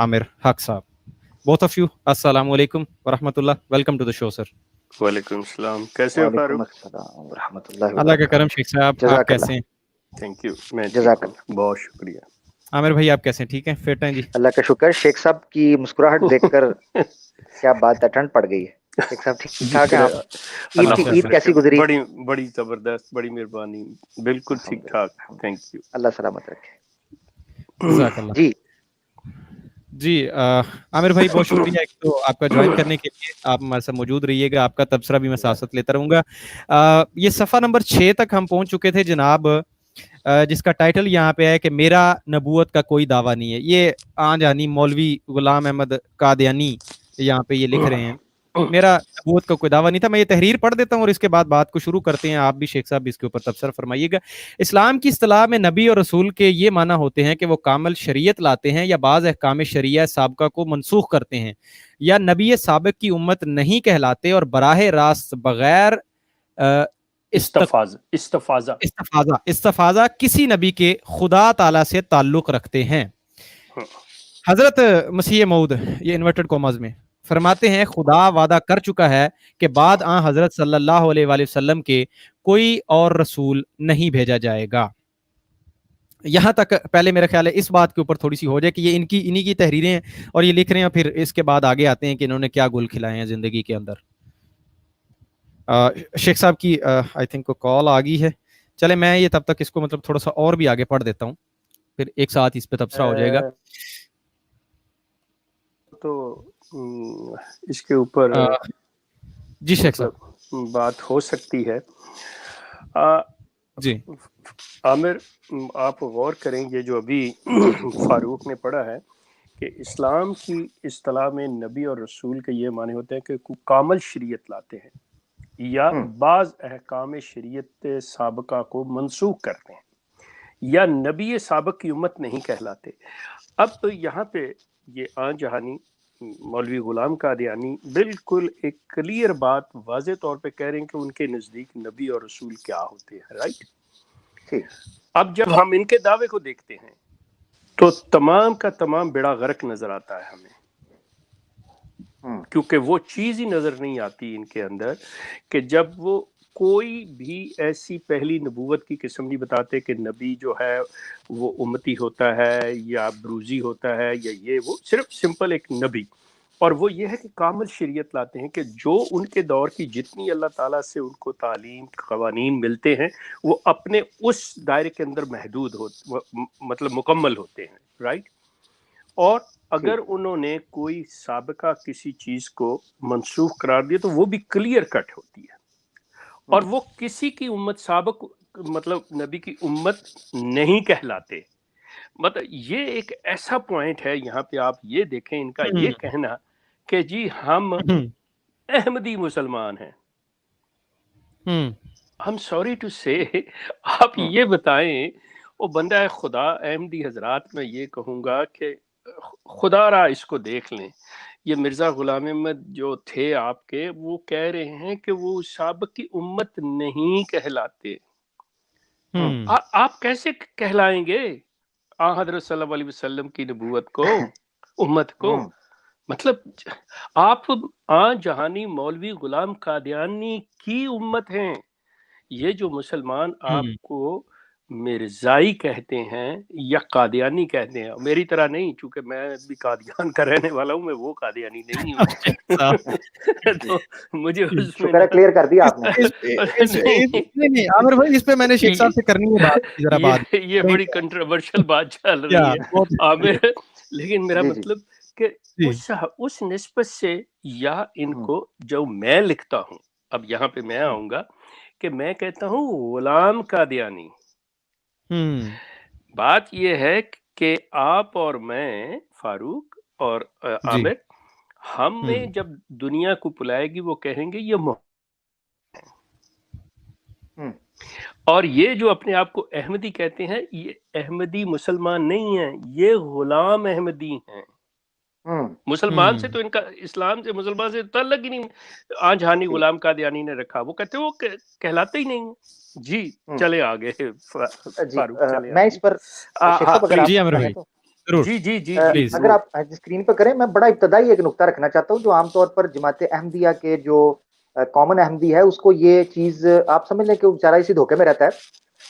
Amir Haq Saab. Both of you, Assalamu alaikum wa rahmatullah. Welcome to the show, sir. وعلیکم السلام. کیسے ہو فاروق؟ وعلیکم السلام ورحمۃ اللہ اللہ کا کرم شیخ صاحب, آپ جزاک کیسے ہیں؟ Thank you. میں جزاک ٹھیک ہوں, بہت شکریہ. عامر بھائی آپ کیسے ہیں؟ ٹھیک ہیں, فٹ ہیں جی؟ اللہ کا شکر. شیخ صاحب کی مسکراہٹ دیکھ کر کیا بات ہے, ٹھنڈ پڑ گئی ہے. شیخ صاحب ٹھیک ٹھاک ہیں آپ؟ عید کیسی گزری؟ بڑی زبردست, بڑی مہربانی, بالکل ٹھیک ٹھاک. Thank you. اللہ سلامت رکھے. جزاک اللہ. جی جی عامر بھائی بہت شکریہ ایک تو آپ کا جوائن کرنے کے لیے. آپ ہمارے ساتھ موجود رہیے گا, آپ کا تبصرہ بھی میں ساتھ ساتھ لیتا رہوں گا. یہ صفحہ نمبر 6 تک ہم پہنچ چکے تھے جناب, جس کا ٹائٹل یہاں پہ ہے کہ میرا نبوت کا کوئی دعویٰ نہیں ہے. یہ جانی مولوی غلام احمد قادیانی یہاں پہ یہ لکھ رہے ہیں, میرا نبوت کا کوئی دعویٰ نہیں تھا. میں یہ تحریر پڑھ دیتا ہوں اور اس کے بعد بات کو شروع کرتے ہیں. آپ بھی شیخ صاحب بھی اس کے اوپر تبصرہ فرمائیے گا. اسلام کی اصطلاح میں نبی اور رسول کے یہ معنی ہوتے ہیں کہ وہ کامل شریعت لاتے ہیں یا بعض احکام شریعہ سابقہ کو منسوخ کرتے ہیں, یا نبی سابق کی امت نہیں کہلاتے اور براہ راست بغیر استفاضہ کسی نبی کے خدا تعالیٰ سے تعلق رکھتے ہیں. حضرت مسیح موعود, یہ انورٹڈ کوماز میں, فرماتے ہیں خدا وعدہ کر چکا ہے کہ بعد آن حضرت صلی اللہ علیہ وآلہ وسلم کے کوئی اور رسول نہیں بھیجا جائے گا. یہاں تک پہلے میرا خیال ہے اس بات کے اوپر تھوڑی سی ہو جائے کہ یہ انہی کی تحریریں ہیں اور یہ لکھ رہے ہیں, پھر اس کے بعد آگے آتے ہیں کہ انہوں نے کیا گل کھلائے ہیں زندگی کے اندر. شیخ صاحب کی آئی تھنک کو کال آ گئی ہے. چلے میں یہ تب تک اس کو مطلب تھوڑا سا اور بھی آگے پڑھ دیتا ہوں, پھر ایک ساتھ اس پہ تبصرہ ہو جائے گا. تو اس کے اوپر جی شیخ صاحب بات ہو سکتی ہے. جی عامر, آپ غور کریں, یہ جو ابھی فاروق نے پڑھا ہے کہ اسلام کی اصطلاح میں نبی اور رسول کے یہ معنی ہوتے ہیں کہ کامل شریعت لاتے ہیں یا بعض احکام شریعت سابقہ کو منسوخ کرتے ہیں, یا نبی سابق کی امت نہیں کہلاتے. اب یہاں پہ یہ جہانی مولوی غلام قادیانی بالکل ایک کلیئر بات واضح طور پہ کہہ رہے ہیں کہ ان کے نزدیک نبی اور رسول کیا ہوتے ہیں, رائٹ. اب جب ہم ان کے دعوے کو دیکھتے ہیں تو تمام کا تمام بیڑا غرق نظر آتا ہے ہمیں, کیونکہ وہ چیز ہی نظر نہیں آتی ان کے اندر کہ جب وہ کوئی بھی ایسی پہلی نبوت کی قسم نہیں بتاتے کہ نبی جو ہے وہ امتی ہوتا ہے یا بروزی ہوتا ہے یا یہ وہ, صرف سمپل ایک نبی. اور وہ یہ ہے کہ کامل شریعت لاتے ہیں کہ جو ان کے دور کی جتنی اللہ تعالیٰ سے ان کو تعلیم قوانین ملتے ہیں وہ اپنے اس دائرے کے اندر محدود مطلب مکمل ہوتے ہیں, رائٹ. اور اگر انہوں نے کوئی سابقہ کسی چیز کو منسوخ قرار دیا تو وہ بھی کلیئر کٹ ہوتی ہے, اور وہ کسی کی امت سابق مطلب نبی کی امت نہیں کہلاتے. مطلب یہ ایک ایسا پوائنٹ ہے یہاں پہ, آپ یہ دیکھیں ان کا یہ کہنا کہ جی ہم احمدی مسلمان ہیں. I'm sorry to say, آپ یہ بتائیں, وہ بندہ خدا احمدی حضرات, میں یہ کہوں گا کہ خدا را اس کو دیکھ لیں. یہ مرزا غلام احمد جو تھے آپ کے, وہ کہہ رہے ہیں کہ وہ سابق کی امت نہیں کہلاتے. آپ کیسے کہلائیں گے حضرت صلی اللہ علیہ وسلم کی نبوت کو, امت کو؟ مطلب آپ جہانی مولوی غلام قادیانی کی امت ہیں. یہ جو مسلمان آپ کو مرزائی کہتے ہیں یا قادیانی کہتے ہیں, میری طرح نہیں, چونکہ میں بھی قادیان کا رہنے والا ہوں, میں وہ قادیانی نہیں ہوں. تو مجھے اس میں کلیئر کر دیا آپ نے. نہیں عامر بھائی, اس پہ میں نے شیخ صاحب سے کرنی ہے بات ذرا بات. یہ بڑی کنٹروورشل بات چل رہی ہے عامر, لیکن میرا مطلب کہ اس نسبت سے یا ان کو جو میں لکھتا ہوں, اب یہاں پہ میں آؤں گا کہ میں کہتا ہوں غلام قادیانی. بات یہ ہے کہ آپ اور میں, فاروق اور عامر, ہمیں جب دنیا کو بلائے گی وہ کہیں گے یہ اور یہ جو اپنے آپ کو احمدی کہتے ہیں, یہ احمدی مسلمان نہیں ہیں, یہ غلام احمدی ہیں. مسلمان سے تو ان کا, اسلام سے مسلمان سے تعلق ہی نہیں. جہانی غلام قادیانی نے رکھا, وہ کہتے ہیں وہ کہلاتے ہی نہیں. جی چلے آگے فاروق, چلے میں اس پر जरूर जी जी जी प्लीज। अगर आप स्क्रीन पर करें, मैं बड़ा इब्तदाई एक नुक्ता रखना चाहता हूँ जो आमतौर पर जमात अहमदिया के जो कॉमन अहमदी है उसको ये चीज आप समझ लें कि वो बेचारा इसी धोखे में रहता है।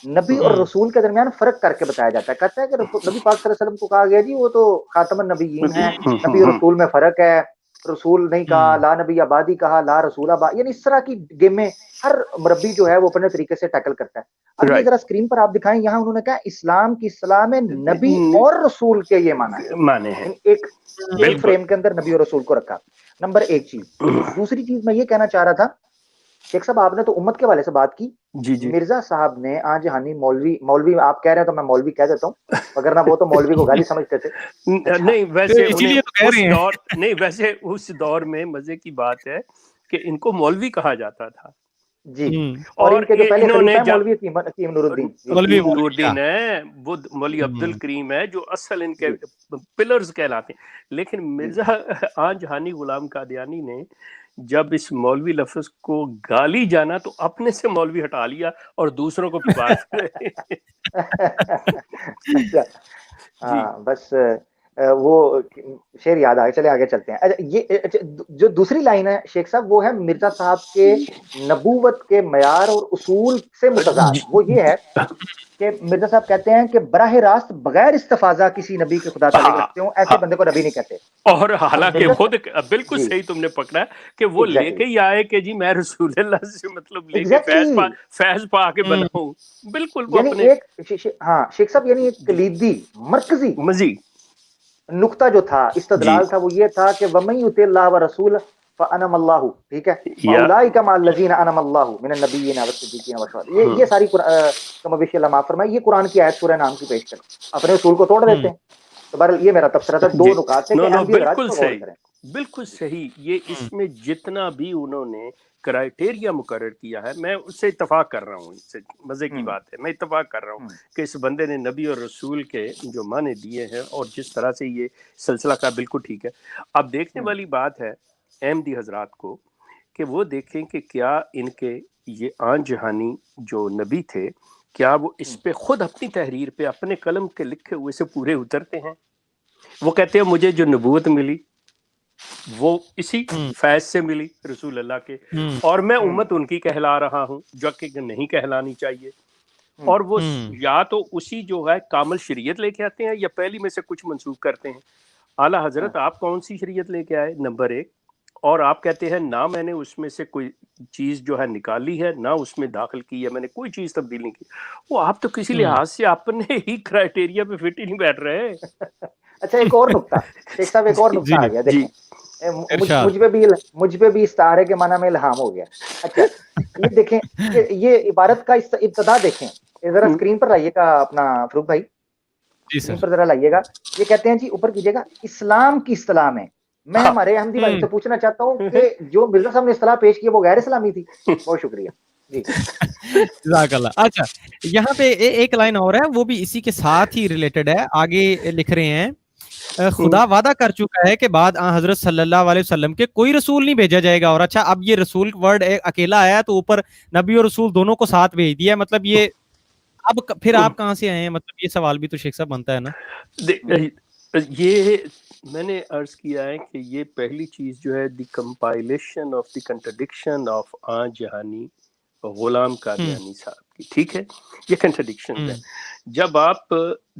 नबी और रसूल के दरमियान फर्क करके बताया जाता है। कहता है कि नबी पाक सल्लल्लाहु अलैहि वसल्लम को कहा गया जी वो तो खातमुन नबीयीन है, नबी और रसूल में फर्क है, रसूल नहीं कहा, ला नबी आबादी कहा, ला रसूल आबादी, यानी इस तरह की गेमें हर मरबी जो है वो अपने तरीके से टैकल करता है। अब ये राइट जरा स्क्रीन पर आप दिखाएं, यहाँ उन्होंने कहा इस्लाम की इस्लाह में नबी और रसूल के ये माना है, माने हैं एक बिल्कुल। फ्रेम के अंदर नबी और रसूल को रखा। नंबर एक चीज। दूसरी चीज मैं ये कहना चाह रहा था, शेख साहब आपने तो उम्मत के हवाले से बात की, जी जी मिर्जा साहब ने आज हानि मौलवी आप कह रहे हैं तो मैं मौलवी कह देता हूँ, अगर ना वो तो मौलवी को गाली समझते थे। अच्छा, नहीं वैसे उन्हें इसीलिए तो कह उस रहे हैं। दौर नहीं वैसे उस दौर में मजे की बात है कि इनको मौलवी कहा जाता था। जी, और इनके जो पहले इन्होंने खलीफा है जब मौलवी हकीम नूरुद्दीन जी, मौलवी हकीम नूरुद्दीन है, वो मौलवी अब्दुल हम्म, करीम है जो असल इनके जी, पिलर्स कहलाते हैं। लेकिन जी, मिर्जा आज हानि गुलाम कादियानी ने जब इस मौलवी लफ्ज को गाली जाना तो अपने से मौलवी हटा लिया और दूसरों को पुकार अच्छा, जी हाँ बस वो शेर याद आ गया, चले आगे चलते हैं। अच्छा ये अच्छा, जो दूसरी लाइन है शेख साहब वो है मिर्जा साहब के नबूवत के मयार और उसूल से मुतजाद, वो ये है कि मिर्जा साहब कहते हैं कि बराह रास्त बगैर इस्तफाजा किसी नबी के खुदा ताल्लुक हाँ रखते हो ऐसे हाँ। बंदे को नबी नहीं कहते। और अब हालांकि मिर्जा खुद बिल्कुल जी, सही तुमने पकड़ा कि वो एग्जैक्टली लेके ही आए कि जी मैं रसूलुल्लाह से मतलब लेके एग्जैक्टली फैज पा के हम्म, बना हूँ। बिल्कुल वो यानी अपने एक हाँ शेख साहब, यानी एक जी कलीदी मरकजी मजी नुक्ता जो था, जी इस्तदलाल था, वो ये था कि वमन युतिल्लाह व रसूल फअनमल्लाहु, ठीक है, या फउलाइका मअल्लज़ीना अनमल्लाहु मिनन नबिय्यिना वस्सिद्दीकीना वशुहदा। ये सारी कमोबेश अल्लाह माफ फरमाए, ये कुरान की आयत सूरह नाम की पेश कर अपने उसूल को तोड़ देते हैं। तो बहरहाल ये मेरा तबसरा था, दो जी नुकात थे कि नो नो अहमदी हजरात बिल्कुल को गौर सही करें। बिल्कुल सही। ये इसमें जितना भी उन्होंने क्राइटेरिया मुकर्रर किया है मैं उससे इत्तेफाक कर रहा हूँ। इससे मजे की हम्म बात है, मैं इत्तेफाक कर रहा हूँ हम्म कि इस बंदे ने नबी और रसूल के जो माने दिए हैं और जिस तरह से ये सिलसिला का बिल्कुल ठीक है। अब देखने हम्म वाली बात है अहमदी हजरात को कि वो देखें कि क्या इनके ये आन जहानी जो नबी थे क्या वो इस हम्म पे खुद अपनी तहरीर पे अपने कलम के लिखे हुए से पूरे उतरते हैं। वो कहते हैं मुझे जो नबूवत मिली वो इसी हम्म, फैज से मिली रसूल अल्लाह के, हम्म, और मैं हम्म उम्मत उनकी कहला रहा हूँ जो कि नहीं कहलानी चाहिए। हम्म और वो हम्म, या तो उसी जो है कामिल शरीयत लेके आते हैं या पहली में से कुछ मंसूख करते हैं। आला हाँ, हजरत आप कौन सी शरीयत लेके आए नंबर एक, और आप कहते हैं ना मैंने उसमें से कोई चीज जो है निकाली है ना उसमें दाखिल की है, मैंने कोई चीज तब्दील नहीं की। वो आप तो किसी हम्म, लिहाज से अपने ही क्राइटेरिया पे फिट ही नहीं बैठ रहे। अच्छा एक और नुक्ता शेख साहब, एक और जी नुक्ता आ जी गया जी देखें, इरशाद। मुझ पे भी इस्तारे के माना में इल्हाम हो गया। अच्छा ये देखें, ये इबारत का इब्तदा देखें, ये जरा स्क्रीन पर लाइएगा अपना फरूक भाई, जी स्क्रीन सर। पर जरा लाइएगा। ये कहते हैं जी, ऊपर कीजिएगा, इस्लाम की इस्लाह में। मैं हाँ हमारे अहमदी भाई हम्म, से पूछना चाहता हूँ कि जो मिर्जा साहब ने इस्लाह पेश की है वो गैर इस्लामी थी? बहुत शुक्रिया जी। जज़ाकल्लाह। अच्छा, यहाँ पे एक लाइन और है, वो भी इसी के साथ ही रिलेटेड है। आगे लिख रहे हैं खुदा वादा कर चुका है कि बाद हजरत सल्लल्लाहु अलैहि वसल्लम के कोई रसूल नहीं भेजा जाएगा। और अच्छा, अब ये रसूल वर्ड अकेला आया तो ऊपर नबी और रसूल दोनों को साथ भेज दिया, मतलब ये अब फिर आप कहाँ से आए हैं? मतलब ये सवाल भी तो शेख साहब बनता है ना। ये मैंने अर्ज किया है कि ये पहली चीज जो है the compilation of the contradiction of आन जहानी गुलाम कादियानी साहब की, ठीक है, ये कंट्रडिक्शन है। जब आप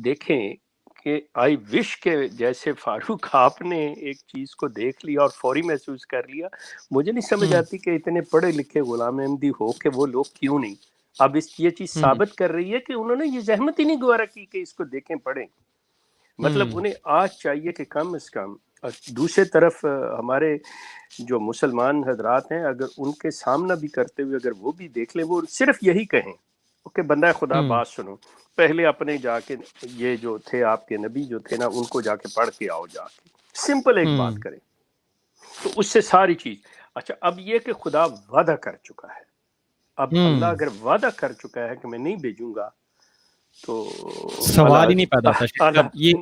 देखें कि आई विश के जैसे फारूक आपने एक चीज को देख लिया और फौरी महसूस कर लिया, मुझे नहीं समझ आती कि इतने पढ़े लिखे गुलाम अहमदी हो के वो लोग क्यों नहीं अब ये चीज साबित कर रही है कि उन्होंने ये जहमत ही नहीं गवारा की कि इसको देखें पढ़ें। मतलब उन्हें आज चाहिए कि कम से कम। और दूसरे तरफ हमारे जो मुसलमान हजरात हैं अगर उनके सामना भी करते हुए अगर वो भी देख लें, वो सिर्फ यही कहें कि बंदा खुदा बात सुनो, पहले अपने जाके ये जो थे आपके नबी जो थे ना उनको जाके पढ़ के आओ, जाके सिंपल एक बात करें तो उससे सारी चीज। अच्छा अब ये कि खुदा वादा कर चुका है, अब अल्लाह अगर वादा कर चुका है कि मैं नहीं भेजूंगा تو سوال ہی نہیں پیدا ہوتا شیخ صاحب، یہ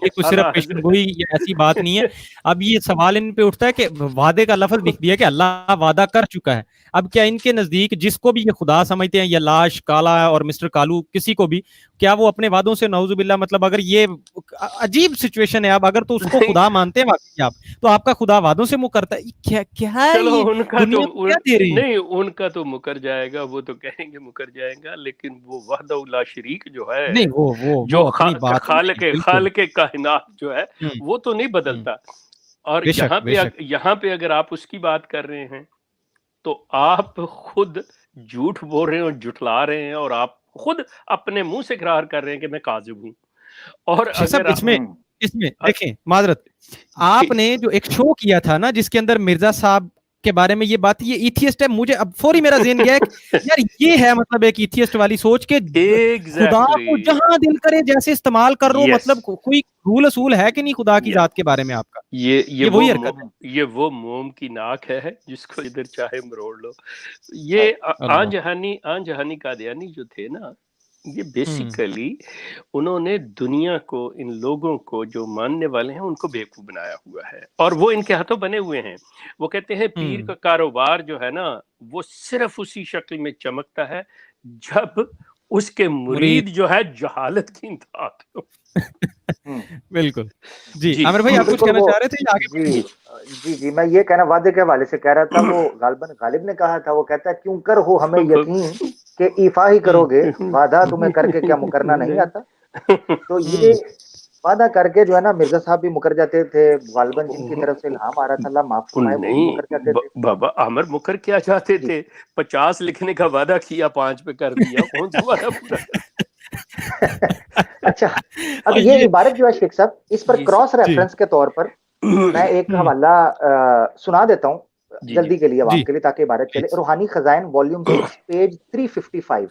کچھ صرف پیشن گوئی، یہ ایسی بات نہیں ہے. اب یہ سوال ان پہ اٹھتا ہے کہ وعدے کا لفظ لکھ دیا کہ اللہ وعدہ کر چکا ہے. اب کیا ان کے نزدیک جس کو بھی یہ خدا سمجھتے ہیں، یا لاش کالا اور مسٹر کالو کسی کو بھی، کیا وہ اپنے وعدوں سے نعوذ باللہ، مطلب اگر یہ عجیب سچویشن ہے اب، اگر تو اس کو خدا مانتے ہیں واقعی آپ، تو آپ کا خدا وعدوں سے مکرتا ہے؟ کیا ہے چلو یہ ان کا دنیا کو کیا دے رہی ہے؟ نہیں، ان کا تو مکر جائے گا، وہ تو کہیں گے مکر جائے گا، لیکن وہ وحدہ لا شریک جو ہے، نہیں جو وہ اپنی بات خالق کائنات جو ہے، وہ تو نہیں بدلتا. اور بے شک بے شک. یہاں پہ اگر آپ اس کی بات کر رہے ہیں تو آپ خود جھوٹ بول رہے ہیں اور جھٹلا رہے ہیں، اور آپ خود اپنے منہ سے اقرار کر رہے ہیں کہ میں کاذب ہوں. اور شیخ صاحب اگر اس میں دیکھیں معذرت، آپ نے جو ایک شو کیا تھا نا جس کے اندر مرزا صاحب کے بارے میں یہ بات، یہ ایتھیسٹ ہے، مجھے اب فوری میرا ذہن گیا کہ یار یہ ہے مطلب ایک ایتھیسٹ والی سوچ کے خدا کو جہاں دل کرے جیسے استعمال کر رہو، مطلب کوئی رول اصول ہے کہ نہیں خدا کی ذات کے بارے میں آپ کا؟ یہ وہی حرکت ہے. یہ وہ موم کی ناک ہے جس کو ادھر چاہے مروڑ لو. یہ آن جہانی قادیانی جو تھے نا، یہ بیسیکلی انہوں نے دنیا کو، ان لوگوں کو جو ماننے والے ہیں ان کو بیوقوف بنایا ہوا ہے، اور وہ ان کے ہاتھوں بنے ہوئے ہیں. وہ کہتے ہیں پیر کا کاروبار جو ہے نا، وہ صرف اسی شکل میں چمکتا ہے جب اس کے مرید جو ہے جہالت کی انتہا ہو. بالکل. جی عامر بھائی آپ کچھ کہنا چاہ رہے تھے آگے؟ جی میں یہ کہنا وعدے کے حوالے سے کہہ رہا تھا. وہ غالب نے کہا تھا، وہ کہتا ہے کیوں کر ہو ہمیں یقین کہ ایفا ہی کرو گے، وعدہ تمہیں کر کے کیا مکرنا نہیں آتا. تو یہ وعدہ کر کے جو ہے نا مرزا صاحب بھی مکر جاتے تھے، غالباً جن کی طرف سے الہام آ رہا تھا اللہ معاف فرمائے وہ بھی مکر جاتے تھے. بابا عامر مکر کیا چاہتے تھے؟ 50 لکھنے کا وعدہ کیا، 5 پہ کر دیا، کون سا وعدہ پورا؟ اچھا، اب یہ عبارت جو ہے شیخ صاحب، اس پر کراس ریفرنس کے طور پر میں ایک حوالہ سنا دیتا ہوں جلدی کے لیے عوام کے لیے، تاکہ عبارت چلے. روحانی خزائن والیوم 6 پیج 355،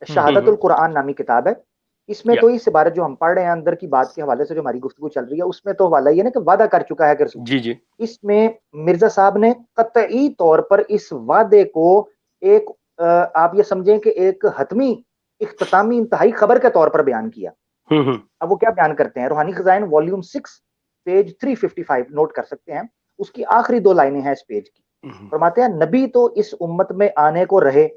شہادت القرآن نامی کتاب ہے. اس میں تو اس عبارت جو ہم پڑھ رہے ہیں اندر کی بات کے حوالے سے جو ہماری گفتگو چل رہی ہے، اس میں تو حوالہ یہ نا کہ وعدہ کر چکا ہے کہ جی اس میں مرزا صاحب نے قطعی طور پر اس وعدے کو ایک آپ یہ سمجھیں کہ ایک حتمی اختتامی انتہائی خبر کے طور پر بیان کیا. اب وہ کیا بیان کرتے ہیں؟ روحانی خزائن والیوم 6 پیج 355 نوٹ کر سکتے ہیں. اس کی آخری 2 لائنیں ہیں اس پیج کی. فرماتے ہیں نبی تو اس امت میں آنے کو رہے،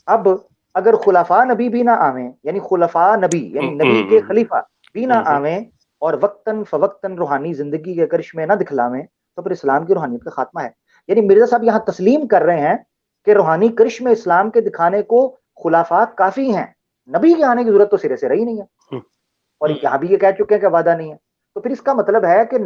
اب اگر خلفاء نبی بھی نہ آویں، یعنی خلفاء نبی یعنی نبی کے خلیفہ بھی نہ آویں اور وقتاً فوقتاً روحانی زندگی کے کرشمے نہ دکھلاویں، تو پھر اسلام کی روحانیت کا خاتمہ ہے. یعنی مرزا صاحب یہاں تسلیم کر رہے ہیں کہ روحانی کرشمے اسلام کے دکھانے کو خلفاء کافی ہیں، نبی کے آنے کی ضرورت تو سرے سے رہی نہیں ہے. اور یہاں بھی یہ کہہ چکے ہیں کہ وعدہ نہیں ہے. تو پھر اس کا مطلب ہے کہ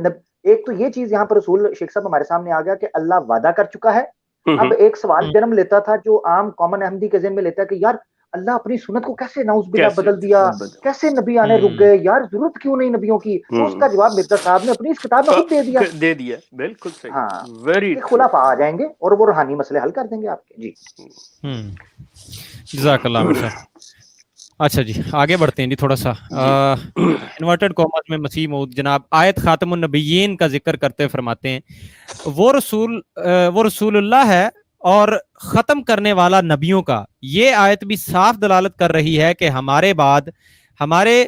ایک تو یہ چیز یہاں پر رسول شیخ صاحب ہمارے سامنے آ گیا کہ اللہ وعدہ کر چکا ہے. اب ایک سوال جنم لیتا تھا جو عام کامن احمدی کے ذہن میں لیتا ہے کہ یار اللہ اپنی سنت کو کیسے نعوذ باللہ بدل دیا، کیسے نبی آنے رک گئے، یار ضرورت کیوں نہیں نبیوں کی؟ تو اس کا جواب مرزا صاحب نے اپنی اس کتاب میں خود دے دیا. بالکل صحیح. ہاں، کہ خلفاء آ جائیں گے اور وہ روحانی مسئلے حل کر دیں گے آپ کے. جی جزاک اللہ عامر صاحب. اچھا جی آگے بڑھتے ہیں جی تھوڑا سا. انورٹڈ کاماز میں مسیح موعود جناب آیت خاتم النبیین کا ذکر کرتے فرماتے ہیں وہ رسول اللہ ہے اور ختم کرنے والا نبیوں کا. یہ آیت بھی صاف دلالت کر رہی ہے کہ ہمارے بعد ہمارے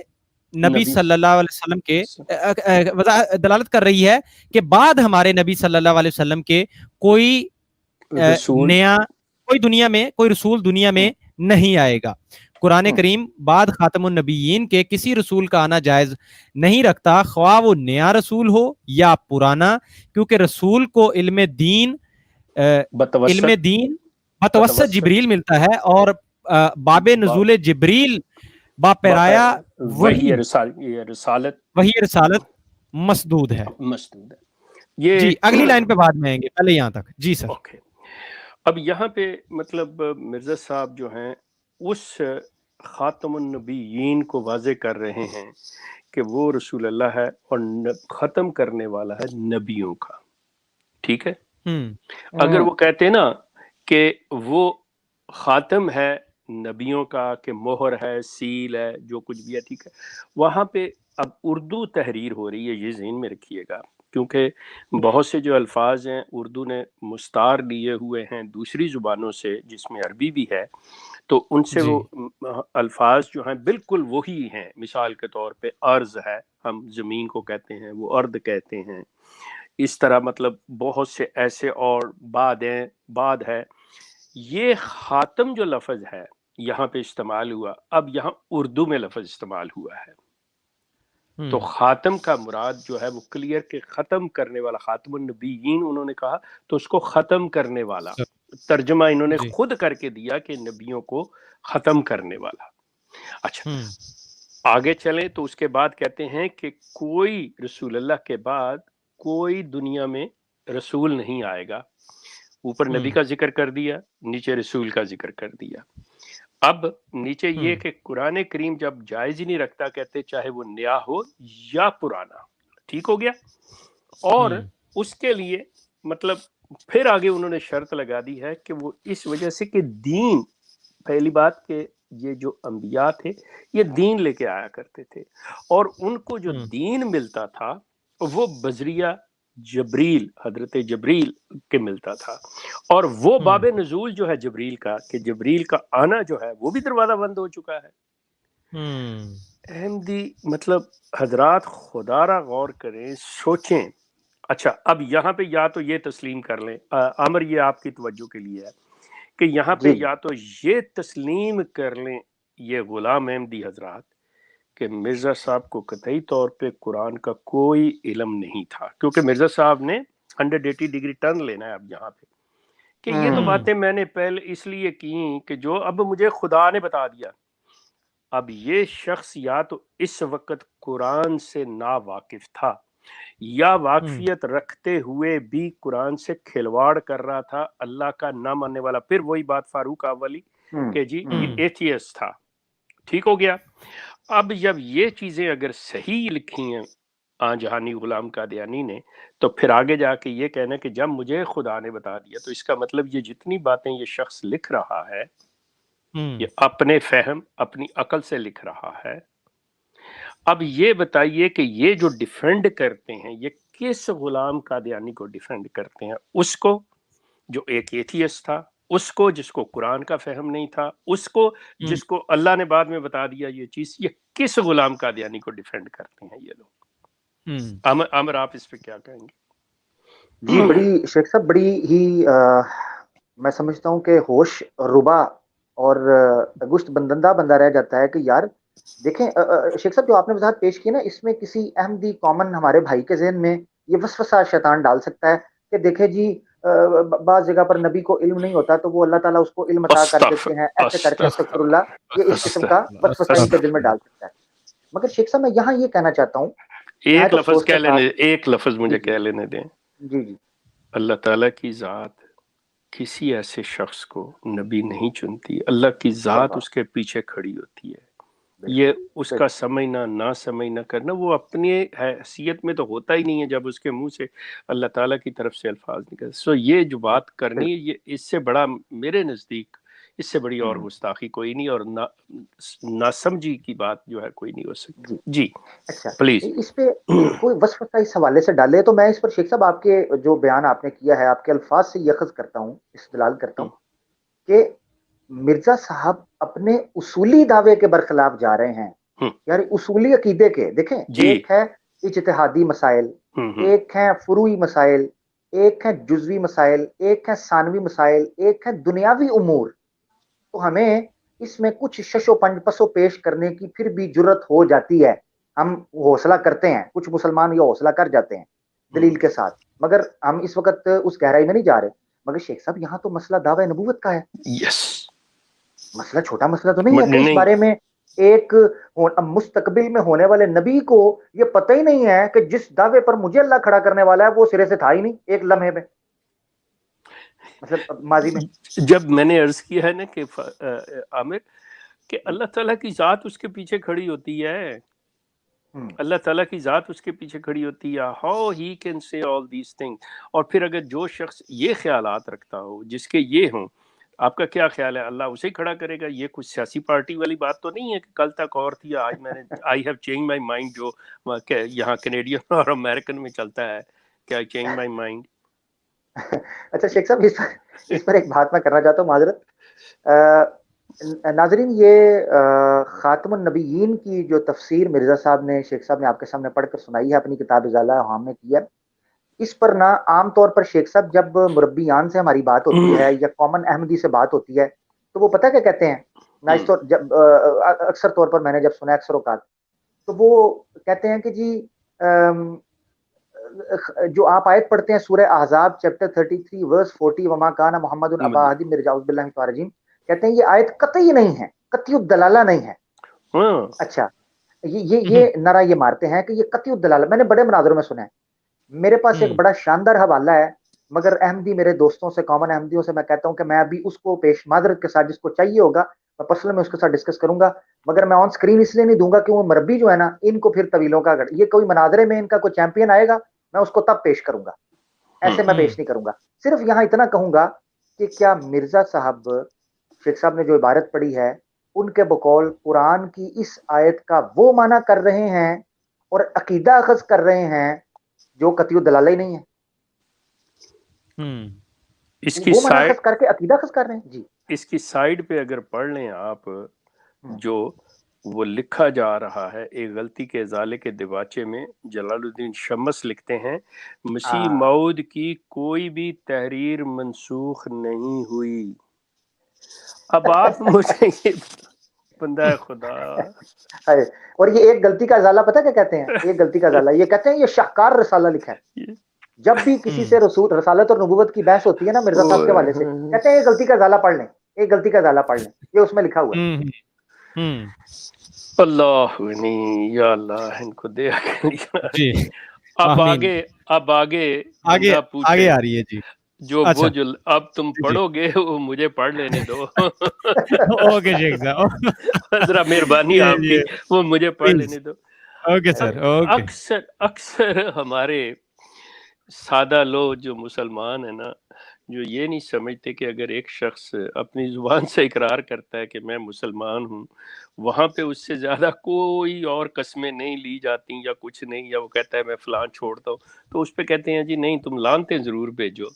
نبی صلی اللہ علیہ وسلم کے دلالت کر رہی ہے کہ بعد ہمارے نبی صلی اللہ علیہ وسلم کے کوئی نیا کوئی دنیا میں کوئی رسول دنیا میں نہیں آئے گا. قرآن کریم بعد خاتم النبیین کے کسی رسول کا آنا جائز نہیں رکھتا، خواہ وہ نیا رسول ہو یا پرانا، کیونکہ رسول کو علم دین بتوسط جبریل ملتا ہے اور باب نزول جبریل باپرایا وحی رسالت مسدود ہے. جی اگلی لائن پہ بعد میں آئیں گے، پہلے یہاں تک. جی سر. اب یہاں پہ مطلب مرزا صاحب جو ہیں اس خاتم النبیین کو واضح کر رہے ہیں کہ وہ رسول اللہ ہے اور ختم کرنے والا ہے نبیوں کا. ٹھیک ہے. اگر وہ کہتے نا کہ وہ خاتم ہے نبیوں کا، کہ مہر ہے، سیل ہے، جو کچھ بھی ہے، ٹھیک ہے، وہاں پہ اب اردو تحریر ہو رہی ہے، یہ ذہن میں رکھیے گا، کیونکہ بہت سے جو الفاظ ہیں اردو نے مستعار لیے ہوئے ہیں دوسری زبانوں سے جس میں عربی بھی ہے. तो उनसे जी। वो अल्फाज जो हैं बिल्कुल वही हैं। मिसाल के तौर पे अर्ज है, हम जमीन को कहते हैं, वो अर्द कहते हैं। इस तरह मतलब बहुत से ऐसे और बाद है। ये खातम जो लफ्ज है यहाँ पे इस्तेमाल हुआ, अब यहाँ उर्दू में लफ्ज इस्तेमाल हुआ है। तो खातम का मुराद जो है वो क्लियर के खत्म करने वाला, खातमुन नबीयीन उन्होंने कहा तो उसको खत्म करने वाला, तर्जुमा इन्होंने जी। खुद करके दिया कि नबियों को खत्म करने वाला। अच्छा, आगे चलें तो उसके बाद कहते हैं कि कोई रसूल अल्लाह के बाद कोई दुनिया में रसूल नहीं आएगा। ऊपर नबी का जिक्र कर दिया, नीचे रसूल का जिक्र कर दिया। अब नीचे ये कि कुरान करीम जब जायज ही नहीं रखता, कहते चाहे वो नया हो या पुराना, ठीक हो गया। और उसके लिए मतलब फिर आगे उन्होंने शर्त लगा दी है कि वो इस वजह से कि दीन, पहली बात कि ये जो अंबिया थे ये दीन लेके आया करते थे, और उनको जो दीन मिलता था वो बजरिया जबरील, हजरत जबरील के मिलता था। और वो बाबे नजूल जो है जबरील का, कि जबरील का आना जो है वो भी दरवाजा बंद हो चुका है। अहमदी मतलब हजरात खुदारा गौर करें, सोचें। अच्छा, अब यहाँ पे या तो ये तस्लीम कर लें, अमर ये आपकी तवज्जो के लिए है कि यहाँ पे जी या तो ये तस्लीम कर लें ये गुलाम अहमदी हजरात कि मिर्जा साहब को कतई तौर पे कुरान का कोई इल्म नहीं था, क्योंकि मिर्जा साहब ने 180 डिग्री टर्न लेना है अब यहाँ पे कि ये तो बातें मैंने पहले इसलिए की कि जो अब मुझे खुदा ने बता दिया। अब ये शख्स या तो इस वक्त कुरान से ना वाकिफ था या वाकफियत रखते हुए भी कुरान से खिलवाड़ कर रहा था, अल्लाह का ना मानने वाला। फिर वही बात फारूक अव्वली कि जी ये एथियस्ट था, ठीक हो गया। अब जब ये चीजें अगर सही लिखी हैं जहानी गुलाम कादियानी ने, तो फिर आगे जाके ये कहना कि जब मुझे खुदा ने बता दिया, तो इसका मतलब ये जितनी बातें ये शख्स लिख रहा है ये अपने फहम अपनी अकल से लिख रहा है। अब ये बताइए कि ये जो डिफेंड करते हैं ये किस गुलाम कादियानी को डिफेंड करते हैं? उसको जो एक एथियस्ट था, उसको जिसको कुरान का फहम नहीं था, उसको जिसको अल्लाह ने बाद में बता दिया ये चीज, ये किस गुलाम कादियानी को डिफेंड करते हैं ये लोग? अमर आप इस पे क्या कहेंगे? जी, बड़ी शेख साहब बड़ी ही मैं समझता हूँ कि होश रुबा और गुश्त बंदंदा बंदा रह जाता है कि यार देखें, शेख साहब जो आपने वजाहत पेश की ना, इसमें किसी अहमदी कॉमन हमारे भाई के जहन में ये वसवसा शैतान डाल सकता है कि देखे जी बाज़ जगह पर नबी को इल्म नहीं होता तो वो अल्लाह ताला उसको इल्म अता कर देते हैं, ऐसे करके अस्तगफिरुल्लाह, ये इस किस्म का वसवसा इनके दिल में डाल सकता है। मगर शेख साहब मैं यहाँ ये कहना चाहता हूँ, मैं एक तो लफ्ज अफसोस कह के लेने, साथ एक लफ्ज मुझे जी कह लेने दें। जी जी अल्लाह ताला की जात किसी ऐसे शख्स को नबी नहीं चुनती, अल्लाह की जात उसके पीछे खड़ी होती है। ये उसका समझना ना समझना करना वो अपनी हैसियत में तो होता ही नहीं है जब उसके मुंह से अल्लाह ताला की तरफ से अल्फाज निकल। सो ये जो बात करनी है, ये इससे बड़ा मेरे नज़दीक इससे बड़ी और गुस्ताखी कोई नहीं, और ना समझी की बात जो है कोई नहीं हो सकती। जी अच्छा, प्लीज। इस पे कोई वसवसा इस हवाले से डाले तो मैं इस पर शेख साहब आपके जो बयान आपने किया है आपके अल्फाज से यखज करता हूँ, इस्तेदलाल करता हूँ कि मिर्जा साहब अपने उसूली दावे के बरखिलाफ जा रहे हैं। यार उसूली अकीदे के देखें, एक है इज्तिहादी मसाइल, एक है फुरूई मसाइल, एक है जुज़वी मसाइल, एक है सानवी मसाइल, एक है दुनियावी उमूर। तो हमें इसमें कुछ शशो पंड पसो पेश करने की फिर भी जुर्रत हो जाती है। हम हौसला करते हैं, कुछ मुसलमान ये हौसला कर जाते हैं दलील के साथ, मगर हम इस वक्त उस गहराई में नहीं जा रहे। मगर शेख साहब यहाँ तो मसला दावा नबूवत का है। यस, मसला छोटा मसला तो नहीं है कि इस नहीं, बारे में एक मुस्तकबिल में होने वाले नबी को ये पता ही नहीं है कि जिस दावे पर मुझे अल्लाह खड़ा करने वाला है वो सिरे से था ही नहीं एक लम्हे में, मतलब माजी में। जब मैंने अर्ज किया है ना कि आमिर कि अल्लाह ताला की जात उसके पीछे खड़ी होती है, अल्लाह ताला की जात उसके पीछे खड़ी होती है, how he can say all these things. और फिर अगर जो शख्स ये ख्यालात रखता हो जिसके ये हों, आपका क्या ख्याल है अल्लाह उसे खड़ा करेगा? ये कुछ सियासी पार्टी वाली बात तो नहीं है कि कल तक और थी आज मैंने I have change my mind, जो यहाँ कैनेडियन और अमेरिकन में चलता है कि आई चेंज माई माइंड। अच्छा शेख साहब, इस पर एक बात मैं करना चाहता हूँ, माजरत। नाजरीन, ये खातमुन नबीयीन की जो तफसीर मिर्जा साहब ने, शेख साहब ने आपके सामने पढ़कर सुनाई है अपनी किताब इजाला हम में की है, इस पर ना आम तौर पर शेख साहब जब मुरब्बियान से हमारी बात होती है या कॉमन अहमदी से बात होती है, तो वो पता क्या कहते हैं ना, इस तौर जब अक्सर तौर पर मैंने जब सुना अक्सर औकात, तो वो कहते हैं कि जी जो आप आयत पढ़ते हैं सूरह अहज़ाब चैप्टर 33 वर्स 40, वमा काना मुहम्मदुन अबा अहदिम मिन रिजालिकुम बिल्लाहि व रजीम, कहते हैं ये आयत कतई नहीं है, कतईउद दलाला नहीं है। अच्छा, ये नारा ये मारते हैं कि ये कतईउद दलाला, मैंने बड़े मुनाज़रों में सुना है। मेरे पास एक बड़ा शानदार हवाला है, मगर अहमदी मेरे दोस्तों से, कॉमन अहमदियों से मैं कहता हूं कि मैं अभी उसको पेश मादरत के साथ, जिसको चाहिए होगा मैं पर्सनल में उसके साथ डिस्कस करूंगा, मगर मैं ऑन स्क्रीन इसलिए नहीं दूंगा कि वो मरबी जो है ना, इनको फिर तवीलों का ये कोई मनाजरे में इनका कोई चैंपियन आएगा, मैं उसको तब पेश करूंगा, ऐसे मैं पेश नहीं करूंगा। सिर्फ यहां इतना कहूंगा कि क्या मिर्जा साहब, शेख साहब ने जो इबारत पढ़ी है, उनके बकौल कुरान की इस आयत का वो माना कर रहे हैं और अकीदा अखज कर रहे हैं जो कतई दलाला ही नहीं है, इसकी वो माना साइड करके अकीदा खस कर रहे हैं जी। इसकी साइड पे अगर पढ़ लें आप, जो वो लिखा जा रहा है, एक गलती के इजाले के दिवाचे में जलालुद्दीन शम्स लिखते हैं, मसीह मौद की कोई भी तहरीर मंसूख नहीं हुई। अब आप मुझे ये बंदा है खुदा, और ये एक गलती का इजाला पता क्या कहते हैं, एक गलती का इजाला ये कहते हैं ये शाहकार रसाला लिखा है। जब भी किसी से रसूल रसालत और नबूवत की बहस होती है ना मिर्जा साहब के हवाले से, कहते हैं ये गलती का इजाला पढ़ लें, एक गलती का इजाला पढ़ लें, ये उसमें लिखा हुआ है। अल्लाह नहीं, या अल्लाह इनको दे जी। अब आगे आ रही है जी। जो अच्छा। वो जो अब तुम पढ़ोगे वो मुझे पढ़ लेने दो। ओके शेख साहब, जरा मेहरबानी आपकी, वो मुझे पढ़ लेने दो। Okay sir, okay. अक्सर हमारे सादा लोग जो मुसलमान है ना, जो ये नहीं समझते कि अगर एक शख्स अपनी जुबान से इकरार करता है कि मैं मुसलमान हूँ, वहाँ पे उससे ज़्यादा कोई और कस्में नहीं ली जाती या कुछ नहीं, या वो कहता है मैं फलां छोड़ता हूँ, तो उस पे कहते हैं जी नहीं, तुम लानतें ज़रूर भेजो।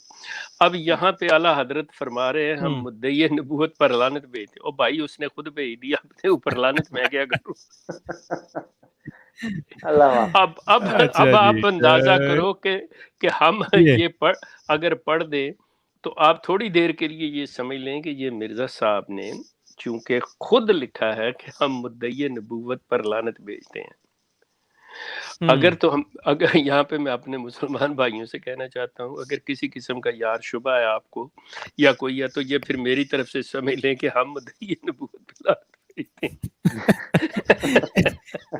अब यहाँ पे आला हजरत फरमा रहे हैं हम मुद्दई नबूवत पर लानत भेजते। ओ भाई, उसने खुद भेज दिया, अपने ऊपर लानत मैं क्या करूँ? अब आप अंदाजा करो कि हम ये अगर पढ़ दें तो आप थोड़ी देर के लिए ये समझ लें कि ये मिर्जा साहब ने चूंकि खुद लिखा है कि हम मुद्दई नबूवत पर लानत भेजते हैं। अगर यहाँ पे मैं अपने मुसलमान भाइयों से कहना चाहता हूँ, अगर किसी किस्म का यार शुबा है आपको या कोई है, तो ये फिर मेरी तरफ से समझ लें कि हम मुद्दई नबूवत पर लानत भेजते हैं।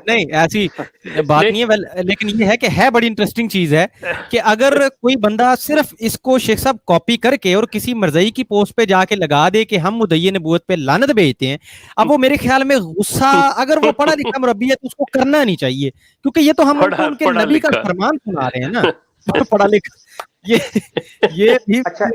नहीं, ऐसी बात नहीं है, लेकिन ये है कि है बड़ी इंटरेस्टिंग चीज है कि अगर कोई बंदा सिर्फ इसको शेख साहब कॉपी करके और किसी मर्ज़ई की पोस्ट पे जाके लगा दे कि हम मुद्दई नबूवत पे लानत भेजते हैं, अब वो मेरे ख्याल में गुस्सा, अगर वो पढ़ा लिखा मुरब्बी है तो उसको करना नहीं चाहिए, क्योंकि ये तो हम उनके नबी का फरमान सुना रहे हैं ना। पढ़ा लिखा ये भी अच्छा,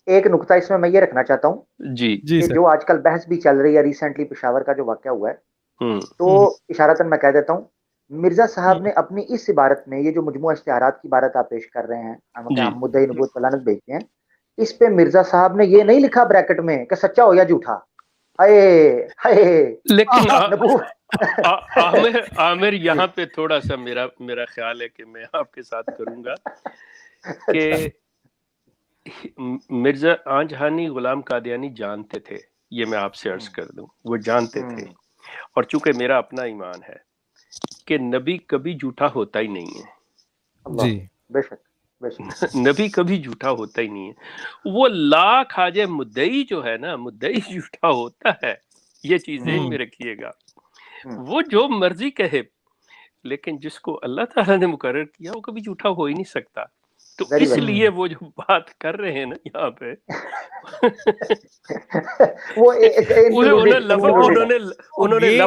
एक नुक्ता इसमें मैं ये रखना चाहता हूँ जी कि जो आजकल बहस भी चल रही है, रिसेंटली पेशावर का जो वाकया हुआ है, तो इशारतन मैं कह देता हूँ, मिर्जा साहब ने अपनी इस इबारत में, ये जो मुजमुआ इश्तिहारात की इबारत आप पेश कर रहे हैं, हम मुद्दई नबूवत पर लानत भेजते हैं, इस पे मिर्जा साहब ने ये नहीं लिखा ब्रैकेट में कि सच्चा हो या झूठा। हाय हाय, लेकिन आमिर यहाँ पे थोड़ा सा मेरा ख्याल है कि मैं आपके साथ करूंगा कि मिर्जा आंजहानी गुलाम कादियानी जानते थे, ये मैं आपसे अर्ज कर दूं, वो जानते थे, और चूंकि मेरा अपना ईमान है कि नबी कभी झूठा होता ही नहीं है जी, बेशक नबी कभी झूठा होता ही नहीं है। वो लाख हाजे मुद्दई जो है ना, मुद्दई झूठा होता है, ये चीज ध्यान में रखिएगा। वो जो मर्जी कहे, लेकिन जिसको अल्लाह ताला ने मुकर्रर किया वो कभी झूठा हो ही नहीं सकता। तो इसलिए वो जो बात कर रहे हैं ना यहाँ पे उन्होंने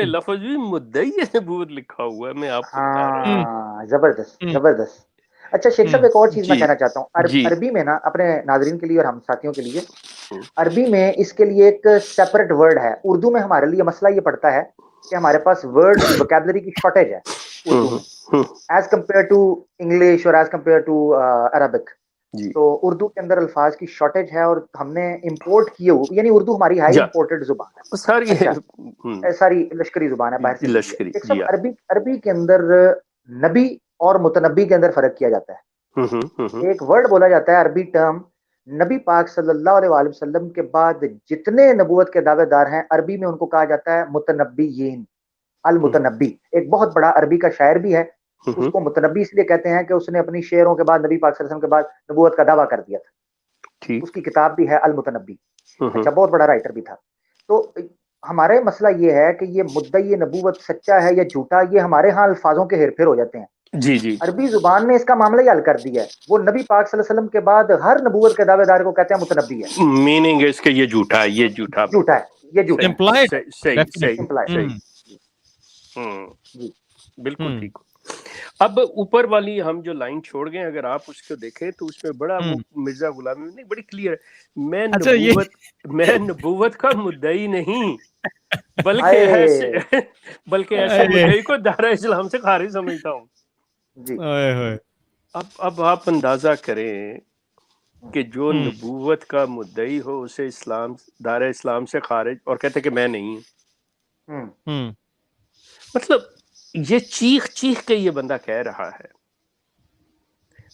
लफ्ज भी मुद्दई नबूवत लिखा हुआ है, मैं आपको बता रहा हूँ। जबरदस्त। अच्छा शेख साहब, एक और चीज मैं कहना चाहता हूँ, अरबी में ना, अपने नाजरीन के लिए और हम साथियों के लिए, अरबी में इसके लिए एक सेपरेट वर्ड है। उर्दू में हमारे लिए मसला ये पड़ता है कि हमारे पास वर्ड वोकैबुलरी की शॉर्टेज है उर्दू में, एज कंपेयर टू इंग्लिश और एज कंपेयर टू अरबिक। जी तो उर्दू के अंदर अल्फाज की शॉर्टेज है और हमने इंपोर्ट किए हुए, यानी उर्दू हमारी हाई जा इंपोर्टेड जुबान है। वो सारी अच्छा, सारी लश्करी जुबान है, बाहर से ली हुई है। लश्करी एक जी सब अरबी के अंदर नबी और मुतनबी के अंदर फर्क किया जाता है। एक वर्ड बोला जाता है अरबी टर्म, नबी पाक सल्लल्लाहु अलैहि वसल्लम के बाद जितने नबूवत के दावेदार हैं अरबी में उनको कहा जाता है मुतनब्बीयीन, अल मुतनब्बी। एक बहुत बड़ा अरबी का शायर भी है, उसको मुतनब्बी इसलिए कहते हैं कि उसने अपनी शेरों के बाद नबी पाक सल्लल्लाहु अलैहि वसल्लम के बाद नबूवत का दावा कर दिया था। ठीक उसकी किताब भी है अल मुतनब्बी। अच्छा, बहुत बड़ा राइटर भी था। तो हमारे मसला ये है कि ये मुद्दई नबूवत सच्चा है या झूठा, ये हमारे यहाँ अल्फाजों के हेरफेर हो जाते हैं। जी जी अरबी जुबान ने इसका मामला ही हल कर दिया है। वो नबी पाक सल्लल्लाहु अलैहि वसल्लम के बाद हर नबूवत के दावेदार को कहते हैं मुतनब्बी है, मीनिंग है इसके ये झूठा है, ये झूठा झूठा है, ये झूठा है, इम्प्लाइड सही सही सही इम्प्लाइड। सही जी बिल्कुल ठीक। अब ऊपर वाली हम जो लाइन छोड़ गए, अगर आप उसको देखें तो उसमें बड़ा वो मिर्जा गुलाम ने बड़ी क्लियर है, अच्छा ये मैं नबूवत का मुद्दई नहीं बल्कि ऐसे मुद्दई को दायरा इस्लाम से खारिज समझता हूँ। जी अब आप अंदाजा करें कि जो नबूवत का मुद्दई हो उसे इस्लाम दायरा इस्लाम से खारिज, और कहते कि मैं नहीं। मतलब ये चीख चीख के ये बंदा कह रहा है,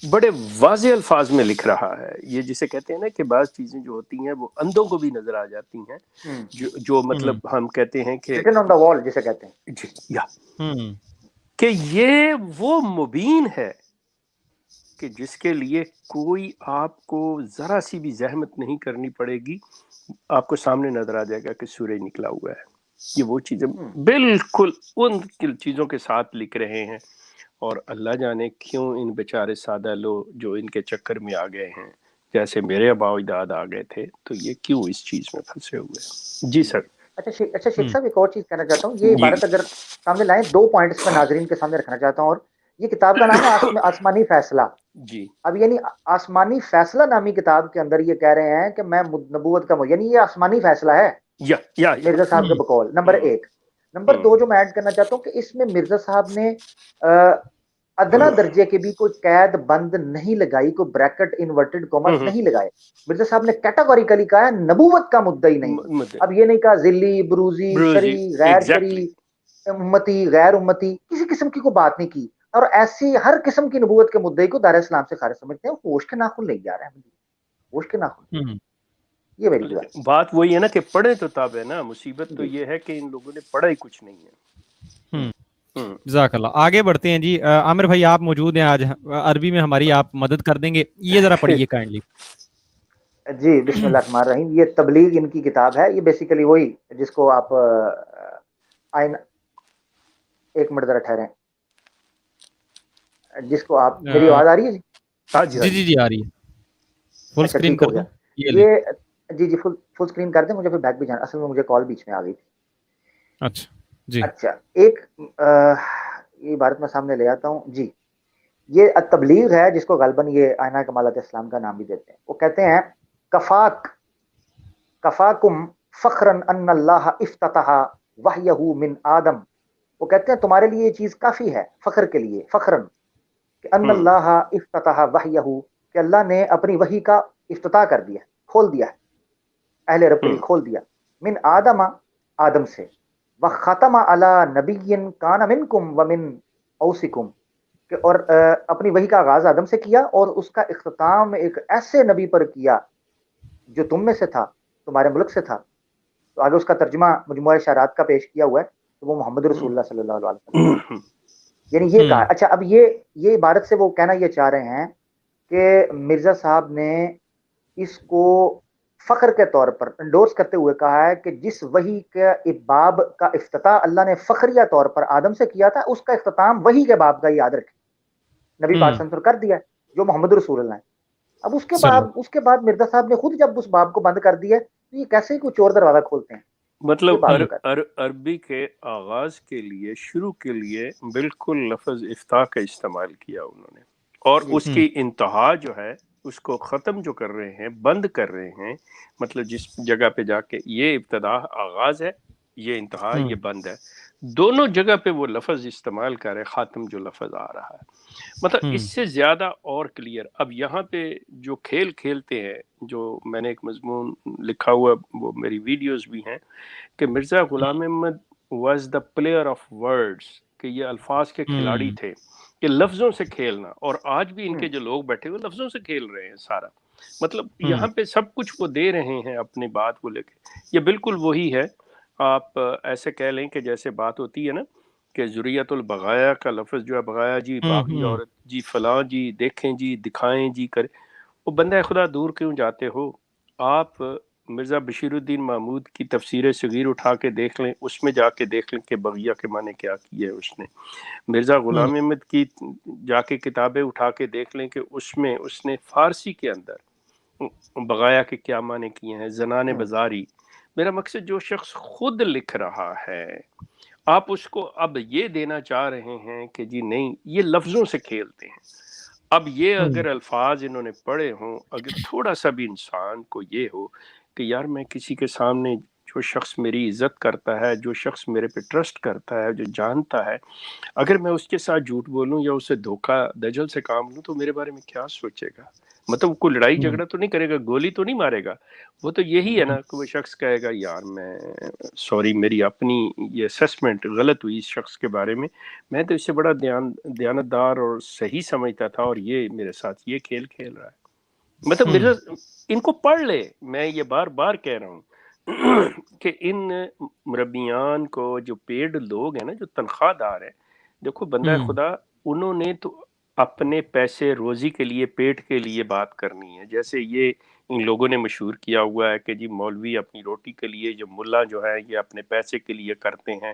बड़े वाज़े अल्फाज में लिख रहा है। ये जिसे कहते हैं ना कि बाज़ चीजें जो होती हैं वो अंधों को भी नजर आ जाती हैं, जो मतलब हम कहते हैं कि रिटन ऑन द वॉल जिसे कहते हैं जी, या कि ये वो मुबीन है कि जिसके लिए कोई आपको जरा सी भी जहमत नहीं करनी पड़ेगी, आपको सामने नजर आ जाएगा कि सूरज निकला हुआ है। ये वो चीजें बिल्कुल उन चीजों के साथ लिख रहे हैं, और अल्लाह जाने क्यों इन बेचारे सादा लोग जो इनके चक्कर में आ गए हैं, जैसे मेरे अबाव दाद आ गए थे, तो ये क्यों इस चीज में फंसे हुए। जी सर। अच्छा शेख साहब, एक और चीज कहना चाहता हूँ, ये इबारत अगर सामने लाएं, 2 पॉइंट्स में नाजरीन के सामने रखना चाहता हूँ। और ये किताब का नाम है आसमानी फैसला। जी अब यानी आसमानी फैसला नामी किताब के अंदर ये कह रहे हैं कि मैं नबूवत का, यानी ये आसमानी फैसला है या मिर्जा साहब के बकौल। नंबर 1। नंबर 2 जो मैं ऐड करना चाहता हूँ कि इसमें मिर्जा साहब ने अदना दर्जे के भी कोई कैद बंद नहीं लगाई, कोई ब्रैकेट इन्वर्टेड कॉमर्स नहीं लगाए। मिर्जा साहब ने कैटेगोरिकली कहा है नबूवत का मुद्दई नहीं। अब ये नहीं कहा जिल्ली, ब्रूजी, शरी, गैर शरी, उम्मती, गैर उम्मती, किसी किस्म की कोई बात नहीं की। और ऐसी हर किस्म की नबूवत के मुद्दे को दायरा इस्लाम से खारिज समझते हैं। होश के नाखून ले जा रहे हैं, होश के नाखून। ये मेरी बात वही है ना कि पढ़े तो तब है ना, मुसीबत तो ये है कि इन लोगों ने पढ़ा ही कुछ नहीं है। जज़ाकल्लाह। आगे बढ़ते हैं जी। आमिर भाई आप मौजूद हैं आज, अरबी में हमारी आप मदद कर देंगे, ये जरा पढ़िए काइंडली। जी बिस्मिल्लाहिर्रहमानिर्रहीम। ये तबलीग इनकी किताब है। ये बेसिकली वही जिसको आप आइन, एक मिनट जरा ठहरें, जिसको आप, मेरी आवाज आ रही है जी? जी आ रही है। फुल स्क्रीन कर दूं? ये जी फुल स्क्रीन कर दें, मुझे फिर बैक भी जाना, असल में मुझे कॉल बीच में आ गई थी। अच्छा जी। अच्छा, एक ये इबारत मैं सामने ले आता हूँ जी। ये तबलीग है जिसको गलबन ये आयना कमालत इस्लाम का नाम भी देते हैं। वो कहते हैं कफाकुम फखरन अन्नल्लाह इफ्ततहा वहयहु मिन आदम। वो कहते हैं तुम्हारे लिए ये चीज काफी है, फखर के लिए, फखरन कि अन्नल्लाह इफ्ततहा वहयहु, कि अल्लाह ने अपनी वही का इफ्तिताह कर दिया, खोल दिया है, अहले रब के लिए खोल दिया। मिन आदम, आदम से, व खतम अला नबिय्यिन कान मिनकुम व मिन औसिकुम, और अपनी वही का आगाज आदम से किया और उसका इख्तिताम एक ऐसे नबी पर किया जो तुम में से था, तुम्हारे मुल्क से था। तो आगे उसका तर्जुमा मजमुआ इशारात का पेश किया हुआ है, तो वो मोहम्मद रसूलुल्लाह सल्लल्लाहु अलैहि वसल्लम, यानी ये कहा। अच्छा, अब ये इबारत से वो कहना ये चाह रहे हैं कि मिर्जा साहब ने इसको फख्र के तौर पर इंडोर्स करते हुए कहा है कि जिस वही के बाब का इफ्तिताह अल्लाह ने फखरिया तौर पर आदम से किया था, उसका इख्तिताम वही के बाब का याद रखें, नबी पाक सल्लल्लाहु अलैहि वसल्लम कर दिया जो मोहम्मद रसूलुल्लाह है। अब उसके बाद मिर्जा साहब ने खुद जब उस बाब को बंद कर दिया, तो ये कैसे कुछ और दरवाजा खोलते हैं। मतलब अरबी के आगाज के लिए, शुरू के लिए बिल्कुल लफ्ज इफ्ताह का इस्तेमाल किया उन्होंने, और उसकी इंतहा जो है उसको ख़त्म जो कर रहे हैं, बंद कर रहे हैं। मतलब जिस जगह पे जाके ये इब्तदा आगाज है, ये इंतहा, ये बंद है, दोनों जगह पे वो लफ्ज इस्तेमाल कर रहे, खातम जो लफ्ज आ रहा है, मतलब इससे ज्यादा और क्लियर। अब यहाँ पे जो खेल खेलते हैं, जो मैंने एक मजमून लिखा हुआ, वो मेरी वीडियोस भी हैं, कि Mirza Ghulam Ahmad was the player of words, कि ये अल्फाज के खिलाड़ी थे, कि लफ्जों से खेलना। और आज भी इनके जो लोग बैठे हुए लफ्जों से खेल रहे हैं सारा, मतलब यहाँ पे सब कुछ वो दे रहे हैं अपनी बात को लेके। ये बिल्कुल वही है, आप ऐसे कह लें कि जैसे बात होती है ना कि ज़ुरियतुल बगाया का लफ्ज़ जो है, बगाया जी, बागी औरत जी, फलां जी, देखें जी, दिखाएं जी, करे। वो बंदा खुदा दूर क्यों जाते हो आप? मिर्ज़ा बशीरुद्दीन महमूद की तफसीर सगीर उठा के देख लें, उसमें जाके देख लें कि बगिया के माने क्या किए है उसने। मिर्ज़ा गुलाम अहमद की जाके किताबें उठा के देख लें कि उसमें उसने फ़ारसी के अंदर बगाया के क्या माने किए हैं, ज़नाने बाज़ारी। मेरा मकसद जो शख्स खुद लिख रहा है, आप उसको अब ये देना चाह रहे हैं कि जी नहीं, ये लफ्ज़ों से खेलते हैं। अब ये अगर अल्फाज इन्होंने पढ़े हों, अगर थोड़ा सा भी इंसान को ये हो कि यार मैं किसी के सामने, जो शख्स मेरी इज्जत करता है, जो शख्स मेरे पे ट्रस्ट करता है, जो जानता है, अगर मैं उसके साथ झूठ बोलूं या उससे धोखा दजल से काम लूं, तो मेरे बारे में क्या सोचेगा? मतलब कोई लड़ाई झगड़ा तो नहीं करेगा, गोली तो नहीं मारेगा। वो तो यही है ना कि वो शख्स कहेगा यार मैं सॉरी, मेरी अपनी ये असेसमेंट गलत हुई इस शख्स के बारे में, मैं तो इससे बड़ा दयानतदार और सही समझता था, और ये मेरे साथ ये खेल खेल रहा है। मतलब मेरे इनको पढ़ ले, मैं ये बार बार कह रहा हूँ कि इन मुरब्बियान को, जो पेड लोग हैं ना, जो तनख्वाहदार है, देखो बंदा खुदा, उन्होंने तो अपने पैसे रोजी के लिए, पेट के लिए बात करनी है। जैसे ये इन लोगों ने मशहूर किया हुआ है कि जी मौलवी अपनी रोटी के लिए, जो मुल्ला जो है ये अपने पैसे के लिए करते हैं,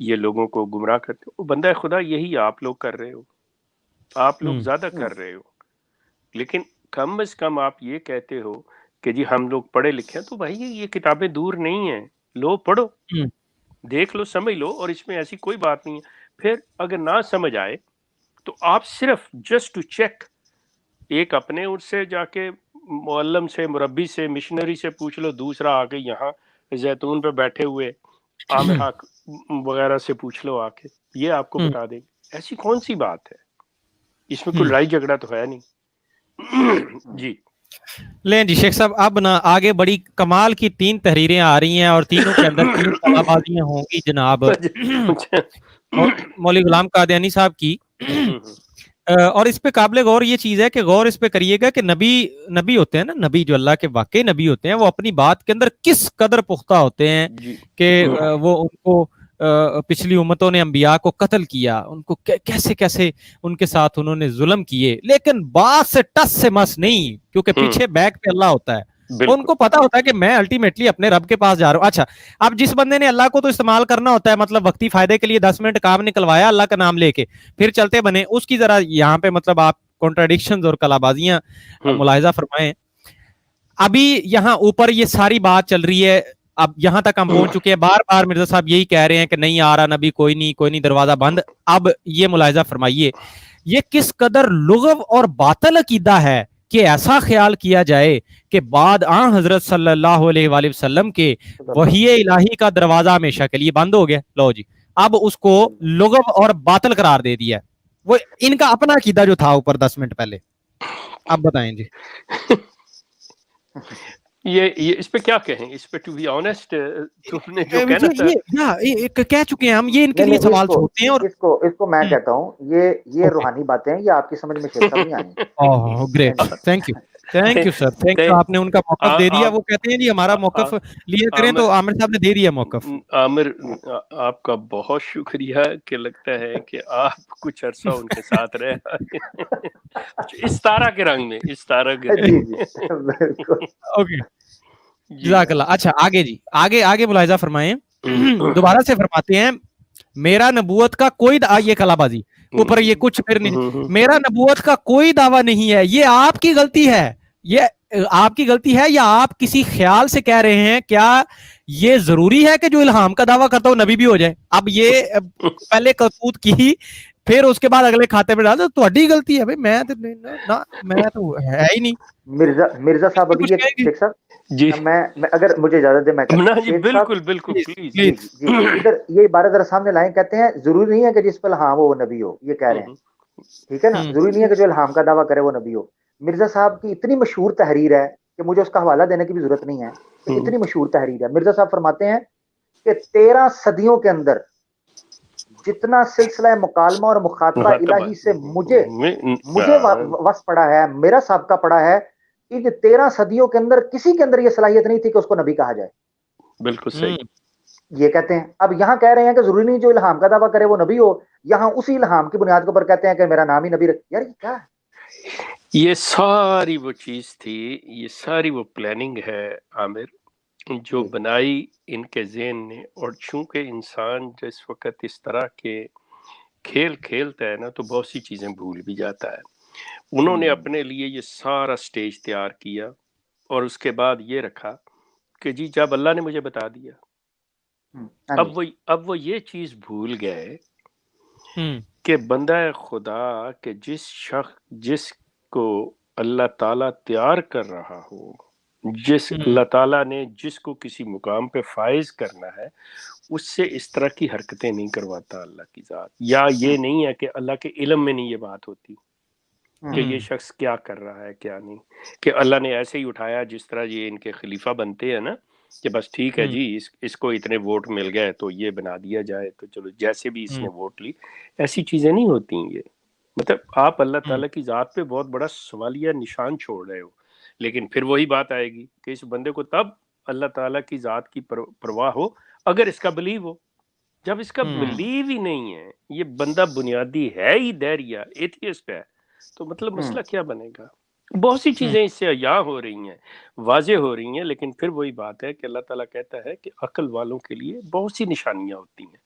ये लोगों को गुमराह करते हो। बंदा खुदा यही आप लोग कर रहे हो, आप लोग ज्यादा कर रहे हो। लेकिन कम से कम आप ये कहते हो कि जी हम लोग पढ़े लिखे हैं, तो भाई ये किताबें दूर नहीं है, लो पढ़ो, देख लो, समझ लो, और इसमें ऐसी कोई बात नहीं है। फिर अगर ना समझ आए तो आप सिर्फ जस्ट टू चेक, एक अपने उससे जाके मुअल्लम से, मुरब्बी से, मिशनरी से पूछ लो, दूसरा आके यहाँ जैतून पे बैठे हुए आमिर हक वगैरह से पूछ लो आके, ये आपको बता देंगे। ऐसी कौन सी बात है, इसमें कोई लड़ाई झगड़ा तो है नहीं। जी ले जी शेख साहब, अब ना आगे बड़ी कमाल की 3 तहरीरें आ रही हैं और तीनों के अंदर 3 कलाबाजियां होंगी जनाब। मौलवी गुलाम कादियानी साहब की। और इस पे काबिल गौर ये चीज है कि गौर इस पे करिएगा कि नबी होते हैं ना, नबी जो अल्लाह के वाकई नबी होते हैं, वो अपनी बात के अंदर किस कदर पुख्ता होते हैं कि वो उनको पिछली उम्मतों ने अंबिया को कत्ल किया, उनको कैसे कैसे उनके साथ उन्होंने जुल्म किए, लेकिन बात से टस से मस नहीं, क्योंकि पीछे बैक पे अल्लाह होता है। उनको पता होता है कि मैं अल्टीमेटली अपने रब के पास जा रहा हूँ। अच्छा, अब जिस बंदे ने अल्लाह को तो इस्तेमाल करना होता है, मतलब वक्ती फायदे के लिए 10 मिनट काम निकलवाया अल्लाह का नाम लेके, फिर चलते बने, उसकी जरा यहाँ पे मतलब आप कॉन्ट्राडिक्शंस और कलाबाजियां मुलाहिजा फरमाएं। अभी यहाँ ऊपर ये सारी बात चल रही है, अब यहां तक हम पहुंच चुके हैं, बार बार मिर्जा साहब यही कह रहे हैं कि नहीं आ रहा नबी, कोई नहीं, दरवाजा बंद। अब ये मुलाहिजा फरमाइए, ये किस कदर लुग़व और बातिल अकीदा है कि ऐसा ख्याल किया जाए कि बाद हजरत सल्लल्लाहु अलैहि वसल्लम के वही इलाही का दरवाजा हमेशा के लिए बंद हो गया। लो जी, अब उसको लुग़व और बातिल करार दे दिया। वो इनका अपना अकीदा जो था ऊपर 10 मिनट पहले। अब बताएं जी। ये इस पे क्या कहें, इस पे टू बी ऑनेस्ट, तुमने जो कहना था ये कह चुके हैं हम, ये इनके लिए सवाल छोड़ते हैं। और इसको मैं कहता हूँ, ये रूहानी बातें हैं, ये आपकी समझ में शेख साहब नहीं आई। Oh great, thank you sir, thank you, आपने उनका मौकफ दे दिया। वो कहते हैं जी हमारा मौकफ लिया करें, तो आमिर साहब ने दे दिया मौकफ। आमिर आपका बहुत शुक्रिया कि लगता है कि आप कुछ अरसा उनके साथ रहे इस तारा के रंग में, इस तारा के ओके जज़ाकल्लाह। अच्छा आगे जी, आगे मुलाहिजा फरमाएं। दोबारा से फरमाते हैं, मेरा नबूवत का कोई ये कलाबाजी ऊपर ये कुछ फिर नहीं, मेरा नबूवत का कोई दावा नहीं है, ये आपकी गलती है, ये आपकी गलती है, या आप किसी ख्याल से कह रहे हैं? क्या ये जरूरी है कि जो इल्हाम का दावा करता हो नबी भी हो जाए? अब ये पहले करतूत की پھر اس کے بعد اگلے کھاتے پہ ڈال دو تہاڈی غلطی ہے بھائی میں تو ہے ہی نہیں. مرزا صاحب ابھی یہ شیخ صاحب جی میں اگر مجھے اجازت دے میں نا جی شیخ بالکل صاحب بالکل پلیز پلیز جی پلیز. جی ادھر یہ عبارت ذرا سامنے لائیں. کہتے ہیں ضروری نہیں ہے کہ جس پر ہاں وہ نبی ہو, یہ کہہ رہے ہیں ٹھیک ہے نا, ضروری نہیں ہے کہ جو الہام کا دعویٰ کرے وہ نبی ہو. مرزا صاحب کی اتنی مشہور تحریر ہے کہ مجھے اس کا حوالہ دینے کی بھی ضرورت نہیں ہے, کہ اتنی مشہور تحریر ہے. مرزا صاحب فرماتے ہیں کہ 13 صدیوں کے اندر جتنا سلسلہ مکالمہ اور مخاطبہ الہی سے مجھے وصف پڑا ہے, میرا سابقہ پڑا ہے, ان 13 صدیوں کے اندر کسی کے اندر یہ صلاحیت نہیں تھی کہ اس کو نبی کہا جائے. بالکل صحیح. یہ کہتے ہیں. اب یہاں کہہ رہے ہیں کہ ضروری نہیں جو الہام کا دعویٰ کرے وہ نبی ہو, یہاں اسی الہام کی بنیاد کے اوپر کہتے ہیں کہ میرا نام ہی نبی یار یہ کیا ہے؟ یہ ساری وہ چیز تھی, یہ ساری وہ پلاننگ ہے عامر جو بنائی ان کے ذہن نے. اور چونکہ انسان جس وقت اس طرح کے کھیل کھیلتا ہے نا تو بہت سی چیزیں بھول بھی جاتا ہے. انہوں نے اپنے لیے یہ سارا سٹیج تیار کیا اور اس کے بعد یہ رکھا کہ جی جب اللہ نے مجھے بتا دیا, اب وہ یہ چیز بھول گئے کہ بندہ خدا کہ جس کو اللہ تعالیٰ تیار کر رہا ہو, جس اللہ تعالیٰ نے جس کو کسی مقام پہ فائز کرنا ہے, اس سے اس طرح کی حرکتیں نہیں کرواتا اللہ کی ذات. یا یہ نہیں ہے کہ اللہ کے علم میں نہیں یہ بات ہوتی کہ یہ شخص کیا کر رہا ہے کیا نہیں, کہ اللہ نے ایسے ہی اٹھایا جس طرح یہ ان کے خلیفہ بنتے ہیں نا کہ بس ٹھیک ہے جی اس کو اتنے ووٹ مل گئے تو یہ بنا دیا جائے تو چلو جیسے بھی اس نے ووٹ لی. ایسی چیزیں نہیں ہوتی ہیں. یہ مطلب آپ اللہ تعالیٰ کی ذات پہ بہت بڑا سوالیہ نشان چھوڑ رہے ہو. لیکن پھر وہی بات آئے گی کہ اس بندے کو تب اللہ تعالیٰ کی ذات کی پرواہ ہو اگر اس کا بلیو ہو. جب اس کا بلیو ہی نہیں ہے, یہ بندہ بنیادی ہے ہی دہریہ ایتھیسٹ ہے, تو مطلب مسئلہ کیا بنے گا؟ بہت سی چیزیں اس سے عیاں ہو رہی ہیں, واضح ہو رہی ہیں. لیکن پھر وہی بات ہے کہ اللہ تعالیٰ کہتا ہے کہ عقل والوں کے لیے بہت سی نشانیاں ہوتی ہیں.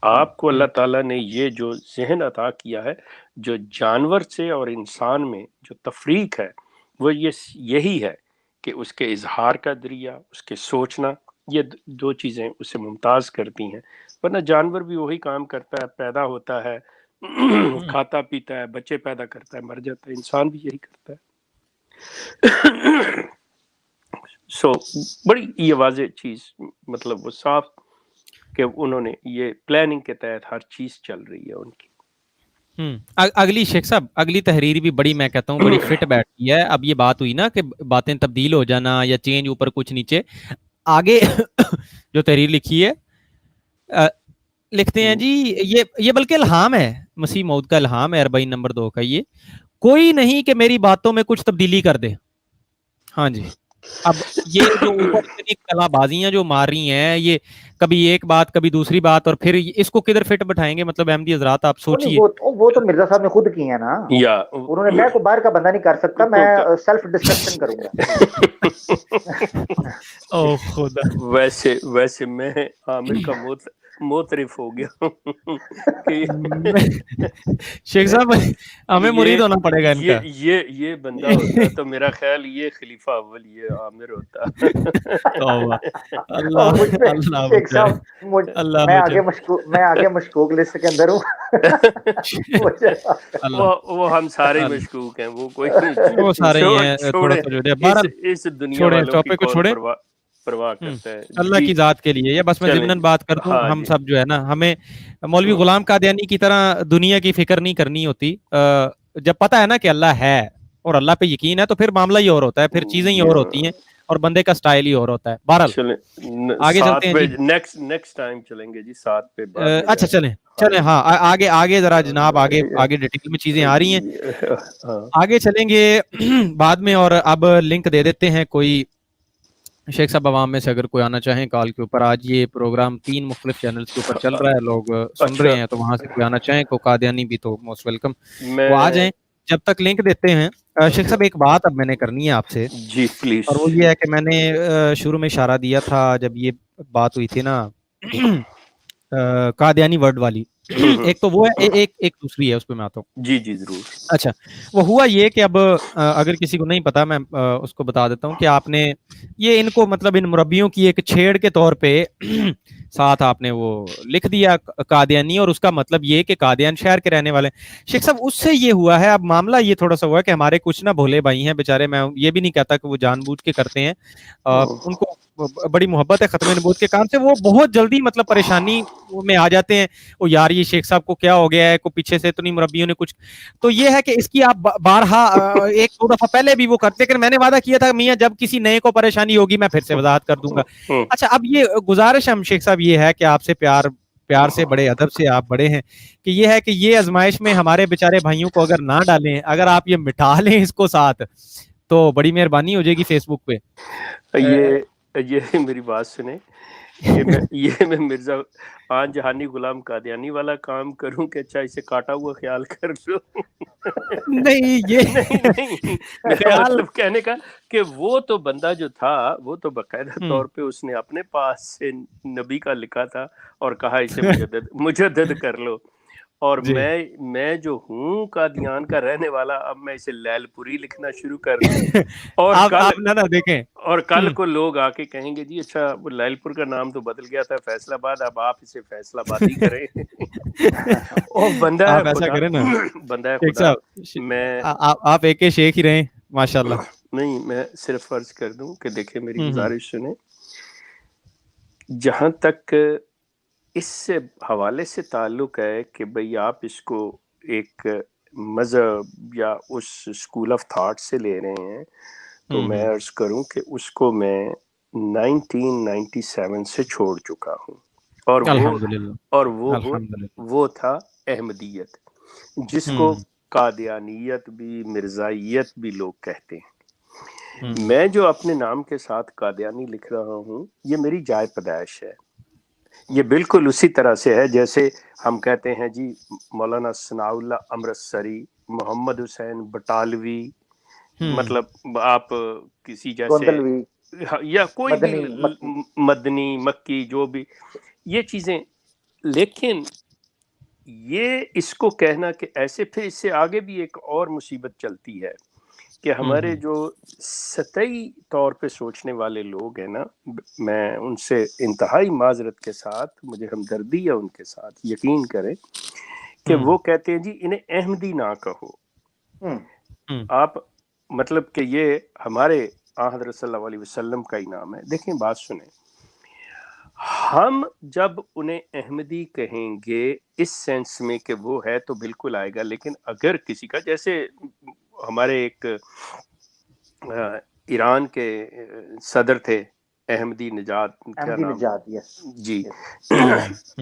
آپ کو اللہ تعالیٰ نے یہ جو ذہن عطا کیا ہے, جو جانور سے اور انسان میں جو تفریق ہے وہ یہی ہے کہ اس کے اظہار کا ذریعہ, اس کے سوچنا, یہ دو چیزیں اسے ممتاز کرتی ہیں. ورنہ جانور بھی وہی کام کرتا ہے, پیدا ہوتا ہے, کھاتا پیتا ہے, بچے پیدا کرتا ہے, مر جاتا ہے. انسان بھی یہی کرتا ہے. بڑی یہ واضح چیز مطلب وہ صاف کہ انہوں نے یہ پلاننگ کے تحت ہر چیز چل رہی ہے ان کی. اگلی شیخ صاحب اگلی تحریر بھی بڑی میں کہتا ہوں بڑی فٹ بیٹھتی ہے. اب یہ بات ہوئی نا کہ باتیں تبدیل ہو جانا یا چینج اوپر کچھ نیچے. آگے جو تحریر لکھی ہے لکھتے ہیں جی یہ بلکہ الہام ہے, مسیح موعود کا الہام ہے 40 نمبر 2 کا. یہ کوئی نہیں کہ میری باتوں میں کچھ تبدیلی کر دے. ہاں جی, اب یہ جو اوپر اتنی کلا بازیاں جو مار رہی ہیں, یہ کبھی ایک بات کبھی دوسری بات, اور پھر اس کو کدھر فٹ بٹھائیں گے؟ مطلب احمدی حضرات آپ سوچئے. وہ تو مرزا صاحب نے خود کی ہیں نا, انہوں نے میں کو باہر کا بندہ نہیں کر سکتا, میں سیلف ڈسٹرکشن کروں گا. او خدا, ویسے میں عامر کا موترف ہو گیا شیخ صاحب ہمیں مرید ہونا پڑے گا ان کا. یہ بندہ ہوتا تو میرا خیال یہ خلیفہ اول یہ عامر ہوتا. میں آگے مشکوک لسٹ کے اندر ہوں. وہ ہم سارے مشکوک ہیں, وہ کوئی وہ سارے ہیں تھوڑا سا اس دنیا والوں کی کون پرواہ کرتا ہے اللہ کی ذات کے لیے. یا بس میں ضمناً بات کر دوں, ہم سب جو ہے نا, ہمیں مولوی غلام قادیانی کی طرح دنیا کی فکر نہیں کرنی ہوتی. جب پتہ ہے نا کہ اللہ ہے اور اللہ پہ یقین ہے تو پھر معاملہ ہی اور ہوتا ہے, پھر چیزیں ہی اور ہوتی ہیں اور بندے کا سٹائل ہی اور ہوتا ہے. بہرحال آگے چلتے ہیں جی, نیکسٹ ٹائم چلیں گے جی 7 پہ. اچھا چلیں ہاں آگے ذرا جناب آگے ڈیٹیل میں چیزیں آ رہی ہیں, آگے چلیں گے بعد میں. اور اب لنک دے دیتے ہیں, کوئی شیخ صاحب عوام میں سے اگر کوئی آنا چاہیں کال کے اوپر. آج یہ پروگرام 3 مختلف چینلز کے اوپر چل رہا ہے, لوگ سن رہے ہیں, تو وہاں سے کوئی آنا چاہیں کو قادیانی بھی تو موسٹ ویلکم, وہ آ جائیں. جب تک لنک دیتے ہیں شیخ صاحب ایک بات اب میں نے کرنی ہے آپ سے جی پلیز, اور وہ یہ ہے کہ میں نے شروع میں اشارہ دیا تھا جب یہ بات ہوئی تھی نا قادیانی ورڈ والی, ایک تو وہ ہے, ایک دوسری ہے, اس پہ میں آتا ہوں. جی ضرور. اچھا, وہ ہوا یہ کہ اب اگر کسی کو نہیں پتا میں اس کو بتا دیتا ہوں کہ آپ نے یہ ان کو مطلب ان مربیوں کی ایک چھیڑ کے طور پہ साथ आपने वो लिख दिया कादियानी, और उसका मतलब ये कि कादियान शहर के रहने वाले। शेख साहब उससे ये हुआ है, अब मामला ये थोड़ा सा हुआ है कि हमारे कुछ ना भोले भाई हैं बेचारे, मैं ये भी नहीं कहता कि वो जानबूझ के करते हैं, उनको बड़ी मोहब्बत है खत्म नबूवत के काम से, वो बहुत जल्दी मतलब परेशानी में आ जाते हैं, वो यार ये शेख साहब को क्या हो गया है, को पीछे से तो नहीं मुरब्बियों ने कुछ। तो ये है कि इसकी आप बारहा एक दो दफा पहले भी वो करते, लेकिन मैंने वादा किया था मियां जब किसी नए को परेशानी होगी मैं फिर से वजाहत कर दूंगा। अच्छा, अब ये गुजारिश हम शेख साहब ये है कि आपसे प्यार से, बड़े अदब से, आप बड़े हैं, कि ये है कि ये आजमाइश में हमारे बेचारे भाइयों को अगर ना डालें, अगर आप ये मिटा लें इसको साथ, तो बड़ी मेहरबानी हो जाएगी फेसबुक पे। ये मेरी बात सुने, ये मैं मिर्जा आन जहानी गुलाम कादियानी वाला काम करूं कि अच्छा इसे काटा हुआ ख्याल कर लो। नहीं ये नहीं मेरा मतलब कहने का कि वो तो बंदा जो था वो तो बाकायदा तौर पे उसने अपने पास से नबी का लिखा था और कहा इसे मुजद्दद कर लो, और मैं जो हूँ कादियान का रहने वाला, अब मैं इसे लैलपुरी लिखना शुरू कर दूं और आप ना देखें, और कल को लोग आके कहेंगे जी अच्छा वो लैलपुर का नाम तो बदल गया था फैसलाबाद, अब आप इसे फैसलाबादी करें। ओ बंदा आप ऐसा करें ना बंदा है खुदा, मैं आप एक शेख ही रहे माशाल्लाह। नहीं, मैं सिर्फ फर्ज कर दूं कि देखे मेरी गुजारिश सुने, जहां तक इस हवाले से ताल्लुक है कि भाई आप इसको एक मजहब या उस स्कूल ऑफ थॉट से ले रहे हैं, तो मैं अर्ज करूं कि उसको मैं 1997 से छोड़ चुका हूं, और वो था अहमदियत, जिसको कादियानियत भी मिर्जाइयत भी लोग कहते हैं। मैं जो अपने नाम के साथ कादियानी लिख रहा हूं, ये मेरी जाय पैदाइश है, ये बिल्कुल उसी तरह से है जैसे हम कहते हैं जी मौलाना सनाउल्लाह अमृतसरी, मोहम्मद हुसैन बटालवी, मतलब आप किसी जैसे या कोई भी मदनी मक्की जो भी ये चीजें, लेकिन ये इसको कहना कि ऐसे, फिर इससे आगे भी एक और मुसीबत चलती है कि हमारे जो सतही तौर पे सोचने वाले लोग हैं ना, मैं उनसे इंतहाई माजरत के साथ, मुझे हमदर्दी है उनके साथ, यकीन करें कि वो कहते हैं जी इन्हें अहमदी ना कहो, आप मतलब कि ये हमारे हज़रत सल्लल्लाहु अलैहि वसल्लम का ही नाम है। देखें बात सुने, हम जब उन्हें अहमदी कहेंगे इस सेंस में कि वो है तो बिल्कुल आएगा, लेकिन अगर किसी का, जैसे हमारे एक ईरान के सदर थे अहमदी नजाद, क्या नाम जी,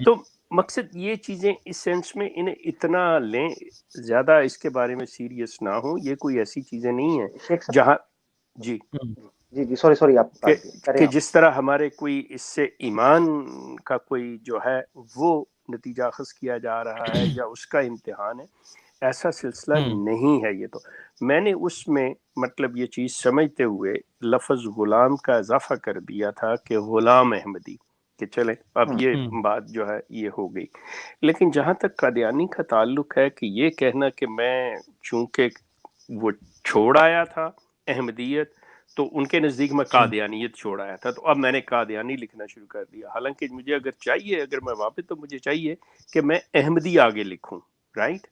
तो मकसद ये चीजें इस सेंस में इन्हें इतना लें, ज्यादा इसके बारे में सीरियस ना हो, ये कोई ऐसी चीजें नहीं है जहां जी सॉरी आप कि जिस तरह हमारे कोई इससे ईमान का कोई जो है वो नतीजा अखज़ किया जा रहा है या उसका इम्तिहान है, ऐसा सिलसिला नहीं है। ये तो मैंने उसमें मतलब ये चीज़ समझते हुए लफ्ज़ गुलाम का इजाफा कर दिया था कि गुलाम अहमदी, कि चले अब ये बात जो है ये हो गई। लेकिन जहाँ तक कादियानी का ताल्लुक है कि ये कहना कि मैं चूंकि वो छोड़ आया था अहमदियत, तो उनके नज़दीक मैं कादियानियत छोड़ आया था, तो अब मैंने कादियानी लिखना शुरू कर दिया। हालांकि मुझे अगर चाहिए, अगर मैं वापस, तो मुझे चाहिए कि मैं अहमदी आगे लिखूं, राइट,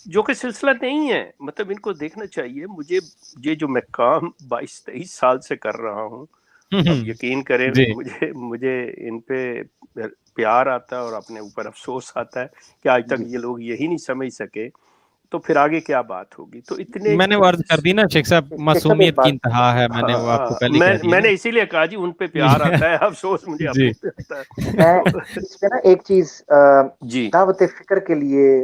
जो कि सिलसिला नहीं है। मतलब इनको देखना चाहिए, मुझे ये जो मैं काम 22-23 साल से कर रहा हूँ, अब यकीन करें मुझे इन पे प्यार आता है और अपने ऊपर अफसोस आता है कि आज तक ये लोग यही नहीं समझ सके, तो फिर आगे क्या बात होगी। तो इतने मैंने वो अर्ज कर दी ना शेख साहब, मासूमियत की इंतहा है, मैंने वो आपको पहले कह दिया। मैंने इसीलिए कहा जी उन पे प्यार आता है, अफसोस मुझे अपने पे आता है। मैं इस पे ना एक चीज दावत फिक्र के लिए,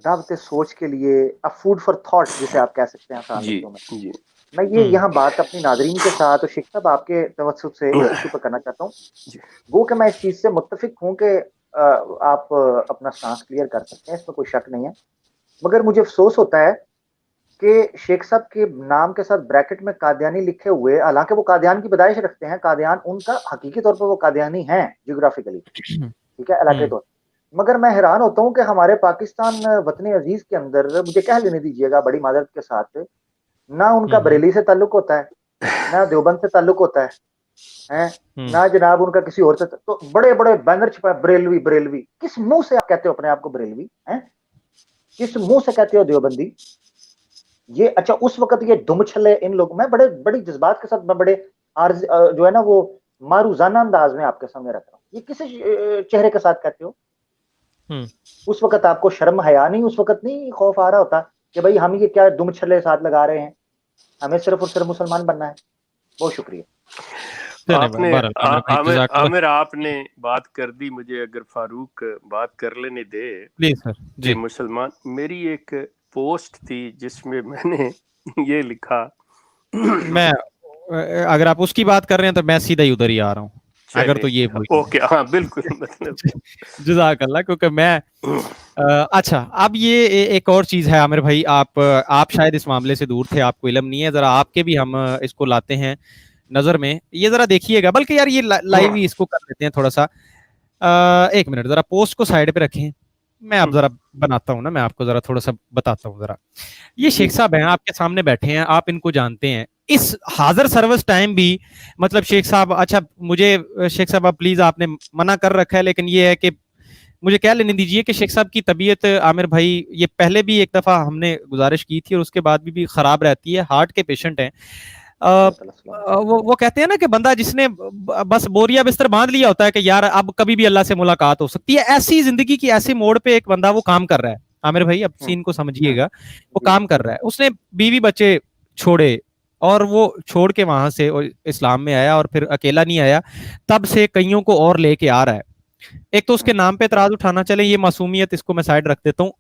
दावत सोच के लिए, अ फूड फॉर थॉट जिसे आप कह सकते हैं आसान लफ्जों में, मैं ये यहाँ बात अपनी नादरीन के साथ और शेख साहब आपके तवज्जुह से इस इशू पर करना चाहता हूँ। वो कि मैं इस चीज से मुत्तफिक हूँ कि आप अपना स्टांस क्लियर कर सकते हैं, इसमें कोई शक नहीं है, मगर मुझे अफसोस होता है कि शेख साहब के नाम के साथ ब्रैकेट में कादियानी लिखे हुए, हालांकि वो कादियान की पैदाइश रखते हैं, कादियान उनका हकीकी तौर पर वो कादियानी हैं जियोग्राफिकली, ठीक है, इलाके तौर, मगर मैं हैरान होता हूँ कि हमारे पाकिस्तान वतन अजीज के अंदर, मुझे कह लेने दीजिएगा बड़ी माजरत के साथ, ना उनका बरेली से ताल्लुक होता है, ना देवबंद से ताल्लुक होता है, हैं ना जनाब उनका किसी और से, तो बड़े बड़े बैनर छपा बरेलवी बरेलवी, किस मुंह से आप कहते हो अपने आप को बरेलवी हैं? किस मुंह से कहते हो देवबंदी? ये अच्छा उस वक्त ये दुमछले इन लोग, मैं बड़े बड़ी जज्बात के साथ, मैं बड़े जो है ना वो मारूजाना अंदाज में आपके सामने रख रहा हूँ, ये किस चेहरे के साथ कहते हो? उस वक्त आपको शर्म हया नहीं, उस वक्त नहीं खौफ आ रहा होता कि भाई हम ये क्या दुमछले साथ लगा रहे हैं, हमें सिर्फ और सिर्फ मुसलमान बनना है? बहुत शुक्रिया। आमिर आपने बात कर दी, मुझे अगर फारूक बात कर लेने दे प्लीज सर जी। मुसलमान, मेरी एक पोस्ट थी जिसमें मैंने ये लिखा, मैं अगर आप उसकी बात कर रहे हैं तो मैं सीधा ही उधर ही आ रहा हूँ, अगर तो ये ओके हाँ बिल्कुल मतलब जज़ाकल्लाह, क्योंकि मैं अच्छा अब ये एक और चीज है आमिर भाई, आप शायद इस मामले से दूर थे, आपको इल्म नहीं है, जरा आपके भी हम इसको लाते हैं नजर में, ये जरा देखिएगा, बल्कि यार ये लाइव ही इसको कर लेते हैं थोड़ा सा। एक मिनट जरा पोस्ट को साइड पे रखें, मैं अब जरा बनाता हूँ ना, मैं आपको जरा थोड़ा सा बताता हूँ जरा। ये शेख साहब हैं, आपके सामने बैठे हैं, आप इनको जानते हैं, इस हाजिर सर्विस टाइम भी मतलब शेख साहब, अच्छा मुझे शेख साहब प्लीज आपने मना कर रखा है, लेकिन ये है कि मुझे क्या लेने दीजिए कि शेख साहब की तबीयत आमिर भाई, ये पहले भी एक दफा हमने गुजारिश की थी और उसके बाद भी खराब रहती है, हार्ट के पेशेंट हैं। वो कहते हैं ना कि बंदा जिसने बस बोरिया बिस्तर बांध लिया होता है कि यार अब कभी भी अल्लाह से मुलाकात हो सकती है, ऐसी जिंदगी की ऐसे मोड़ पे एक बंदा वो काम कर रहा है आमिर भाई, अब सीन को समझिएगा, वो काम कर रहा है, उसने बीवी बच्चे छोड़े और वो छोड़ के वहां से इस्लाम में आया, और फिर अकेला नहीं आया, तब से कईयों को और लेके आ रहा है। एक तो उसके नाम पे एतराज उठाना, चले ये मासूमियत, इसको मैं साइड रख देता हूँ।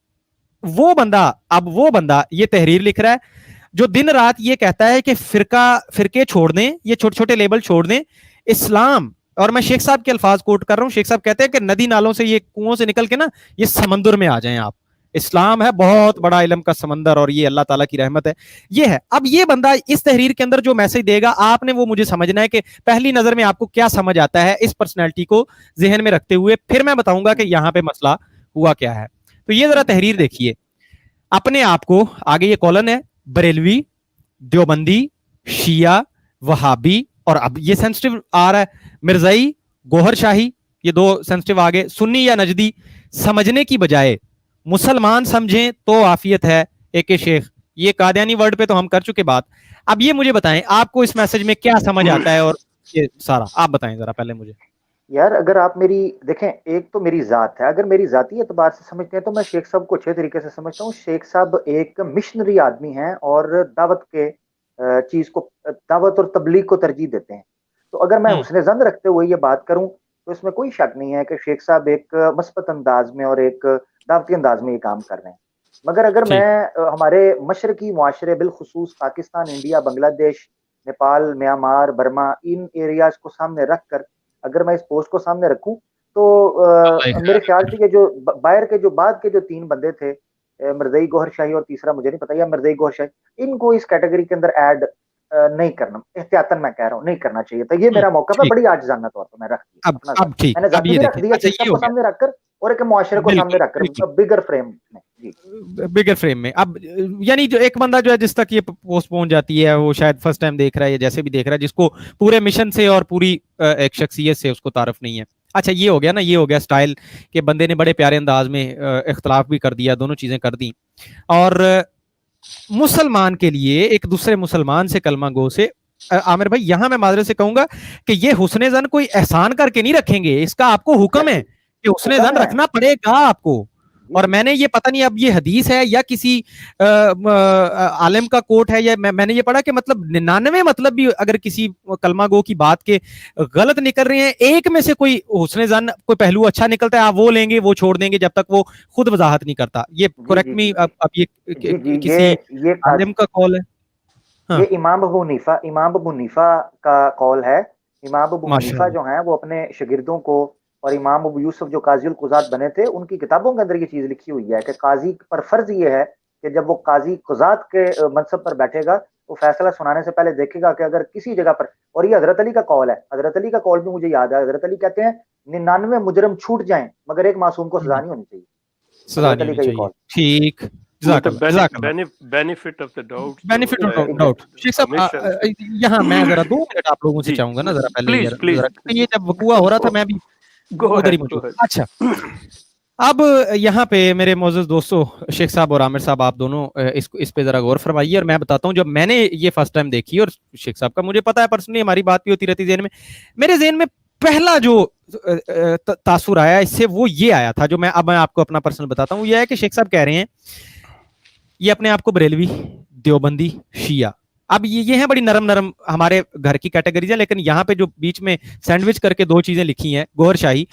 वो बंदा ये तहरीर लिख रहा है जो दिन रात ये कहता है कि फिरके छोड़ दें, ये छोटे छोटे लेबल छोड़ दें, इस्लाम, और मैं शेख साहब के अल्फाज कोट कर रहा हूँ, शेख साहब कहते हैं कि नदी नालों से, ये कुओं से निकल के ना ये समंदर में आ जाएं आप, इस्लाम है बहुत बड़ा इल्म का समंदर और ये अल्लाह ताला की रहमत है, ये है। अब ये बंदा इस तहरीर के अंदर जो मैसेज देगा, आपने वो मुझे समझना है कि पहली नजर में आपको क्या समझ आता है, इस पर्सनैलिटी को जहन में रखते हुए फिर मैं बताऊंगा कि यहाँ पे मसला हुआ क्या है। तो ये जरा तहरीर देखिए, अपने आप को, आगे ये कॉलन है, बरेलवी, देवबंदी, शिया, वहाबी, और अब ये सेंसिटिव आ रहा है, मिर्जाई, गोहर शाही, ये दो सेंसिटिव आगे, सुन्नी या नजदी, समझने की बजाय मुसलमान समझें तो आफियत है, एक शेख, ये कादियानी वर्ड पे तो हम कर चुके बात। अब ये मुझे बताएं आपको इस मैसेज में क्या समझ आता है, और ये सारा आप बताएं जरा पहले मुझे। यार अगर आप मेरी देखें, एक तो मेरी जात है, अगर मेरी जाती एतबार से समझते हैं तो मैं शेख साहब को अच्छे तरीके से समझता हूँ। शेख साहब एक मिशनरी आदमी हैं और दावत के चीज को, दावत और तबलीग को तरजीह देते हैं। तो अगर मैं हुस्न ज़न रखते हुए ये बात करूं तो इसमें कोई शक नहीं है कि शेख साहब एक मस्बत अंदाज में और एक दावती अंदाज में ये काम कर रहे हैं। मगर अगर मैं हमारे मशरकी मुआशरे बिलखुसूस Pakistan, India, Bangladesh, Nepal, Myanmar, Burma, इन एरियाज को सामने रख कर अगर मैं इस पोस्ट को सामने रखूं तो मेरे ख्याल से ये जो बाहर के जो बाद के जो 3 बंदे थे, मिर्ज़ाई, गोहर शाही और तीसरा मुझे नहीं पता, या मिर्ज़ाई गोहर शाही, इनको इस कैटेगरी के अंदर ऐड नहीं करना, एहतियातन मैं कह रहा हूँ नहीं करना चाहिए। तो ये मेरा मौका है, बड़ी आजिज़ाना तौर पर मैं रख दिया, मैंने जाती भी रख दिया सबको सामने रखकर और एक मुआशरे को सामने रखकर बिगर फ्रेम में। बिगर फ्रेम में अब यानी जो एक बंदा जो है जिस तक ये पोस्ट पहुंच जाती है, वो शायद फर्स्ट टाइम देख रहा है या जैसे भी देख रहा है, जिसको पूरे मिशन से और पूरी एक शख्सियत से उसको तारुफ नहीं है। अच्छा ये हो गया ना, ये हो गया स्टाइल के बंदे ने बड़े प्यारे अंदाज में इख्तलाफ भी कर दिया, दोनों चीजें कर दी, और मुसलमान के लिए एक दूसरे मुसलमान से कलमा गो से, आमिर भाई यहां मैं माजरत से कहूंगा कि ये हुस्ने जन कोई एहसान करके नहीं रखेंगे, इसका आपको हुक्म है कि हुस्ने जन रखना पड़ेगा आपको। और मैंने ये पता नहीं अब ये हदीस है या किसी आलिम का कोट है, या मैंने ये पढ़ा कि मतलब 99 मतलब भी अगर किसी कलमा गो की बात के गलत निकल रहे हैं, एक में से कोई हुस्ने जन कोई पहलू अच्छा निकलता है, आप वो लेंगे, वो छोड़ देंगे जब तक वो खुद वजाहत नहीं करता। ये करेक्ट मी, अब ये किसी आलिम का कॉल है? हाँ। ये इमाम अबू हनीफा का कॉल है। इमाम अबू हनीफा जो हैं वो अपने शागिर्दों को, और इमाम अबू यूसुफ जो काजी कुज़ात बने थे, उनकी किताबों के अंदर ये चीज लिखी हुई है कि काजी पर फर्ज ये है कि जब वो काजी कुज़ात के मनसब पर बैठेगा तो फैसला सुनाने से पहले देखेगा कि अगर किसी जगह पर, और ये हजरत अली का कॉल है, हजरत अली का कॉल भी मुझे याद है, हजरत अली कहते हैं 99 मुजरम छूट जाएं मगर एक मासूम को सजा नहीं होनी चाहिए। सजा नहीं होनी चाहिए। ठीक, benefit of the doubt, benefit of doubt. Sheikh साहब यहाँ मैं जरा 2 मिनट आप लोगों से चाहूंगा ना, जरा पहले प्लीज ये जब वकूआ हो रहा था मैं भी उधर ही मौजूद। अच्छा, अब यहाँ पे मेरे मौजूद दोस्तों शेख साहब और आमिर साहब, आप दोनों इस पे जरा गौर फरमाइए। और मैं बताता हूँ, जब मैंने ये फर्स्ट टाइम देखी, और शेख साहब का मुझे पता है पर्सनली, हमारी बात भी होती रहती ज़हन में, मेरे ज़हन में पहला जो तासुर आया इससे वो ये आया था, जो मैं आपको अपना पर्सनल बताता हूँ। ये है कि शेख साहब कह रहे हैं ये अपने आप को बरेलवी, देवबंदी, शिया, अब ये है बड़ी नरम नरम हमारे घर की कैटेगरीज है, लेकिन यहाँ पे जो बीच में सैंडविच करके 2 चीजें लिखी हैं, गौहर शाही,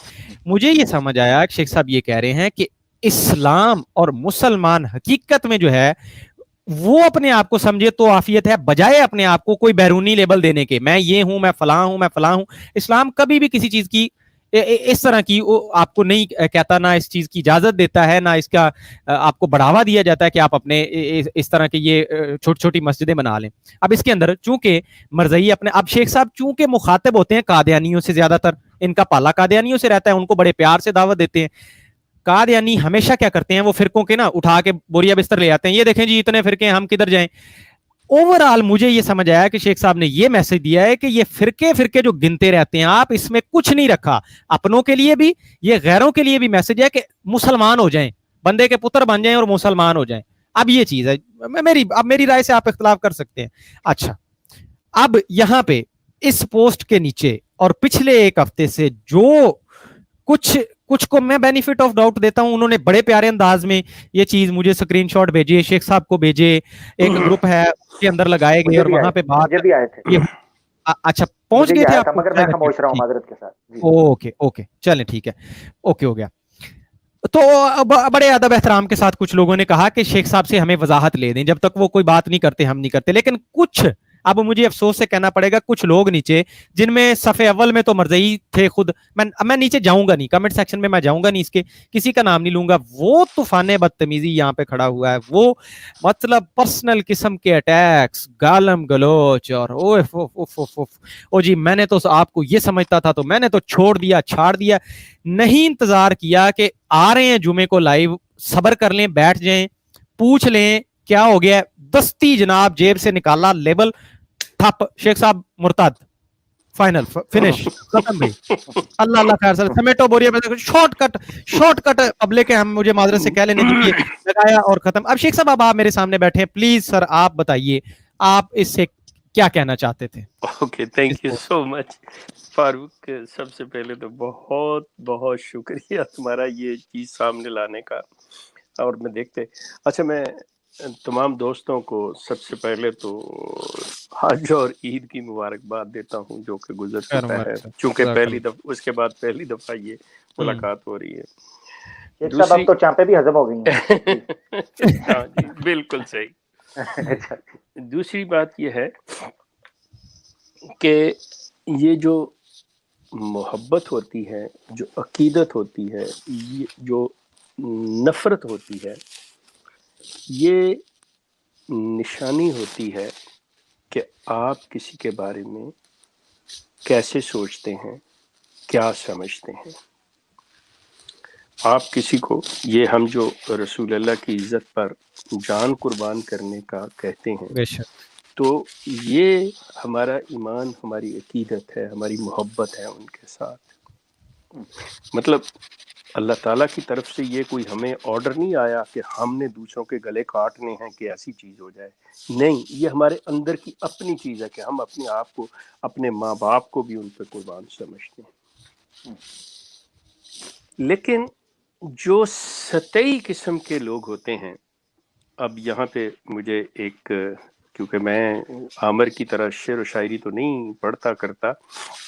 मुझे ये समझ आया कि शेख साहब ये कह रहे हैं कि इस्लाम और मुसलमान हकीकत में जो है वो अपने आप को समझे तो आफियत है, बजाय अपने आप को कोई बैरूनी लेबल देने के, मैं ये हूं, मैं फलां हूं, मैं फलां हूं। इस्लाम कभी भी किसी चीज की इस तरह की आपको नहीं कहता, ना इस चीज की इजाजत देता है, ना इसका आपको बढ़ावा दिया जाता है कि आप अपने इस तरह के ये छोटी छोटी मस्जिदें बना लें। अब इसके अंदर चूंकि मरज़ई अपने, अब शेख साहब चूंकि मुखातिब होते हैं कादियानियों से, ज्यादातर इनका पाला कादियानियों से रहता है, उनको बड़े प्यार से दावत देते हैं। कादियानी हमेशा क्या करते हैं, वो फिरकों के ना उठा के बोरिया बिस्तर ले आते हैं, ये देखें जी इतने फिरके, हम किधर जाएं। ओवरऑल मुझे ये समझ आया कि शेख साहब ने ये मैसेज दिया है कि ये फिरके जो गिनते रहते हैं आप, इसमें कुछ नहीं रखा अपनों के लिए भी, ये गैरों के लिए भी मैसेज है कि मुसलमान हो जाएं, बंदे के पुत्र बन जाएं और मुसलमान हो जाएं। अब ये चीज है, मेरी राय से आप इख्तिलाफ कर सकते हैं। अच्छा, अब यहां पे इस पोस्ट के नीचे और पिछले 1 हफ्ते से जो कुछ को मैं बेनिफिट ऑफ डाउट देता हूं, उन्होंने बड़े प्यारे अंदाज में ये चीज मुझे स्क्रीनशॉट भेजे, शेख साहब को भेजे, एक ग्रुप है उसके अंदर लगाए गए और वहां पे बात भी आए थे। अच्छा, पहुंच गए थे आप, मगर मैं खामोश रहा हूं माजरत के साथ। ओके चलें, ठीक है, ओके हो गया। तो बड़े अदब एहतराम के साथ कुछ लोगों ने कहा कि शेख साहब से हमें वजाहत ले दें, जब तक वो कोई बात नहीं करते हम नहीं करते। लेकिन कुछ, अब मुझे अफसोस से कहना पड़ेगा, कुछ लोग नीचे, जिनमें सफ़े अव्वल में तो मरज़ई थे खुद, मैं नीचे जाऊंगा नहीं, कमेंट सेक्शन में मैं जाऊंगा नहीं, इसके किसी का नाम नहीं लूंगा, वो तूफान बदतमीजी यहाँ पे खड़ा हुआ है, वो मतलब पर्सनल किस्म के अटैक्स, गालम गलोच, और ओ जी मैंने तो आपको ये समझता था तो मैंने तो छोड़ दिया, छाड़ दिया, नहीं इंतजार किया कि आ रहे हैं जुमे को लाइव, सब्र कर लें, बैठ जाएं, पूछ लें क्या हो गया, दस्ती जनाब जेब से निकाला, लेबल ठप, शेख साहब मुर्ताद, फाइनल, फिनिश, खत्म भाई, अल्लाह अल्लाह खैर सर, समेटो बोरिया, शॉर्टकट पब्लिक है, हम मुझे माजरत से कह लेने दीजिए, लगाया और खत्म। अब शेख साहब अब आप मेरे सामने बैठे हैं, प्लीज सर आप बताइए आप इससे क्या कहना चाहते थे। Okay, thank you so much Farooq, सबसे पहले तो बहुत बहुत शुक्रिया तुम्हारा ये चीज सामने लाने का। और मैं देखते, अच्छा मैं तमाम दोस्तों को सबसे पहले तो हज और ईद की मुबारकबाद देता हूँ जो कि गुजर चुका है, चूंकि उसके बाद पहली दफा ये मुलाकात हो रही है। दूसरी तो चांपे भी हजम हो गई हैं। हाँ जी, बिल्कुल सही। दूसरी बात ये है कि ये जो मोहब्बत होती है, जो अकीदत होती है, ये जो नफरत होती है, ये निशानी होती है कि आप किसी के बारे में कैसे सोचते हैं, क्या समझते हैं। आप किसी को, ये हम जो रसूल अल्लाह की इज्जत पर जान कुर्बान करने का कहते हैं, तो ये हमारा ईमान, हमारी अकीदत है, हमारी मोहब्बत है उनके साथ। मतलब अल्लाह ताला की तरफ से ये कोई हमें ऑर्डर नहीं आया कि हमने दूसरों के गले काटने हैं कि ऐसी चीज़ हो जाए, नहीं, ये हमारे अंदर की अपनी चीज़ है कि हम अपने आप को, अपने माँ बाप को भी उन पर कुर्बान समझते हैं। लेकिन जो सतही किस्म के लोग होते हैं, अब यहाँ पे मुझे एक, क्योंकि मैं आमर की तरह शेर व शायरी तो नहीं पढ़ता करता,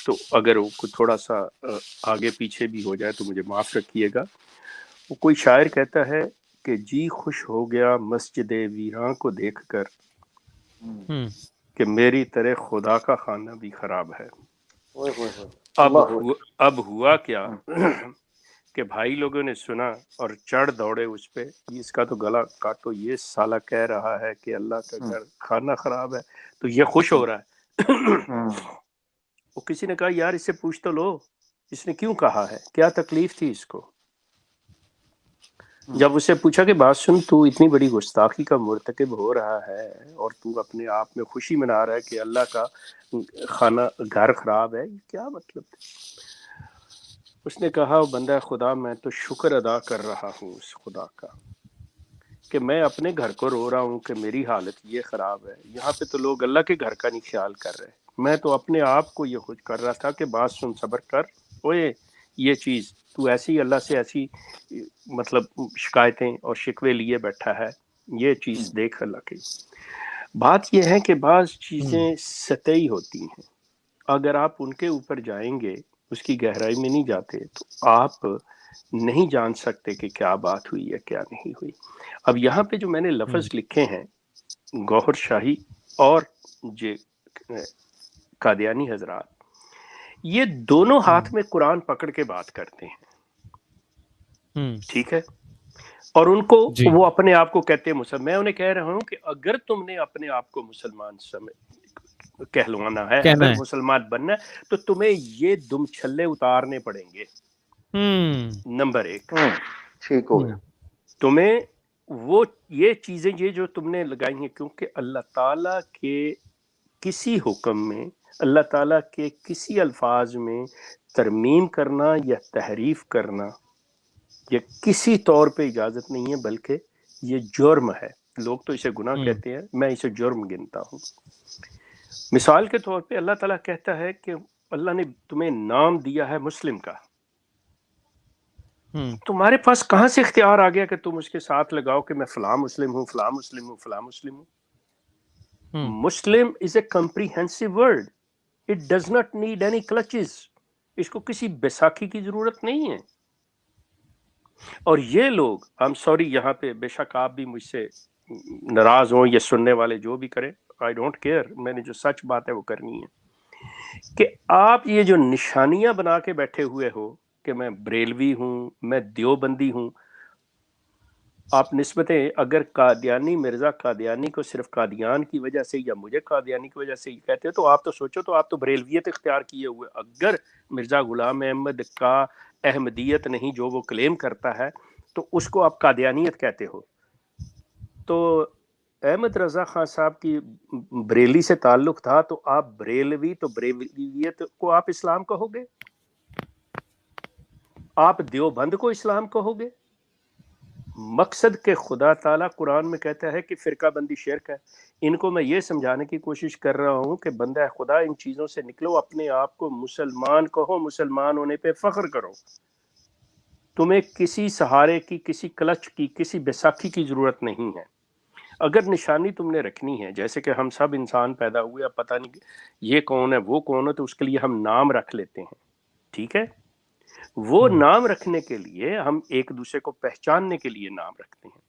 तो अगर वो थोड़ा सा आगे पीछे भी हो जाए तो मुझे माफ़ रखिएगा। वो कोई शायर कहता है कि जी खुश हो गया मस्जिद वीरान को देखकर कि मेरी तरह खुदा का खाना भी खराब है। अब हुआ क्या कि भाई लोगों ने सुना और चढ़ दौड़े उस पे, इसका तो गला काटो, ये साला कह रहा है कि अल्लाह का घर खाना खराब है तो ये खुश हो रहा है। वो किसी ने कहा यार इससे पूछ तो लो, इसने क्यों कहा है, क्या तकलीफ थी इसको। جب اسے پوچھا کہ بات سن، تو اتنی بڑی گستاخی کا مرتکب ہو رہا ہے اور تو اپنے آپ میں خوشی منا رہا ہے کہ اللہ کا خانہ گھر خراب ہے، کیا مطلب؟ اس نے کہا بندہ خدا میں تو شکر ادا کر رہا ہوں اس خدا کا کہ میں اپنے گھر کو رو رہا ہوں کہ میری حالت یہ خراب ہے، یہاں پہ تو لوگ اللہ کے گھر کا نہیں خیال کر رہے، میں تو اپنے آپ کو یہ خوش کر رہا تھا کہ بات سن، صبر کر، اوئے یہ چیز تو ایسی اللہ سے ایسی مطلب شکایتیں اور شکوے لیے بیٹھا ہے، یہ چیز دیکھ اللہ کی۔ بات یہ ہے کہ بعض چیزیں سطحی ہوتی ہیں، اگر آپ ان کے اوپر جائیں گے، اس کی گہرائی میں نہیں جاتے، تو آپ نہیں جان سکتے کہ کیا بات ہوئی ہے کیا نہیں ہوئی۔ اب یہاں پہ جو میں نے لفظ لکھے ہیں، گوہر شاہی اور یہ قادیانی حضرات، یہ دونوں ہاتھ میں قرآن پکڑ کے بات کرتے ہیں، ٹھیک ہے، اور ان کو جی وہ اپنے آپ کو کہتے ہیں مسلمان۔ میں انہیں کہہ رہا ہوں کہ اگر تم نے اپنے آپ کو مسلمان کہلوانا ہے، کہنا اگر ہے مسلمان بننا ہے، تو تمہیں یہ دم چھلے اتارنے پڑیں گے۔ نمبر ایک، ٹھیک ہو گیا۔ تمہیں وہ یہ چیزیں یہ جو تم نے لگائی ہیں، کیونکہ اللہ تعالیٰ کے کسی حکم میں، اللہ تعالیٰ کے کسی الفاظ میں ترمیم کرنا یا تحریف کرنا یہ کسی طور پہ اجازت نہیں ہے، بلکہ یہ جرم ہے۔ لوگ تو اسے گناہ کہتے ہیں، میں اسے جرم گنتا ہوں۔ مثال کے طور پہ اللہ تعالیٰ کہتا ہے کہ اللہ نے تمہیں نام دیا ہے مسلم کا، تمہارے پاس کہاں سے اختیار آ گیا کہ تم اس کے ساتھ لگاؤ کہ میں فلاں مسلم ہوں، فلاں مسلم ہوں، فلاں مسلم ہوں؟ Muslim is a comprehensive word, it does not need any crutches, اس کو کسی بیساکھی کی ضرورت نہیں ہے۔ اور یہ لوگ، I'm sorry، یہاں پہ بے شک آپ بھی مجھ سے ناراض ہوں یا سننے والے جو بھی کریں، I don't care، میں نے جو سچ بات ہے وہ کرنی ہے، کہ آپ یہ جو نشانیاں بنا کے بیٹھے ہوئے ہو کہ میں بریلوی ہوں، میں دیوبندی ہوں، آپ نسبتیں اگر قادیانی، مرزا قادیانی کو صرف قادیان کی وجہ سے یا مجھے قادیانی کی وجہ سے یہ کہتے ہو، تو آپ تو سوچو، تو آپ تو بریلویت اختیار کیے ہوئے۔ اگر مرزا غلام احمد کا احمدیت نہیں جو وہ کلیم کرتا ہے، تو اس کو آپ قادیانیت کہتے ہو، تو احمد رضا خان صاحب کی بریلی سے تعلق تھا، تو آپ بریلوی، تو بریلویت کو آپ اسلام کہو گے؟ آپ دیوبند کو اسلام کہو گے؟ مقصد کہ خدا تعالیٰ قرآن میں کہتا ہے کہ فرقہ بندی شرک ہے۔ ان کو میں یہ سمجھانے کی کوشش کر رہا ہوں کہ بندہ خدا ان چیزوں سے نکلو، اپنے آپ کو مسلمان کہو، مسلمان ہونے پہ فخر کرو، تمہیں کسی سہارے کی، کسی کلچ کی، کسی بیساکھی کی ضرورت نہیں ہے۔ اگر نشانی تم نے رکھنی ہے، جیسے کہ ہم سب انسان پیدا ہوئے، اب پتہ نہیں یہ کون ہے وہ کون ہے، تو اس کے لیے ہم نام رکھ لیتے ہیں، ٹھیک ہے؟ وہ نام رکھنے کے لیے ہم ایک دوسرے کو پہچاننے کے لیے نام رکھتے ہیں۔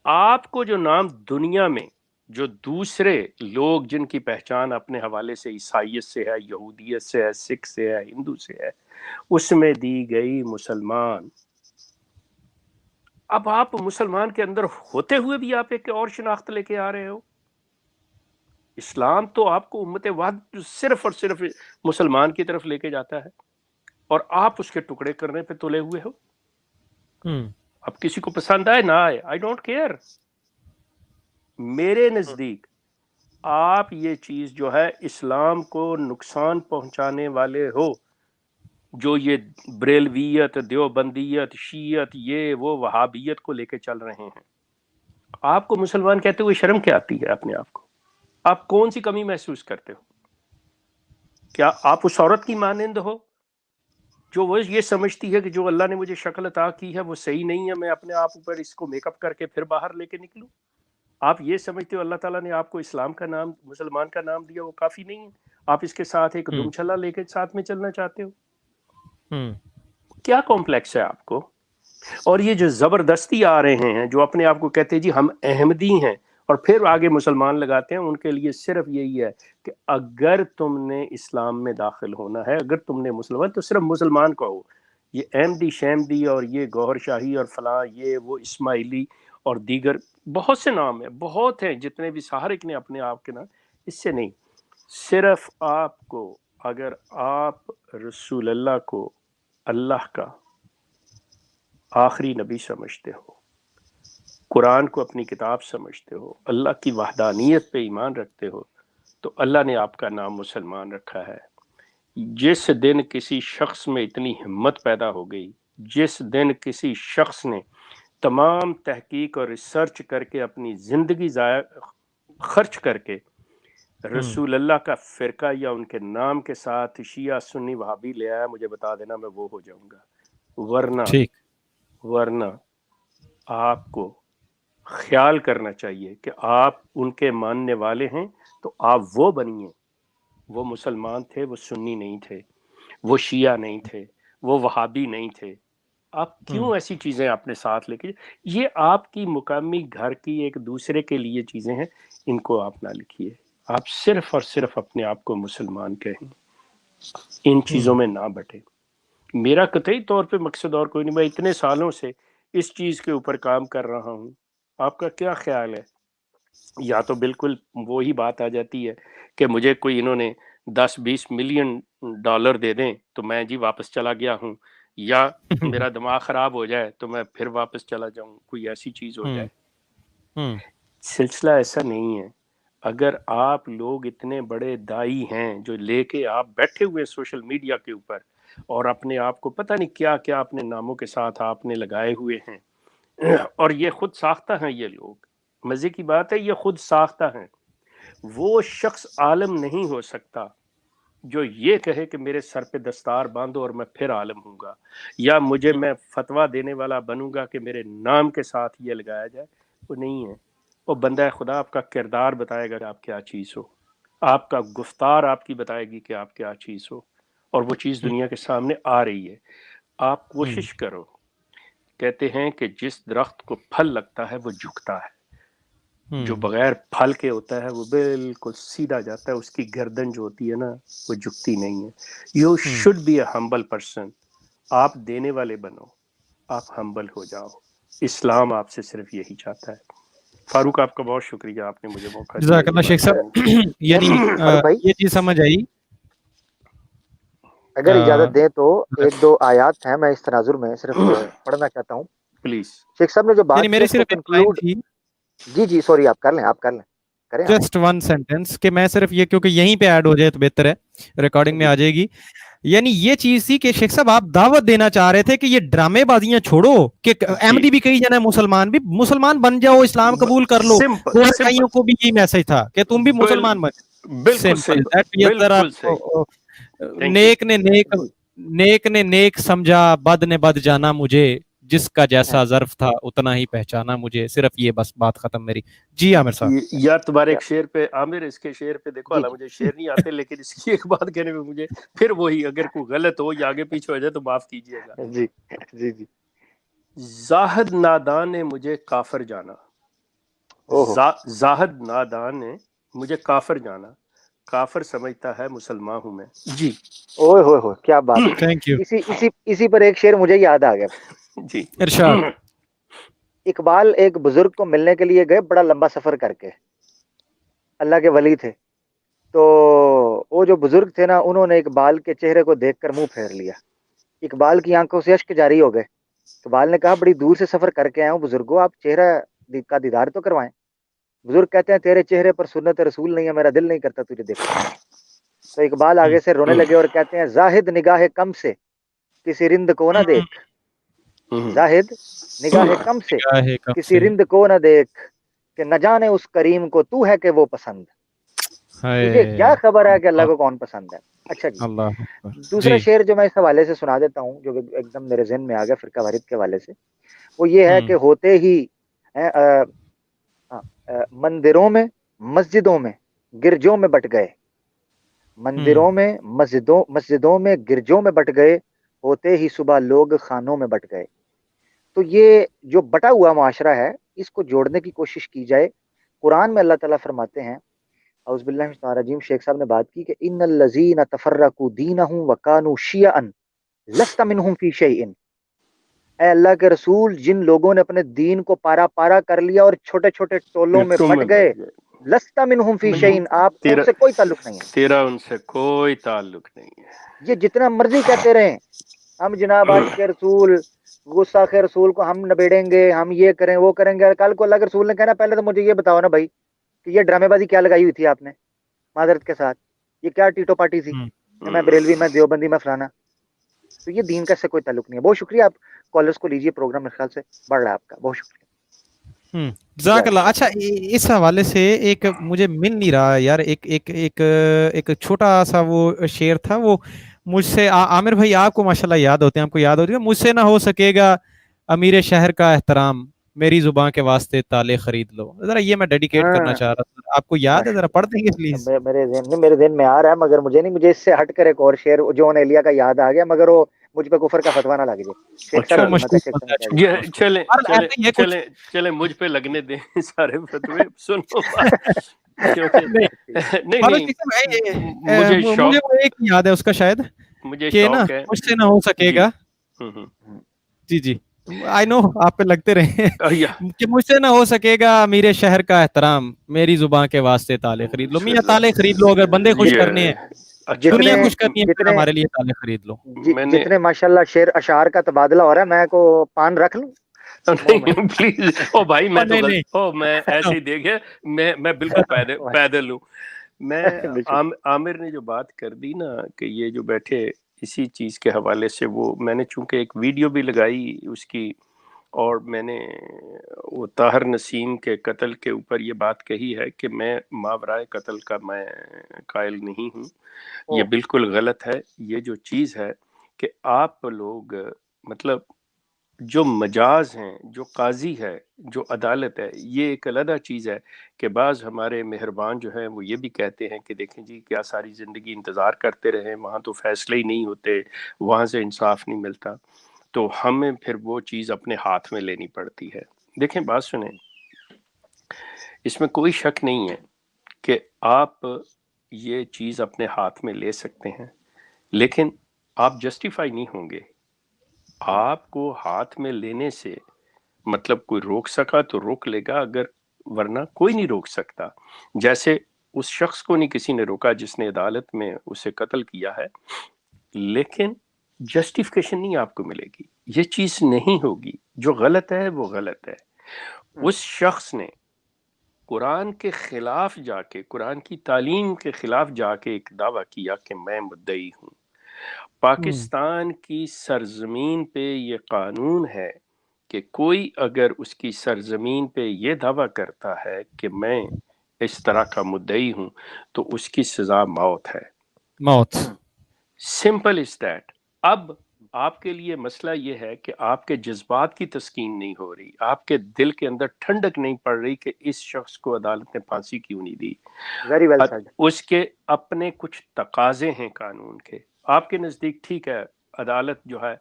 آپ کو جو نام دنیا میں جو دوسرے لوگ جن کی پہچان اپنے حوالے سے عیسائیت سے ہے، یہودیت سے ہے، سکھ سے ہے، ہندو سے ہے، اس میں دی گئی مسلمان۔ اب آپ مسلمان کے اندر ہوتے ہوئے بھی آپ ایک اور شناخت لے کے آ رہے ہو۔ اسلام تو آپ کو امت واحد صرف اور صرف مسلمان کی طرف لے کے جاتا ہے، اور آپ اس کے ٹکڑے کرنے پہ تلے ہوئے ہو۔ اب کسی کو پسند آئے نہ آئے، آئی ڈونٹ کیئر۔ میرے نزدیک آپ یہ چیز جو ہے اسلام کو نقصان پہنچانے والے ہو، جو یہ بریلویت، دیوبندیت، شیعت، یہ وہ وہابیت کو لے کے چل رہے ہیں۔ آپ کو مسلمان کہتے ہوئے شرم کیا آتی ہے اپنے آپ کو؟ آپ کون سی کمی محسوس کرتے ہو؟ کیا آپ اس عورت کی مانند ہو جو وہ یہ سمجھتی ہے کہ جو اللہ نے مجھے شکل عطا کی ہے وہ صحیح نہیں ہے، میں اپنے آپ اوپر اس کو میک اپ کر کے پھر باہر لے کے نکلوں؟ آپ یہ سمجھتے ہو اللہ تعالیٰ نے آپ کو اسلام کا نام، مسلمان کا نام دیا، وہ کافی نہیں ہے؟ آپ اس کے ساتھ ایک دم چھلا لے کے ساتھ میں چلنا چاہتے ہو؟ کیا کمپلیکس ہے آپ کو؟ اور یہ جو زبردستی آ رہے ہیں جو اپنے آپ کو کہتے ہیں جی ہم احمدی ہیں، اور پھر آگے مسلمان لگاتے ہیں، ان کے لیے صرف یہی ہے کہ اگر تم نے اسلام میں داخل ہونا ہے، اگر تم نے مسلمان، تو صرف مسلمان کہو۔ یہ احمدی شیمدی اور یہ گوہر شاہی اور فلاں یہ وہ اسماعیلی اور دیگر بہت سے نام ہیں، بہت ہیں، جتنے بھی سہارک نے اپنے آپ کے نام، اس سے نہیں۔ صرف آپ کو، اگر آپ رسول اللہ کو اللہ کا आखिरी नबी समझते हो, कुरान को अपनी किताब समझते हो, अल्लाह की वहदानियत पे ईमान रखते हो, तो अल्लाह ने आपका नाम मुसलमान रखा है। जिस दिन किसी शख्स में इतनी हिम्मत पैदा हो गई, जिस दिन किसी शख्स ने तमाम तहकीक और रिसर्च करके अपनी ज़िंदगी ज़ाया खर्च करके रसूल अल्लाह का फ़िरका या उनके नाम के साथ शिया सुन्नी वहाबी ले आया, मुझे बता देना, मैं वो हो जाऊंगा। वरना ठीक। वरना आपको ख्याल करना चाहिए कि आप उनके मानने वाले हैं तो आप वो बनिए। वो मुसलमान थे, वो सुन्नी नहीं थे, वो शिया नहीं थे, वो वहाबी नहीं थे। आप क्यों ऐसी चीजें अपने साथ लेके, ये आपकी मुकामी घर की एक दूसरे के लिए चीजें हैं, इनको आप ना लिखिए। आप सिर्फ और सिर्फ अपने आप को मुसलमान कहें, इन चीजों में ना बटे। मेरा कतई तौर पे मकसद और कोई नहीं, मैं इतने सालों से इस चीज के ऊपर काम कर रहा हूँ। आपका क्या ख्याल है? या तो बिल्कुल वो ही बात आ जाती है कि मुझे कोई इन्होंने 10-20 मिलियन डॉलर दे दें तो मैं जी वापस चला गया हूँ, या मेरा दिमाग खराब हो जाए तो मैं फिर वापस चला जाऊं, कोई ऐसी चीज हो जाए। सिलसिला ऐसा नहीं है। अगर आप लोग इतने बड़े दाई हैं जो लेके आप बैठे हुए सोशल मीडिया के ऊपर और अपने आप को पता नहीं क्या क्या अपने नामों के साथ आपने लगाए हुए हैं, और ये खुद साख्ता हैं ये लोग, मजे की बात है ये खुद साख्ता हैं। वो शख्स आलम नहीं हो सकता जो ये कहे कि मेरे सर पे दस्तार बांधो और मैं फिर आलम हूँगा, या मुझे मैं फतवा देने वाला बनूंगा कि मेरे नाम के साथ ये लगाया जाए। वो नहीं है। वो बंदा खुदा आपका किरदार बताएगा कि आप क्या चीज़ हो, आपका गुफ्तार आपकी बताएगी कि आप क्या चीज़ हो, और वो चीज़ दुनिया के सामने आ रही है। आप कोशिश करो। कहते हैं कि जिस दरख्त को फल लगता है वो झुकता है, जो बगैर फल के होता है वो बिल्कुल सीधा जाता है, उसकी गर्दन जो होती है ना वो झुकती नहीं है। You should be a humble person. आप देने वाले बनो, आप हम्बल हो जाओ। इस्लाम आपसे सिर्फ यही चाहता है। फारूक आपका बहुत शुक्रिया, आपने मुझे मौका दिया। जज़ाकल्लाह शेख साहब। यानी फारूक भाई, ये चीज समझ आई। अगर इजाजत दें तो एक दो आयात हैं, मैं इस तनाजुर में सिर्फ पढ़ना चाहता हूँ। प्लीज। शेख साहब ने जो बात यानी की मेरी उसको सिर्फ एक लाइन कंक्लूड, थी, जी जी सॉरी, आप कर लें, आप कर लें, करें आप। जस्ट वन सेंटेंस, कि मैं सिर्फ ये, क्योंकि यहीं पे ऐड हो जाए तो बेहतर है, रिकॉर्डिंग में आ जाएगी। यानी ये चीज थी कि शेख साहब आप दावत देना चाह रहे थे कि ये ड्रामेबाजियां छोड़ो, कि अहमदी भी कही जाना है, मुसलमान भी मुसलमान बन जाओ, इस्लाम कबूल कर लो। सिंपल काइयों को भी यही मैसेज था कि तुम भी मुसलमान बन। बिल्कुल सिंपल, सही, दैट ये बिल्कुल सही। नेक ने नेक समझा, बद ने बद जाना मुझे, जिसका जैसा ज़र्फ था उतना ही पहचाना मुझे। सिर्फ ये बस बात खत्म मेरी। जी आमिर साहब। यार तुम्हारे एक शेर पे, आमिर इसके शेर पे देखो, जी हालांकि मुझे शेर नहीं आते, लेकिन इसकी एक बात कहने में मुझे फिर वही, अगर कोई गलत हो या आगे पीछे हो जाए तो माफ कीजिएगा। जी जी जी। जाहिद नादान ने मुझे काफिर जाना, ओहो, जाहिद नादान ने मुझे काफिर जाना, काफिर समझता है मुसलमान हूं मैं। जी ओए होए होए, क्या बात है। Thank you. इसी पर एक शेर मुझे याद आ गया। जी। इरशाद। इकबाल एक बुजुर्ग को मिलने के लिए गए, बड़ा लंबा सफर करके, अल्लाह के वली थे। तो वो जो बुजुर्ग थे ना, उन्होंने इकबाल के चेहरे को देखकर मुंह फेर लिया। इकबाल की आंखों से अश्क जारी हो गए। इकबाल ने कहा, बड़ी दूर से सफर करके आया हूँ बुजुर्गो, आप चेहरा का दीदार तो करवाएं। बुजुर्ग कहते हैं, तेरे चेहरे पर सुन्नत रसूल नहीं है, मेरा दिल नहीं करता तुझे देखने का। तो इकबाल आगे से रोने लगे और कहते हैं, जाहिद निगाह कम से किसी रिंद को ना देख, जाहिद निगाह कम से क्या है कब किसी से। रिंद को ना देख, कि न जाने उस करीम को तू है कि वो पसंद। तुझे क्या खबर है कि अल्लाह को कौन पसंद है। अच्छा जी, अल्लाह दूसरा जी। शेर जो मैं इस हवाले से सुना देता हूँ, जो एकदम मेरे ज़हन में आ गया फिरका वारिद के हवाले से, वो ये है कि होते ही मंदिरों में, मस्जिदों में, गिरजों में बट गए, मंदिरों में, मस्जिदों में, गिरजों में बट गए, होते ही सुबह लोग खानों में बट गए। तो ये जो बटा हुआ माशरा है, इसको जोड़ने की कोशिश की जाए। कुरान में अल्लाह ताला फरमाते हैं, औज़ुबिल्लाहि मिनश रजीम, शेख साहब ने बात की कि इन्नल लज़ीना तफर्रकू दीनहुम व कानू शियअन लस्त मिनहुम फी शैइन। ऐ अल्लाह के रसूल, जिन लोगों ने अपने दीन को पारा पारा कर लिया और छोटे छोटे टोलों में बट गए, लस्ता मिनहुम फी शैइन, आप उनसे कोई ताल्लुक नहीं है। तेरा उनसे कोई ताल्लुक नहीं है। ये जितना मर्जी कहते रहें, हम जनाब आशिक रसूल गुस्ताख रसूल को हम नबेड़ेंगे, हम ये करें वो करेंगे। कल को अल्लाह के रसूल ने कहना पहले तो मुझे ये बताओ ना भाई कि ये ड्रामेबाजी क्या लगाई हुई थी आपने माजरत के साथ, ये क्या टीटो पार्टी थी कि मैं बरेलवी, मैं देवबंदी, मैं फलाना। तो ये दीन का इससे कोई ताल्लुक नहीं है। बहुत शुक्रिया, आप कॉलर्स को लीजिए, प्रोग्राम मेरे ख्याल से बढ़ रहा है आपका, बहुत शुक्रिया। जज़ाकल्लाह। अच्छा, इस हवाले से एक मुझे मिल नहीं रहा यार, एक एक एक एक छोटा सा वो शेर था, वो मुझसे आमिर भाई आपको माशाल्लाह याद होते हैं, आपको याद होती है, मुझसे ना हो सकेगा अमीर शहर का एहतराम, मेरी जुबान के वास्ते ताले खरीद लो। जरा ये मैं डेडिकेट करना चाह रहा था, आपको याद है? जरा पढ़ देंगे प्लीज। मेरे ज़हन में आ रहा है, मगर मुझे नहीं, मुझे इससे हट कर एक और शेर जॉन एलिया का याद आ गया, मगर वो मुझ पे कुफर का फतवा ना लग जाए। शेख अच्छा, साहब वो की हिम्मत है, मशहूर शेख बंदा साहब है, कह छोड़ो ये उसको। चले और चले ऐसे ही है कुछ चले चले मुझ पे लगने दें सारे फतवे, सुनो बात, क्योंकि नहीं, नहीं मानो नहीं, जी साहब, मुझे मुझे शौक, वो एक याद है उसका शायद, मुझे कि ना शौक है मुझसे ना हो जी। सकेगा। जी जी, आई नो आप पे लगते रहे या कि मुझसे ना हो सकेगा मेरे शहर का एहतराम, मेरी जुबान के वास्ते ताले खरीद लो। मियाँ ताले खरीद लो, अगर बंदे खुश करने ये हैं, अच्छा, जितने दुनिया खुश करनी है, फिर जितने हमारे लिए ताले खरीद लो। मैंने जितने माशाल्लाह शेर अशार का तबादला हो रहा है, मैं को पान रख लूं मुंह में। नहीं प्लीज, ओ भाई और मैं तो नहीं गलत, नहीं, ओ मैं ऐसे ही देखे, मैं बिल्कुल पैदल पैदल हूँ। मैं बेशक। आमिर ने जो बात कर दी ना कि ये जो बैठे इसी चीज के हवाले से, वो मैंने चूंकि एक वीडियो भी लगाई उसकी, और मैंने वो ताहर नसीम के कत्ल के ऊपर ये बात कही है कि मैं मावराए कत्ल का मैं कायल नहीं हूँ, ये ओ बिल्कुल गलत है। ये जो चीज़ है कि आप लोग, मतलब जो मजाज हैं, जो काजी है, जो अदालत है, ये एक अलग चीज़ है कि बाज़ हमारे मेहरबान जो हैं वो ये भी कहते हैं कि देखें जी, क्या सारी ज़िंदगी इंतज़ार करते रहे, वहाँ तो फैसले ही नहीं होते, वहाँ से इंसाफ नहीं मिलता, तो हमें फिर वो चीज़ अपने हाथ में लेनी पड़ती है। देखें, बात सुने, इसमें कोई शक नहीं है कि आप ये चीज़ अपने हाथ में ले सकते हैं, लेकिन आप जस्टिफाई नहीं होंगे। आपको हाथ में लेने से मतलब कोई रोक सका तो रोक लेगा, अगर वरना कोई नहीं रोक सकता। जैसे उस शख्स को नहीं किसी ने रोका जिसने अदालत में उसे कत्ल किया है, लेकिन जस्टिफिकेशन नहीं आपको मिलेगी, ये चीज नहीं होगी। जो गलत है वो गलत है। उस शख्स ने कुरान के खिलाफ जाके, कुरान की तालीम के खिलाफ जाके एक दावा किया कि मैं मुद्दई हूँ। पाकिस्तान की सरजमीन पे ये कानून है कि कोई अगर उसकी सरजमीन पे ये दावा करता है कि मैं इस तरह का मुद्दई हूँ, तो उसकी सजा मौत है। मौत। Simple is that. अब आपके लिए मसला ये है कि आपके जज्बात की तस्कीन नहीं हो रही, आपके दिल के अंदर ठंडक नहीं पड़ रही कि इस शख्स को अदालत ने फांसी क्यों नहीं दी। Very well said. उसके अपने कुछ तकाजे हैं कानून के। आपके नज़दीक ठीक है, अदालत जो है,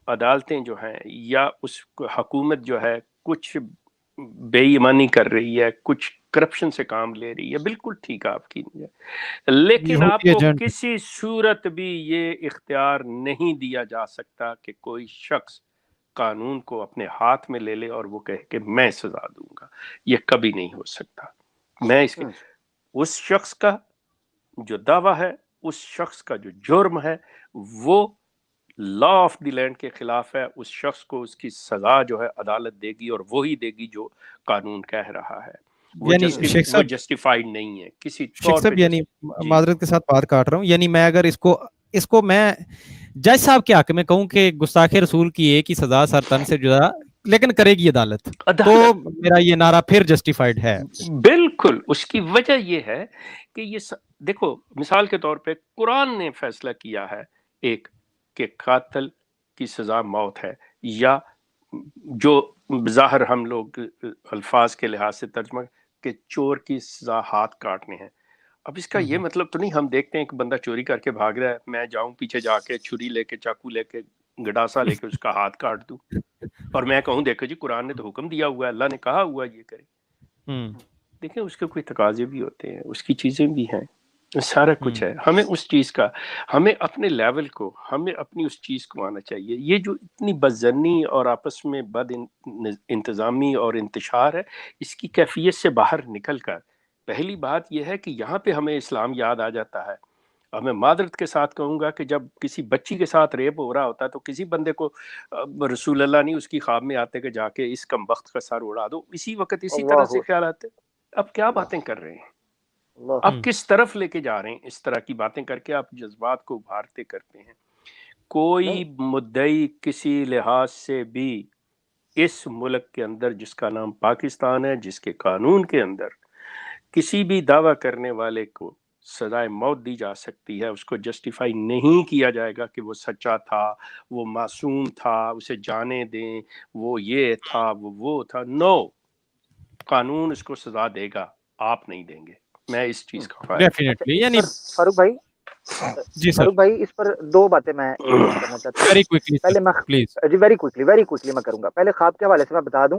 अदालतें जो हैं, या उस हुकूमत जो है कुछ बेईमानी कर रही है, कुछ करप्शन से काम ले रही है, बिल्कुल ठीक है आपकी, लेकिन यहूदी आपको एजेंट। किसी सूरत भी ये इख्तियार नहीं दिया जा सकता कि कोई शख्स कानून को अपने हाथ में ले ले और वो कहे कि मैं सजा दूंगा। ये कभी नहीं हो सकता। मैं इसके, उस शख्स का जो दावा है, उस शख्स का जो जुर्म है, वो लॉ ऑफ द लैंड के खिलाफ है। उस शख्स को उसकी सजा जो है अदालत देगी, और वही देगी जो कानून कह रहा है। यानी शेख वो साहब, जस्टिफाइड नहीं है किसी शेख तौर पे साहब यानी जी। माजरत के साथ बात काट रहा हूँ, यानी मैं अगर इसको इसको मैं जज साहब के हक में कहूँ कि गुस्ताखे रसूल की एक ही सजा सर तन से जुदा, लेकिन करेगी अदालत, तो अदालत मेरा ये नारा फिर जस्टिफाइड है। बिल्कुल, उसकी वजह ये है कि देखो, मिसाल के तौर पे कुरान ने फैसला किया है एक, कि कातिल की सजा मौत है, या जो ज़ाहिर हम लोग अल्फाज के लिहाज से तर्जमा कि चोर की सजा हाथ काटने हैं। अब इसका ये मतलब तो नहीं हम देखते हैं कि बंदा चोरी करके भाग रहा है, मैं जाऊं पीछे जाके छुरी लेके, चाकू लेके, गडासा लेके उसका हाथ काट दूं, और मैं कहूं देखो जी कुरान ने तो हुक्म दिया हुआ है, अल्लाह ने कहा हुआ है ये करे। देखें, उसके कोई तकाजे भी होते हैं, उसकी चीज़ें भी हैं, सारा कुछ है। हमें उस चीज़ का, हमें अपने लेवल को, हमें अपनी उस चीज़ को आना चाहिए। ये जो इतनी बदजनी और आपस में बद इंतज़ामी और इंतशार है, इसकी कैफियत से बाहर निकल कर पहली बात यह है कि यहाँ पे हमें इस्लाम याद आ जाता है, اور میں معذرت کے ساتھ کہوں گا کہ جب کسی بچی کے ساتھ ریپ ہو رہا ہوتا ہے تو کسی بندے کو رسول اللہ نہیں اس کی خواب میں آتے کہ جا کے اس کم بخت کا سر اڑا دو، اسی وقت اسی طرح سے خیال آتے. اب کیا باتیں کر رہے ہیں، اب کس طرف لے کے جا رہے ہیں؟ اس طرح کی باتیں کر کے آپ جذبات کو ابھارتے کرتے ہیں. کوئی مدعی کسی لحاظ سے بھی اس ملک کے اندر جس کا نام پاکستان ہے، جس کے قانون کے اندر کسی بھی دعویٰ کرنے والے کو سزائے موت دی جا سکتی ہے، اس کو جسٹیفائی نہیں کیا جائے گا کہ وہ سچا تھا، وہ معصوم تھا، اسے جانے دیں، وہ یہ تھا، وہ تھا. نو، قانون اس کو سزا دے گا، آپ نہیں دیں گے. میں اس چیز کا قائل. ڈیفینیٹلی. یعنی فاروق بھائی، جی سر، فاروق بھائی اس پر دو باتیں میں کرنا چاہتا ہوں. ویری کوئکلی پہلے میں پلیز. جی ویری کوئکلی میں کروں گا. پہلے خواب کے حوالے سے میں بتا دوں،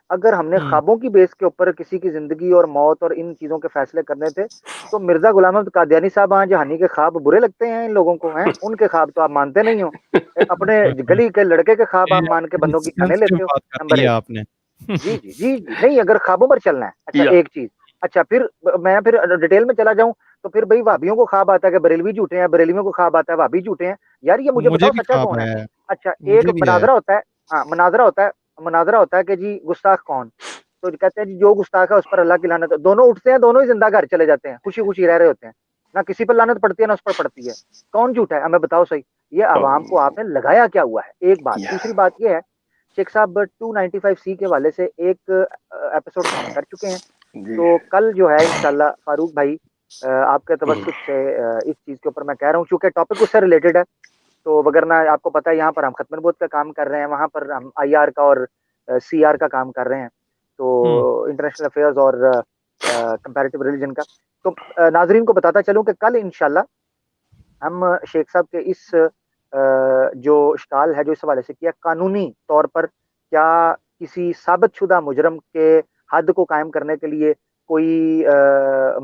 اگر ہم نے خوابوں کی بیس کے اوپر کسی کی زندگی اور موت اور ان چیزوں کے فیصلے کرنے تھے تو مرزا غلام احمد قادیانی صاحب ہیں جہانی کے خواب برے لگتے ہیں ان لوگوں کو؟ ہیں ان کے خواب تو آپ مانتے نہیں ہو، اپنے گلی کے لڑکے کے خواب آپ مان کے بندوں کی جانیں لیتے ہو. نمبر ایک. آپ نے جی جی جی جی نہیں، اگر خوابوں پر چلنا ہے. اچھا ایک چیز. اچھا پھر میں پھر ڈیٹیل میں چلا جاؤں تو پھر بھائی وہابیوں کو خواب آتا ہے کہ بریلوی جھوٹے ہیں، بریلویوں کو خواب آتا ہے وہابی جھوٹے ہیں. یار یہ مجھے بتاؤ سچا کون ہے؟ اچھا ایک مناظرہ ہوتا ہے، ہاں مناظرہ ہوتا ہے کہ جی گستاخ کون، تو کہتے ہیں جی جو گستاخ ہے اس پر اللہ کی لعنت ہے. دونوں اٹھتے ہیں، دونوں ہی زندہ گھر چلے جاتے ہیں، خوشی خوشی رہ رہے ہوتے ہیں، نہ کسی پر لعنت پڑتی ہے نہ اس پر پڑتی ہے. کون جھوٹا ہے ہمیں بتاؤ صحیح. یہ عوام کو آپ نے لگایا کیا ہوا ہے؟ ایک بات. دوسری بات یہ ہے شیخ صاحب 295C کے والے سے ایک ایپیسوڈ تو ہم کر چکے ہیں، تو کل جو ہے انشاءاللہ فاروق بھائی آپ کے توسط سے اس چیز کے اوپر میں کہہ رہا ہوں چونکہ ٹاپک اس سے ریلیٹڈ ہے، تو وگرنہ آپ کو پتہ ہے یہاں پر ہم ختم نبوت کا کام کر رہے ہیں، وہاں پر ہم IR کا اور CR کا کام کر رہے ہیں، تو انٹرنیشنل افیئرز اور کمپیریٹیو ریلیجن کا. تو ناظرین کو بتاتا چلوں کہ کل انشاءاللہ ہم شیخ صاحب کے اس جو اشکال ہے جو اس حوالے سے کیا، قانونی طور پر کیا کسی ثابت شدہ مجرم کے حد کو قائم کرنے کے لیے کوئی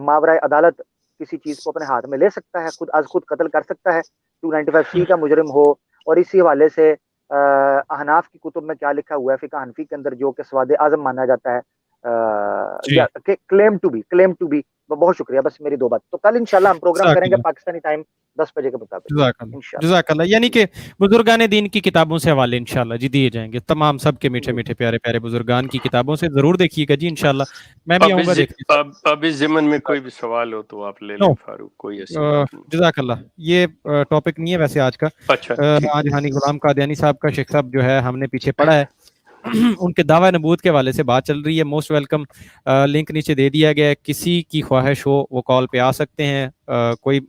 ماورائے عدالت کسی چیز کو اپنے ہاتھ میں لے سکتا ہے، خود از خود قتل کر سکتا ہے 295C کا مجرم ہو. اور اسی حوالے سے احناف کی کتب میں کیا لکھا ہوا ہے، فقہ حنفی کے اندر جو کہ سواد اعظم مانا جاتا ہے، کلیم ٹو بی. بہت شکریہ، بس میری دو بات. تو کل انشاءاللہ ہم پروگرام کریں گے پاکستانی ٹائم 10 بجے کے مطابق. جزاک اللہ. یعنی کہ بزرگان دین کی کتابوں سے حوالے انشاءاللہ جی دیے جائیں گے، تمام سب کے میٹھے میٹھے پیارے پیارے بزرگان کی کتابوں سے ضرور دیکھیے گا جی انشاءاللہ. میں بھی آؤں گا دیکھنے. اب اس ضمن میں کوئی بھی سوال ہو تو آپ لے لیں فاروق، کوئی ایسی بات نہیں. جزاک اللہ. یہ ٹاپک نہیں ہے ویسے آج کا. اچھا آج ہانی غلام قادیانی صاحب کا شیخ صاحب جو ہے ہم نے پیچھے پڑھا ہے، ان کے دعوی نبوت کے حوالے سے بات چل رہی ہے. Most welcome. لنک نیچے دے دیا گیا ہے، کسی کی خواہش ہو وہ کال پہ آ سکتے ہیں، کوئی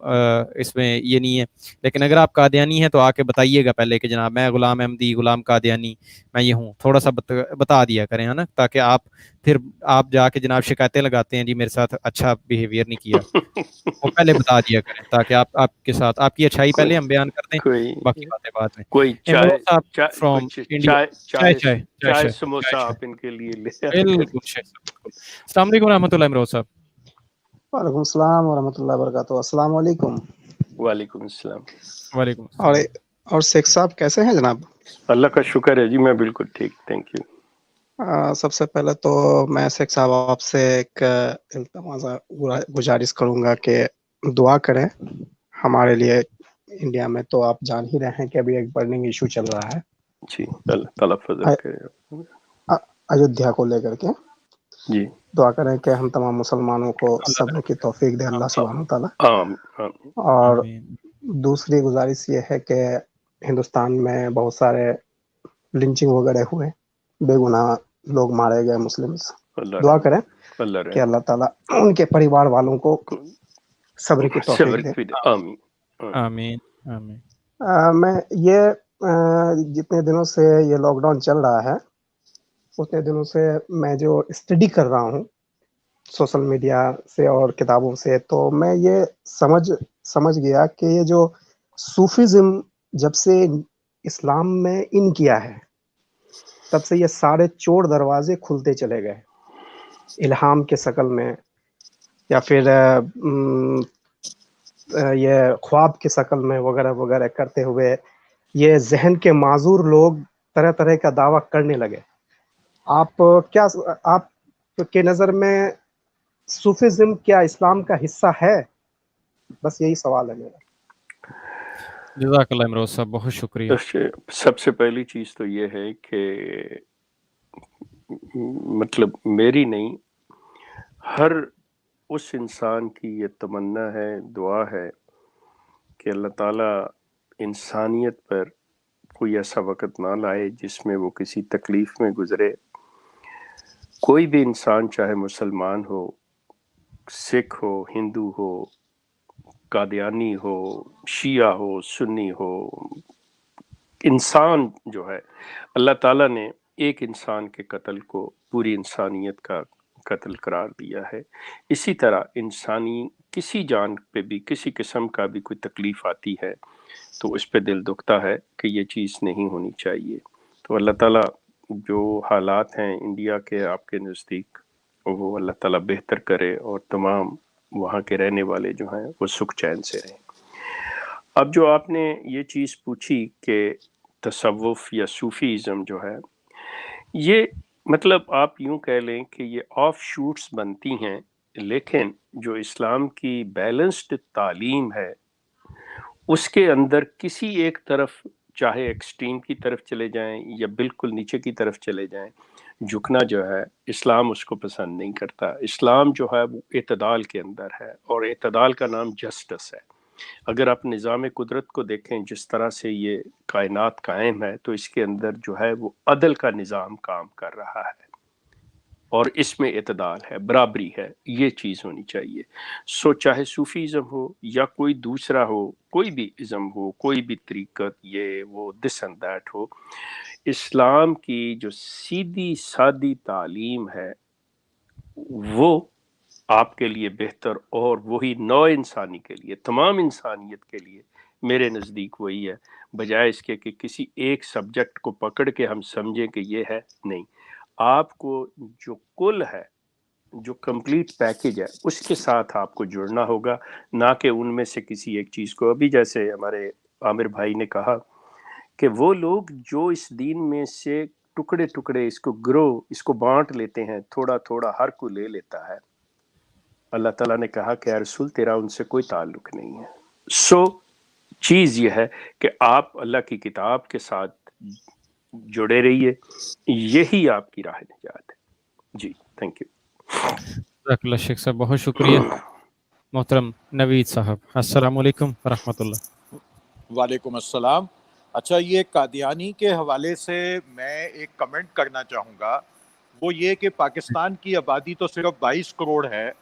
اس میں یہ نہیں ہے. لیکن اگر آپ قادیانی ہیں تو آ کے بتائیے گا پہلے کہ جناب میں غلام احمدی، غلام قادیانی میں یہ ہوں، تھوڑا سا بتا دیا کریں، ہے نا، تاکہ آپ جا کے جناب شکایتیں لگاتے ہیں جی میرے ساتھ اچھا بیہیویئر نہیں کیا، وہ پہلے بتا دیا کریں تاکہ آپ کے ساتھ آپ کی اچھائی پہلے ہم بیان کر دیں، باقی باتیں بعد میں. کوئی امروز صاحب فرام انڈیا. چائے سموسا آپ ان کے لیے لے. بالکل. السلام علیکم ورحمۃ اللہ امروز صاحب. وعلیکم السلام ورحمۃ اللہ وبرکاتہ. السلام علیکم. وعلیکم السلام. وعلیکم السلام. اور شیخ صاحب کیسے ہیں جناب؟ اللہ کا شکر ہے جی، میں بالکل ٹھیک، تھینک یو. سب سے پہلے تو میں شیخ صاحب آپ سے ایک گزارش کروں گا کہ دعا کریں ہمارے لیے. انڈیا میں تو آپ جان ہی رہے ہیں کہ ابھی ایک برننگ ایشو چل رہا ہے جی، اللہ تعالیٰ فضل کرے. ایودھیا کو لے کر کے جی دعا کریں کہ ہم تمام مسلمانوں کو صبر کی توفیق دے اللہ سبحانہ تعالیٰ. اور دوسری گزارش یہ ہے کہ ہندوستان میں بہت سارے لنچنگ وغیرہ ہوئے، بے گناہ لوگ مارے گئے مسلمس. دعا کریں کہ اللہ تعالیٰ ان کے پریوار والوں کو صبر کی توفیق دے. آمین آمین. میں یہ جتنے دنوں سے یہ لاک ڈاؤن چل رہا ہے اتنے دنوں سے میں جو اسٹڈی کر رہا ہوں سوشل میڈیا سے اور کتابوں سے، تو میں یہ سمجھ گیا کہ یہ جو صوفیزم جب سے اسلام میں ان کیا ہے تب سے یہ سارے چور دروازے کھلتے چلے گئے، الہام کے شکل میں یا پھر یہ خواب کی شکل میں وغیرہ وغیرہ کرتے ہوئے یہ ذہن کے معذور لوگ طرح طرح کا دعویٰ کرنے لگے. آپ کے نظر میں صوفیزم کیا اسلام کا حصہ ہے؟ बस यही सवाल है मेरा। जज़ाकल्लाह इमरोज़ साहब, बहुत शुक्रिया। सबसे पहली चीज़ तो ये है कि मतलब मेरी नहीं, हर उस इंसान की ये तमन्ना है, दुआ है कि अल्लाह ताला इंसानियत पर कोई ऐसा वक़्त ना लाए जिसमें वो किसी तकलीफ़ में गुज़रे। कोई भी इंसान, चाहे मुसलमान हो, सिख हो, हिंदू हो, कादियानी हो, शिया हो, सुन्नी हो, इंसान जो है, अल्लाह ताला ने एक इंसान के कत्ल को पूरी इंसानियत का कत्ल करार दिया है। इसी तरह इंसानी किसी जान पे भी किसी किस्म का भी कोई तकलीफ़ आती है तो इस पे दिल दुखता है कि ये चीज़ नहीं होनी चाहिए। तो अल्लाह ताला जो हालात हैं इंडिया के आपके नज़दीक, वो अल्लाह ताला बेहतर करे और तमाम वहाँ के रहने वाले जो हैं वो सुख चैन से रहें। अब जो आपने ये चीज़ पूछी कि तसव्वुफ़ या सूफ़ीज़्म जो है, ये मतलब आप यूँ कह लें कि ये ऑफ शूट्स बनती हैं, लेकिन जो इस्लाम की बैलेंस्ड तालीम है उसके अंदर किसी एक तरफ, चाहे एक्सट्रीम की तरफ चले जाएं या बिल्कुल नीचे की तरफ चले जाएं, झुकना जो है इस्लाम उसको पसंद नहीं करता। इस्लाम जो है वो इतदाल के अंदर है और इतदाल का नाम जस्टिस है। अगर आप निज़ाम कुदरत को देखें जिस तरह से ये कायनात कायम है, तो इसके अंदर जो है वो अदल का निज़ाम काम कर रहा है और इसमें इतदाल है, बराबरी है, ये चीज़ होनी चाहिए। सो चाहे सूफीज़म हो या कोई दूसरा हो, कोई भी इज़म हो, कोई भी तरीक़त, ये वो दिस एंड दैट हो, इस्लाम की जो सीधी सादी तालीम है वो आपके लिए बेहतर और वही नौ इंसानी के लिए, तमाम इंसानियत के लिए मेरे नज़दीक वही है, बजाय इसके कि किसी एक सब्जेक्ट को पकड़ के हम समझें कि ये है। नहीं, आपको जो कुल है, जो कंप्लीट पैकेज है, उसके साथ आपको जुड़ना होगा, ना कि उनमें से किसी एक चीज़ को। अभी जैसे हमारे आमिर भाई ने कहा कि वो लोग जो इस दीन में से टुकड़े टुकड़े इसको बांट लेते हैं, थोड़ा थोड़ा हर कोई ले लेता है। अल्लाह ताला ने कहा कि रसूल तेरा उनसे कोई ताल्लुक नहीं है। सो चीज़ ये है कि आप अल्लाह की किताब के साथ जुड़े रहिए, यही आपकी राह निजात है। जी, थैंक यू। जज़ाकल्लाह शेख साहब, बहुत शुक्रिया। मोहतरम नवीद साहब, अस्सलाम वालेकुम वरहमतुल्लाह। वालेकुम अस्सलाम। अच्छा, ये कादियानी के हवाले से मैं एक कमेंट करना चाहूँगा, वो ये कि पाकिस्तान की आबादी तो सिर्फ 22 करोड़ है,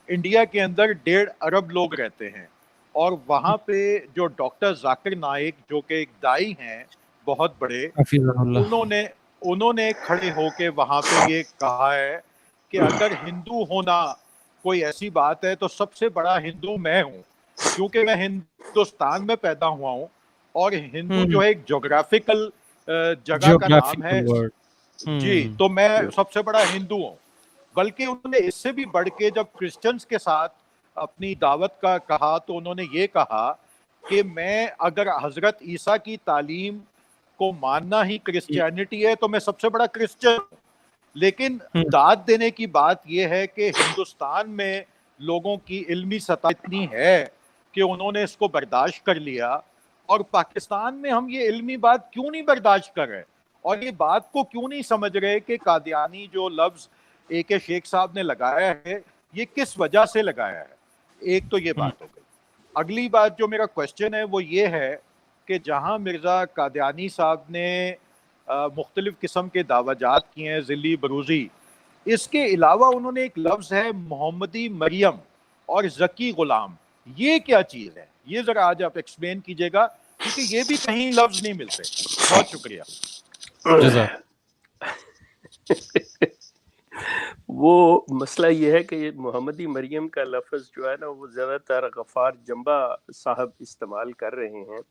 इंडिया के अंदर 1.5 अरब लोग रहते हैं और वहाँ पे जो डॉक्टर जाकिर नाइक जो कि एक दाई हैं बहुत बड़े, हफिज़हुल्लाह। उन्होंने उन्होंने खड़े होके वहाँ पे ये कहा है कि अगर हिंदू होना कोई ऐसी बात है तो सबसे बड़ा हिंदू मैं हूँ, क्योंकि मैं हिंदुस्तान में पैदा हुआ हूँ और हिंदू जो है एक जोग्राफिकल जगह का नाम है। Geographical word. जी, तो मैं सबसे बड़ा हिंदू हूँ। बल्कि उन्होंने इससे भी बढ़ के जब क्रिश्चियंस के साथ अपनी दावत का कहा तो उन्होंने ये कहा कि मैं अगर हजरत ईसा की तालीम को मानना ही क्रिश्चियनिटी है तो मैं सबसे बड़ा क्रिश्चियन हूँ। लेकिन दाद देने की बात यह है कि हिंदुस्तान में लोगों की इल्मी सतह इतनी है कि उन्होंने इसको बर्दाश्त कर लिया और पाकिस्तान में हम ये इल्मी बात क्यों नहीं बर्दाश्त कर रहे और ये बात को क्यों नहीं समझ रहे कि कादियानी जो लफ्ज AK शेख साहब ने लगाया है ये किस वजह से लगाया है। एक तो ये बात हो गई। अगली बात जो मेरा क्वेश्चन है वो ये है कि जहां मिर्ज़ा कादियानी साहब ने मुख्तलिफ किस्म के दावाजात किए हैं, ज़िली बरूज़ी, इसके अलावा उन्होंने एक लफ्ज़ है मोहम्मदी मरियम और ज़की गुलाम, ये क्या चीज़ है? ये ज़रा आज आप एक्सप्लेन कीजिएगा क्योंकि ये भी कहीं लफ्ज़ नहीं मिलते। बहुत शुक्रिया। वो मसला ये है कि मोहम्मदी मरियम का लफ्ज़ जो है ना वो ज़्यादातर गफ़ार जंबा साहब इस्तेमाल कर रहे हैं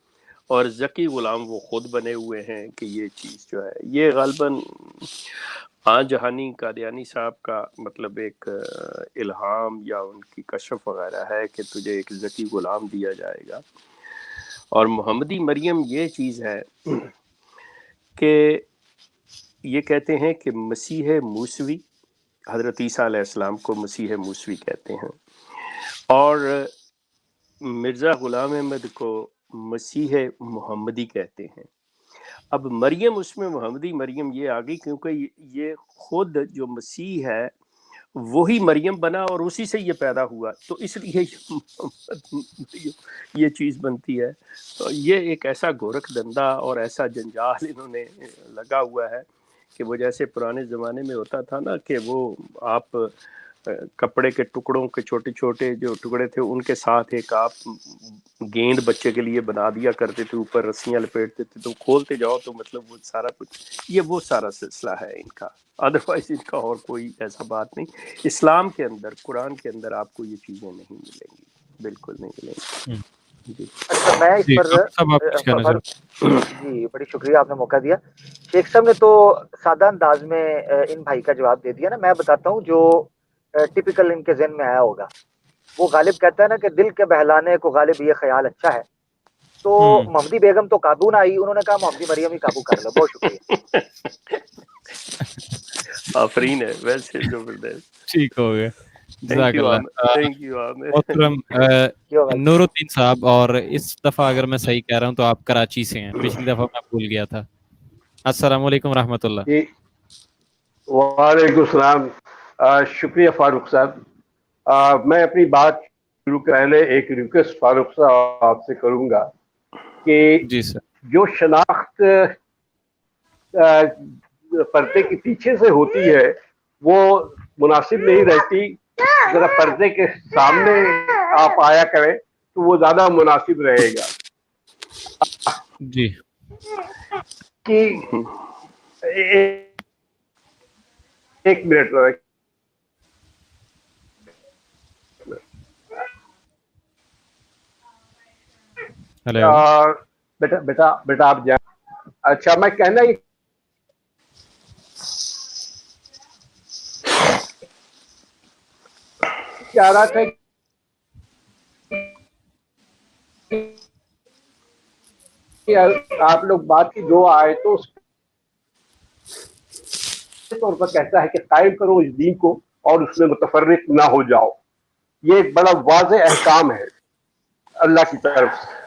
और ज़की ग़ुलाम वो ख़ुद बने हुए हैं कि ये चीज़ जो है ये ग़ालिबन जहानी कादियानी साहब का मतलब एक इल्हाम या उनकी कशफ वगैरह है कि तुझे एक ज़की ग़ुलाम दिया जाएगा। और मोहम्मदी मरियम ये चीज़ है कि ये कहते हैं कि मसीह मूसवी, हज़रत ईसा अलैहिस्सलाम को मसीह मूसवी कहते हैं और مرزا غلام احمد کو مسیح محمدی کہتے ہیں. اب مریم اس میں محمدی مریم یہ آ گئی کیونکہ یہ خود جو مسیح ہے وہی مریم بنا اور اسی سے یہ پیدا ہوا، تو اس لیے یہ چیز بنتی ہے. تو یہ ایک ایسا گورکھ دندہ اور ایسا جنجال انہوں نے لگا ہوا ہے کہ وہ جیسے پرانے زمانے میں ہوتا تھا نا کہ وہ آپ کپڑے کے ٹکڑوں کے چھوٹے چھوٹے جو ٹکڑے تھے ان کے ساتھ ایک آپ گیند بچے کے لیے بنا دیا کرتے تھے، اوپر رسیاں لپیٹتے تھے تو کھولتے جاؤ تو مطلب وہ سارا کچھ، یہ وہ سارا سلسلہ ہے ان کا. ادروائز ان کا اور کوئی ایسا بات نہیں. اسلام کے اندر قرآن کے اندر آپ کو یہ چیزیں نہیں ملیں گی، بالکل نہیں ملیں گی. جی اچھا میں اس پر جی بڑی شکریہ آپ نے موقع دیا. شیخ صاحب نے تو سادہ انداز میں ان بھائی کا جواب دے دیا نا. میں بتاتا ہوں جو ٹپیکل ان کے ذہن میں آیا ہوگا. وہ غالب کہتا ہے نا کہ دل کے بہلانے کو غالب یہ خیال اچھا ہے. تو محمدی بیگم تو قابو نہ آئی، انہوں نے کہا محمدی مریم ہی قابو کر لو. بہت شکریہ. آفرین ہے ویسے زبردست. ٹھیک ہو گیا. جزاک اللہ. تھینک یو عامر. محترم نور الدین صاحب، اور اس دفعہ اگر میں صحیح کہہ رہا ہوں تو آپ کراچی سے ہیں، پچھلی دفعہ میں بھول گیا تھا. السلام علیکم رحمۃ اللہ. جی وعلیکم السلام. شکریہ فاروق صاحب. میں اپنی بات شروع کے پہلے ایک ریکویسٹ فاروق صاحب آپ سے کروں گا کہ جی سر، جو شناخت پردے کے پیچھے سے ہوتی ہے وہ مناسب نہیں رہتی. ذرا پردے کے سامنے آپ آیا کریں تو وہ زیادہ مناسب رہے گا. جی کہ ایک منٹ بیٹا آپ جائیں. اچھا میں کہنا یہ چاہ رہا تھا کہ آپ لوگ بات کی جو آئے تو اس طور پر کہتا ہے کہ قائم کرو اس دین کو اور اس میں متفرق نہ ہو جاؤ. یہ ایک بڑا واضح احکام ہے اللہ کی طرف سے.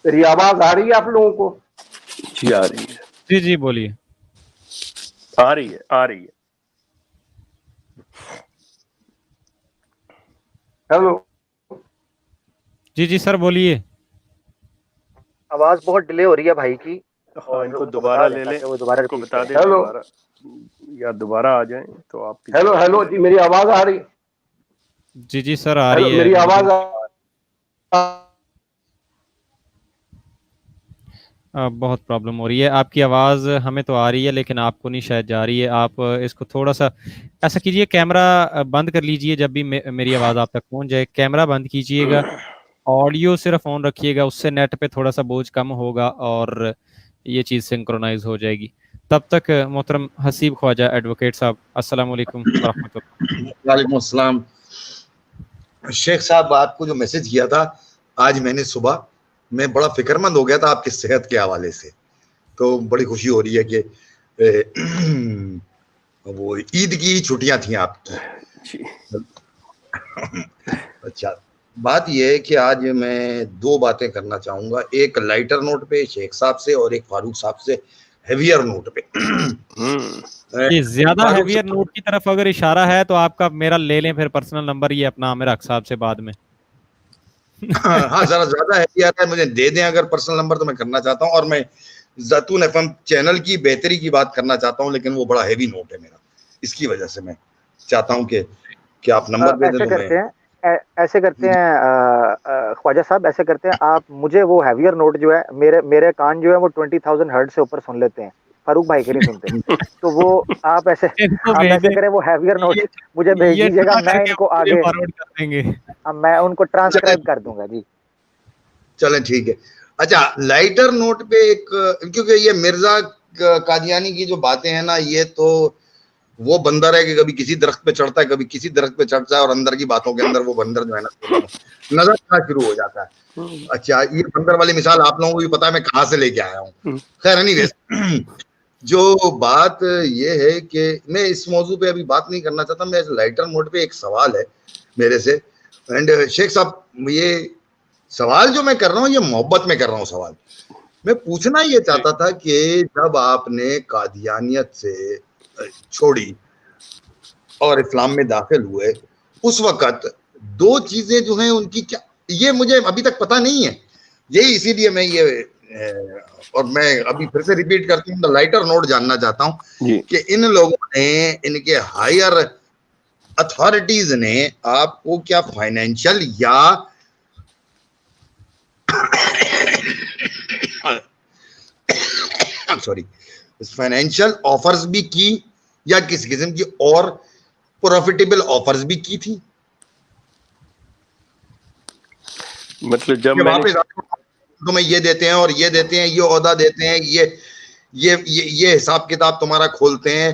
میری آواز آ رہی ہے آپ لوگوں کو؟ جی آ رہی ہے. جی جی بولیے. آ رہی ہے. ہیلو. جی جی سر بولیے. آواز بہت ڈیلے ہو رہی ہے بھائی کی. ان کو دوبارہ لے لیں، دوبارہ ان کو بتا دیں ہیلو دوبارہ یا دوبارہ آ جائیں تو آپ. ہیلو جی میری آواز آ رہی؟ جی جی سر آ رہی ہے. میری آواز بہت پرابلم ہو رہی ہے. آپ کی آواز ہمیں تو آ رہی ہے لیکن آپ کو نہیں شاید جا رہی ہے. آپ اس کو تھوڑا سا ایسا کیجئے، کیمرہ بند کر لیجئے. جب بھی میری آواز آپ تک پہنچ جائے کیمرہ بند کیجئے گا، آڈیو صرف آن رکھیے گا، اس سے نیٹ پہ تھوڑا سا بوجھ کم ہوگا اور یہ چیز سنکرونائز ہو جائے گی. تب تک محترم حسیب خواجہ ایڈوکیٹ صاحب السلام علیکم ورحمۃ اللہ. وعلیکم السلام. شیخ صاحب آپ کو جو میسج کیا تھا آج میں نے صبح، میں بڑا فکر مند ہو گیا تھا آپ کی صحت کے حوالے سے، تو بڑی خوشی ہو رہی ہے کہ وہ عید کی چھٹیاں تھیں آپ کی. اچھا بات یہ ہے کہ آج میں دو باتیں کرنا چاہوں گا، ایک لائٹر نوٹ پہ شیخ صاحب سے اور ایک فاروق صاحب سے ہیویئر نوٹ پہ. یہ زیادہ ہیویئر نوٹ کی طرف اگر اشارہ ہے تو آپ کا میرا لے لیں پھر پرسنل نمبر، یہ اپنا عامر حق صاحب سے بعد میں. ہاں ذرا زیادہ ہیویئر ہے، مجھے دے دیں اگر پرسنل نمبر تو میں کرنا چاہتا ہوں. اور میں زیتون ایف ایم چینل کی بہتری کی بات کرنا چاہتا ہوں، لیکن وہ بڑا ہیوی نوٹ ہے میرا، اس کی وجہ سے میں چاہتا ہوں کہ آپ نمبر دے دیں. ایسے کرتے ہیں خواجہ صاحب، ایسے کرتے ہیں آپ مجھے وہ ہیویئر نوٹ جو ہے، میرے کان جو ہے وہ 20,000 ہرٹز سے اوپر سن لیتے ہیں، فاروق بھائی کے نہیں سنتے. تو وہ آپ ایسے کریں، وہ ہیویئر نوٹ مجھے بھیج دیجیے گا، میں ان کو آگے میں ان کو ٹرانسکرائب کر دوں گا. جی چلیں ٹھیک ہے. اچھا لائٹر نوٹ پہ ایک، کیونکہ یہ مرزا قادیانی کی جو باتیں ہیں نا، یہ تو وہ بندر ہے کہ کبھی کسی درخت پہ چڑھتا ہے کبھی کسی درخت پہ چڑھتا ہے، اور اندر کی باتوں کے اندر وہ بندر جو ہے نا نظر آنا شروع ہو جاتا ہے. اچھا یہ بندر والی مثال آپ لوگوں کو بھی پتا ہے میں کہاں سے لے کے آیا ہوں. خیر نہیں، جو بات یہ ہے کہ میں اس موضوع پہ ابھی بات نہیں کرنا چاہتا. میں لائٹر نوٹ پہ ایک سوال ہے میرے سے اینڈ شیخ صاحب یہ سوال جو میں کر رہا ہوں یہ محبت میں کر رہا ہوں سوال. میں پوچھنا یہ چاہتا تھا کہ جب آپ نے قادیانیت سے چھوڑی اور اسلام میں داخل ہوئے اس وقت دو چیزیں جو ہیں ان کی کیا, یہ مجھے ابھی تک پتہ نہیں ہے. یہی اسی لیے میں یہ اور میں ابھی پھر سے ریپیٹ کرتی ہوں, لائٹر نوٹ جاننا چاہتا ہوں کہ ان لوگوں نے, ان کے ہائر اتھارٹیز نے آپ کو کیا فائنینشیل یا سوری فائنینشیل آفرز بھی کی یا کس قسم کی اور پروفیٹیبل آفرز بھی کی تھی؟ مطلب جب تمہیں یہ دیتے ہیں اور یہ دیتے ہیں, یہ عہدہ دیتے ہیں, یہ حساب کتاب تمہارا کھولتے ہیں,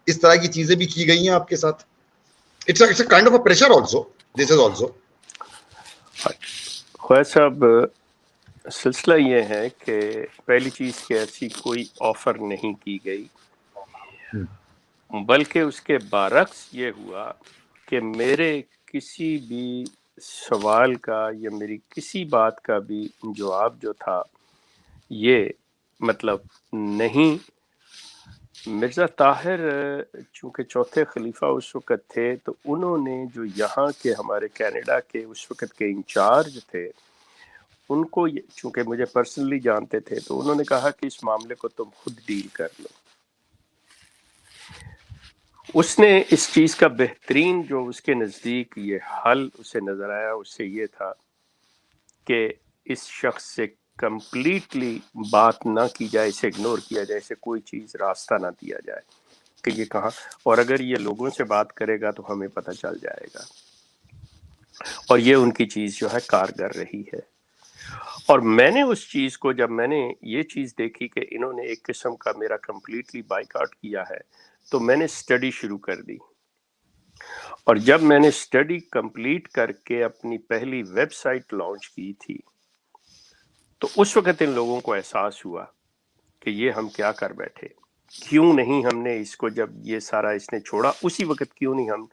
اس طرح کی چیزیں بھی کی گئی ہیں آپ کے ساتھ؟ It's a kind of a pressure also. This is also. خواجہ صاحب سلسلہ یہ ہے کہ پہلی چیز کہ ایسی کوئی آفر نہیں کی گئی, بلکہ اس کے برعکس یہ ہوا کہ میرے کسی بھی سوال کا یا میری کسی بات کا بھی جواب جو تھا یہ مطلب نہیں. مرزا طاہر چونکہ چوتھے خلیفہ اس وقت تھے تو انہوں نے جو یہاں کے ہمارے کینیڈا کے اس وقت کے انچارج تھے ان کو چونکہ مجھے پرسنلی جانتے تھے تو انہوں نے کہا کہ اس معاملے کو تم خود ڈیل کر لو. اس نے اس چیز کا بہترین جو اس کے نزدیک یہ حل اسے نظر آیا اس سے یہ تھا کہ اس شخص سے کمپلیٹلی بات نہ کی جائے, اسے اگنور کیا جائے, اسے کوئی چیز راستہ نہ دیا جائے کہ یہ کہاں, اور اگر یہ لوگوں سے بات کرے گا تو ہمیں پتہ چل جائے گا. اور یہ ان کی چیز جو ہے کارگر رہی ہے. اور میں نے اس چیز کو جب میں نے یہ چیز دیکھی کہ انہوں نے ایک قسم کا میرا کمپلیٹلی بائیکاٹ کیا ہے تو میں نے اسٹڈی شروع کر دی. اور جب میں نے اسٹڈی کمپلیٹ کر کے اپنی پہلی ویب سائٹ لانچ کی تھی تو اس وقت ان لوگوں کو احساس ہوا کہ یہ ہم کیا کر بیٹھے, کیوں نہیں ہم نے اس کو, جب یہ سارا اس نے چھوڑا اسی وقت کیوں نہیں ہم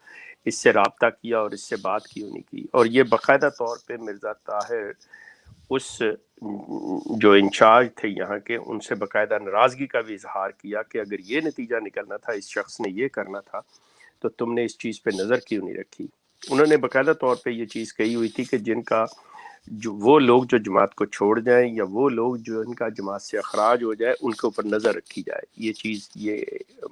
اس سے رابطہ کیا اور اس سے بات کیوں نہیں کی. اور یہ باقاعدہ طور پہ مرزا طاہر اس جو انچارج تھے یہاں کے ان سے باقاعدہ ناراضگی کا بھی اظہار کیا کہ اگر یہ نتیجہ نکلنا تھا, اس شخص نے یہ کرنا تھا تو تم نے اس چیز پہ نظر کیوں نہیں رکھی. انہوں نے باقاعدہ طور پہ یہ چیز کہی ہوئی تھی کہ جن کا جو وہ لوگ جو جماعت کو چھوڑ جائیں یا وہ لوگ جو ان کا جماعت سے اخراج ہو جائے ان کے اوپر نظر رکھی جائے. یہ چیز یہ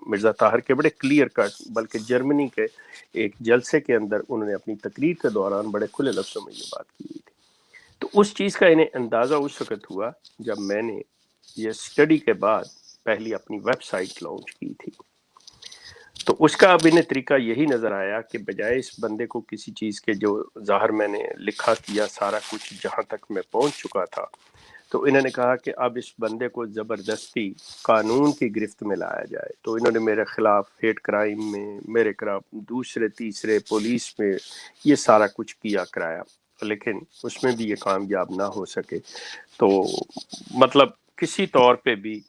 مرزا طاہر کے بڑے کلیئر کٹ, بلکہ جرمنی کے ایک جلسے کے اندر انہوں نے اپنی تقریر کے دوران بڑے کھلے لفظوں میں یہ بات کی ہوئی تھی. تو اس چیز کا انہیں اندازہ اس وقت ہوا جب میں نے یہ اسٹڈی کے بعد پہلی اپنی ویب سائٹ لانچ کی تھی. تو اس کا اب انہیں طریقہ یہی نظر آیا کہ بجائے اس بندے کو کسی چیز کے, جو ظاہر میں نے لکھا کیا سارا کچھ جہاں تک میں پہنچ چکا تھا, تو انہوں نے کہا کہ اب اس بندے کو زبردستی قانون کی گرفت میں لایا جائے. تو انہوں نے میرے خلاف ہیٹ کرائم میں, میرے خلاف دوسرے تیسرے پولیس میں یہ سارا کچھ کیا کرایا, لیکن اس میں بھی یہ کامیاب نہ ہو سکے. تو مطلب کسی طور پہ بھی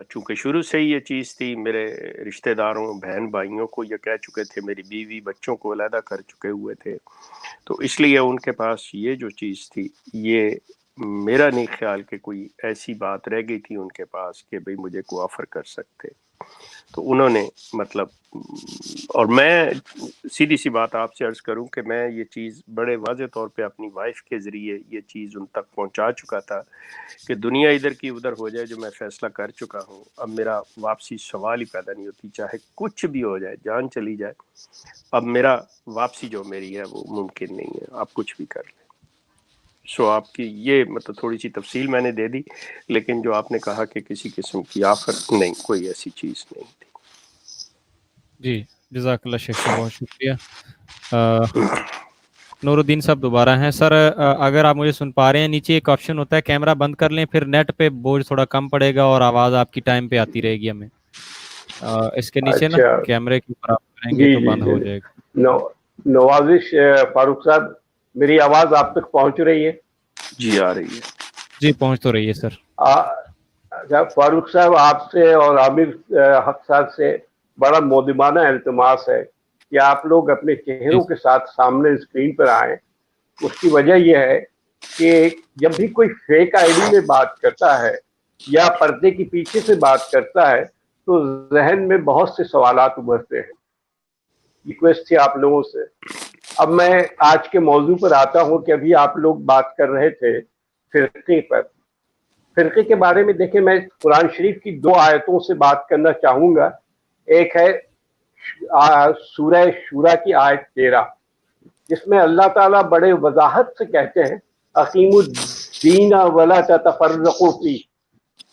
چونکہ شروع سے ہی یہ چیز تھی, میرے رشتہ داروں بہن بھائیوں کو یہ کہہ چکے تھے, میری بیوی بچوں کو علیحدہ کر چکے ہوئے تھے, تو اس لیے ان کے پاس یہ جو چیز تھی یہ میرا نہیں خیال کہ کوئی ایسی بات رہ گئی تھی ان کے پاس کہ بھئی مجھے کو آفر کر سکتے. تو انہوں نے مطلب, اور میں سیدھی سی بات آپ سے عرض کروں کہ میں یہ چیز بڑے واضح طور پہ اپنی وائف کے ذریعے یہ چیز ان تک پہنچا چکا تھا کہ دنیا ادھر کی ادھر ہو جائے, جو میں فیصلہ کر چکا ہوں اب میرا واپسی سوال ہی پیدا نہیں ہوتی, چاہے کچھ بھی ہو جائے, جان چلی جائے, اب میرا واپسی جو میری ہے وہ ممکن نہیں ہے, آپ کچھ بھی کر لیں. سو آپ کی یہ مطلب تھوڑی سی تفصیل میں نے دے دی, لیکن جو آپ نے کہا کہ کسی قسم کی آفر, نہیں, کوئی ایسی چیز نہیں تھی. جی جزاک اللہ شیخ صاحب, بہت شکریہ. نور الدین صاحب دوبارہ ہیں. سر اگر آپ مجھے سن پا رہے ہیں, نیچے ایک آپشن ہوتا ہے کیمرہ بند کر لیں, پھر نیٹ پہ بوجھ تھوڑا کم پڑے گا اور آواز آپ کی ٹائم پہ آتی رہے گی ہمیں. اس کے نیچے نا کیمرے کے اوپر آپ کریں گے تو بند ہو جائے گا. نوازش فاروق صاحب, میری آواز آپ تک پہنچ رہی ہے؟ جی آ رہی ہے. جی پہنچ تو رہی ہے سر. فاروق صاحب, آپ سے اور عامر حق صاحب سے بڑا مودبانہ التماس ہے کہ آپ لوگ اپنے چہروں کے ساتھ سامنے اسکرین پر آئیں उसकी वजह यह है कि जब भी कोई फेक आईडी में बात करता है या पर्दे के पीछे से बात करता है तो जहन में बहुत से सवालात उभरते हैं। रिक्वेस्ट थी आप लोगों से। अब मैं आज के मौजू पर आता हूं कि अभी आप लोग बात कर रहे थे फिरके पर। फिरके के बारे में देखें, मैं कुरान शरीफ की 2 आयतों से बात करना चाहूंगा। एक है सूरह शूरा की आयत 13, जिसमें अल्लाह ताला बड़े वजाहत से कहते हैं अकीमुद्दीन वला ततफर्रकू फी,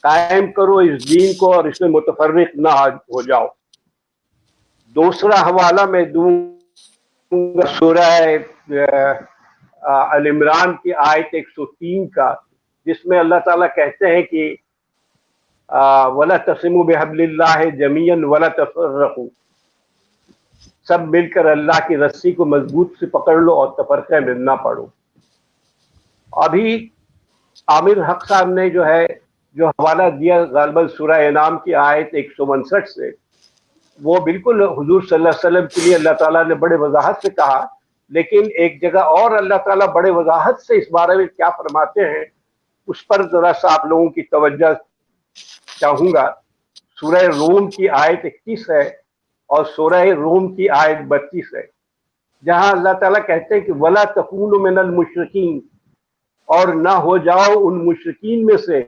कायम करो इस दीन को और इसमें मुतफर्रिक ना हो जाओ। दूसरा हवाला मैं दूंगा सूरह अल इमरान की आयत 103 का, जिसमें अल्लाह ताला कहते हैं कि वला तस्मु बिहब्लिल्लाह जमीअन वला तफर्रकू, सब मिलकर अल्लाह की रस्सी को मजबूत से पकड़ लो और तफरक़े में ना पड़ो। अभी आमिर हक साहब ने जो हवाला दिया गालिबन सूरह इनाम की आयत 159 से, वो बिल्कुल हुजूर सल्लल्लाहु अलैहि वसल्लम के लिए अल्लाह ताला ने बड़े वजाहत से कहा, लेकिन एक जगह और अल्लाह ताला बड़े वजाहत से इस बारे में क्या फरमाते हैं उस पर जरा सा आप लोगों की तवज्जो चाहूंगा। सूरह रूम की आयत 21 है और सूरह रूम की आयत 32 है, जहां अल्लाह ताला कहते हैं कि वला तकूनु मिनल मुशरिकीन, और ना हो जाओ उन मुशरिकीन में से,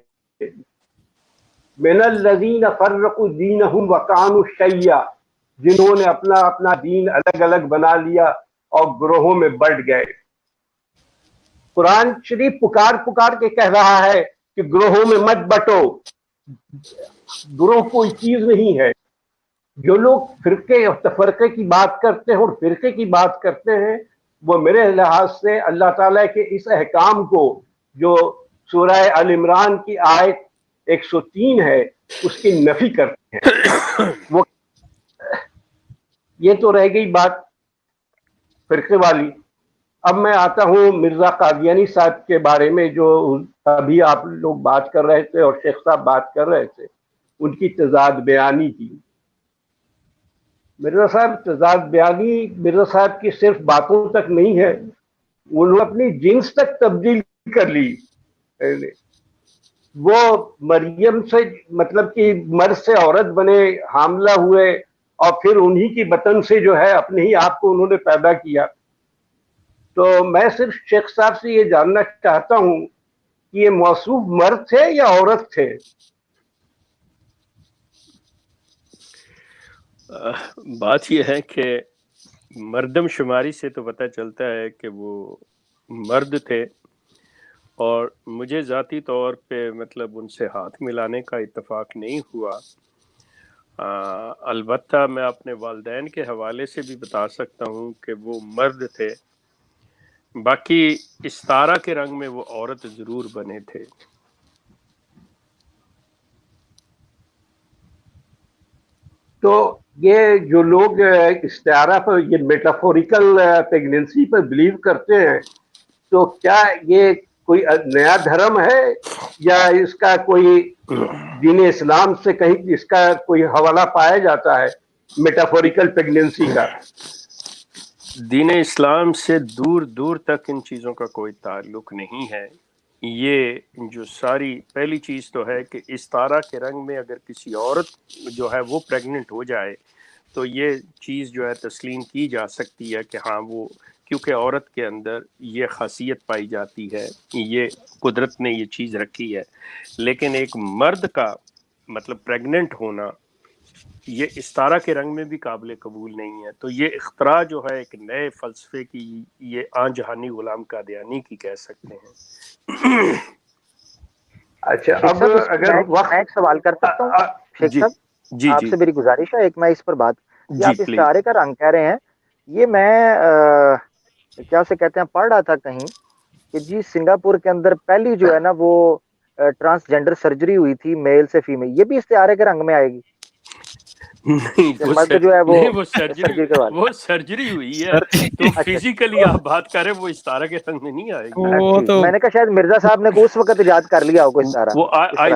मिनल लज़ीना फर्रकू दीनहुम व कानू शय्या, जिन्होंने अपना अपना दीन अलग अलग बना लिया और ग्रोहों में बढ़ गए। कुरान शरीफ पुकार पुकार के कह रहा है कि ग्रोहों में मत बटो, ग्रोह कोई चीज नहीं है। जो लोग फिरके और तफरके की बात करते हैं और फिरके की बात करते हैं, वो मेरे लिहाज से अल्लाह ताला के इस अहकाम को जो सूरह अल इमरान की आयत 103 है उसकी नफी करते हैं। वो ये तो रह गई बात फिरके वाली। अब मैं आता हूँ मिर्जा कादियानी साहब के बारे में, जो अभी आप लोग बात कर रहे थे और शेख साहब बात कर रहे थे, उनकी तजाद बयानी की। मिर्जा साहब तजाद बयानी मिर्जा साहब की सिर्फ बातों तक नहीं है, उन्होंने अपनी जिन्स तक तब्दील कर ली। वो मरियम से मतलब कि मर्द से औरत बने, हामला हुए और फिर उन्हीं की बतन से जो है अपने ही आप को उन्होंने पैदा किया। तो मैं सिर्फ शेख साहब से ये जानना चाहता हूं कि ये मौसूफ मर्द थे या औरत थे? बात यह है कि मर्दम शुमारी से तो पता चलता है कि वो मर्द थे, और मुझे ज़ाती तौर पे मतलब उनसे हाथ मिलाने का इत्तेफाक नहीं हुआ। अलबत्ता मैं अपने वालिदैन के हवाले से भी बता सकता हूँ कि वो मर्द थे, बाकी इस्तारा के रंग में वो औरत ज़रूर बने थे। तो ये जो लोग इस्तारा पर, ये मेटाफोरिकल प्रेगनेंसी पर बिलीव करते हैं, तो क्या ये कोई नया धर्म है या इसका कोई दीन इस्लाम से कहीं इसका कोई हवाला पाया जाता है मेटाफोरिकल प्रेगनेंसी का? दीन इस्लाम से दूर दूर तक इन चीज़ों का कोई ताल्लुक नहीं है। ये जो सारी पहली चीज़ तो है कि इस्तारा के रंग में अगर किसी औरत जो है वो प्रेग्नेंट हो जाए तो ये चीज़ जो है तस्लीम की जा सकती है कि हाँ वो, क्योंकि औरत के अंदर ये खासियत पाई जाती है, ये कुदरत ने ये चीज़ रखी है। लेकिन एक मर्द का मतलब प्रेग्नेंट होना ये इस्तारा के रंग में भी काबिल कबूल नहीं है। तो ये इख्तरा जो है एक नए फ़लसफ़े की, ये आन जहानी गुलाम कादियानी की कह सकते हैं। अच्छा, अब अगर मैं एक सवाल कर सकता हूँ शेख साहब? जी आपसे मेरी गुजारिश है, एक मैं इस पर बात, जी आप इस्तारे का रंग कह रहे हैं, ये मैं क्या से कहते हैं पढ़ रहा था कहीं कि जी सिंगापुर के अंदर पहली जो है ना वो ट्रांसजेंडर सर्जरी हुई थी मेल से फीमेल, ये भी इस्तारे के रंग में आएगी? नहीं, जो है वो सर्जरी हुई है, तो फिजिकली आप बात करें वो इस्तारा के रंग में नहीं आएगी। वो तो मैंने कहा शायद मिर्जा साहब ने उस वक्त इजाद कर लिया होगा इस्तारा। वो आई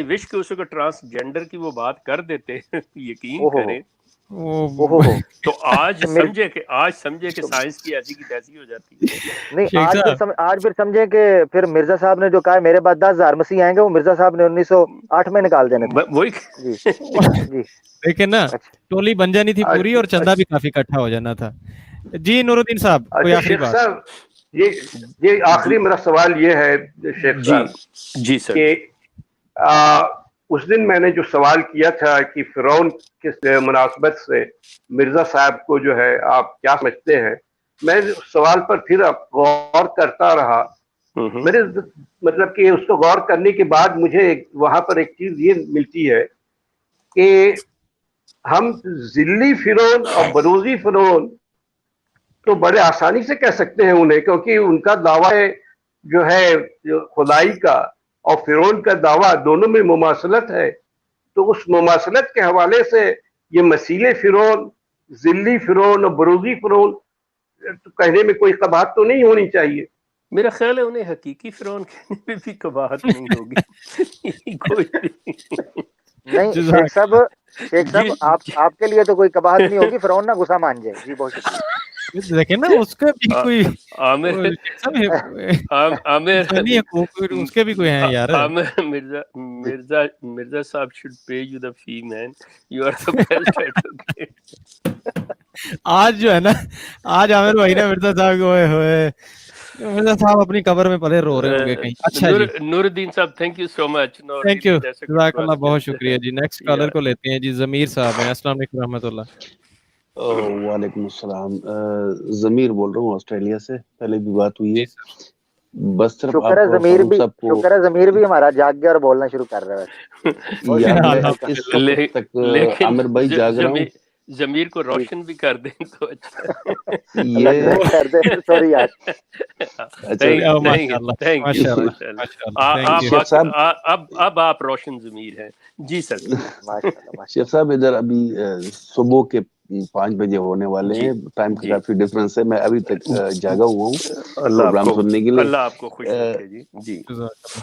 विश के उस वक्त ट्रांसजेंडर की वो बात कर देते, यकीन करें। ओहो हो। तो आज मेरे समझे कि साइंस की ऐसी की तैसी हो जाती है। नहीं, शेख साहब आज फिर समझे कि फिर मिर्जा साहब ने जो कहा मेरे बाद 10,000 मसीह आएंगे, वो मिर्जा साहब ने 1908 में निकाल देने थे। वही जी जी। देखे ना, अच्छा टोली बन जानी थी पूरी और चंदा भी काफी इकट्ठा हो जाना था। जी नूरुद्दीन साहब, कोई अच्छा आखिरी शेख बात? साहब, ये आखिरी मेरा सवाल ये है शेख साहब जी सर। कि उस दिन मैंने जो सवाल किया था कि फिरौन के मुनासबत से मिर्जा साहब को जो है आप क्या समझते हैं, मैं उस सवाल पर फिर गौर करता रहा। मेरे मतलब कि उसको गौर करने के बाद मुझे वहां पर एक चीज ये मिलती है कि हम जिल्ली फिरौन और बरूजी फिरौन तो बड़े आसानी से कह सकते हैं उन्हें, क्योंकि उनका दावा है जो है खुदाई का और फिरौन का दावा, दोनों में मुमासलत है। तो उस मुमासलत के हवाले से ये मसीले फिरौन, जिल्ली फिरौन और बरूजी फिरौन तो कहने में कोई कबाहत तो नहीं होनी चाहिए। मेरा ख्याल है उन्हें हकीकी फिरौन कहने में भी कबाहत नहीं होगी। कोई नहीं शेख साहब आपके लिए तो कोई कबाहत नहीं होगी, फिरौन ना गुस्सा मान जाए। जी बहुत शुक्रिया। देखे ना, उसका भी कोई आमिर उसके भी कोई हैं यार। मिर्जा साहब should pay you the fee man, you are the best advocate। आज जो है ना, आज आमिर भाई ने मिर्जा साहब को मिर्जा साहब अपनी कब्र में पले रो रहे होंगे कहीं। अच्छा जी, नूरुद्दीन साहब thank you so much. Thank you, जज़ाकल्लाह, बहुत शुक्रिया जी। नेक्स्ट कॉलर को लेते हैं जी, ज़मीर साहब हैं। अस्सलाम वालेकुम रहमतुल्लाह। वालेकुम अस्सलाम। ज़मीर बोल रहा हूँ ऑस्ट्रेलिया से, पहले भी बात हुई है। बस सिर्फ शुक्र है ज़मीर भी हमारा जाग गया और बोलना शुरू कर रहा है यार। इस वक्त तक आमिर भाई जाग रहा हूँ। ज़मीर को रोशन भी कर दें तो अच्छा। ये कर दे, सॉरी यार। अब आप रोशन ज़मीर हैं। जी सर। शेख साहब इधर अभी सुबह के 5 बजे होने वाले हैं, टाइम का काफी डिफरेंस है। मैं अभी तक जागा हुआ हूँ प्रोग्राम सुनने के लिए। अल्लाह आपको खुश रखे जी। जी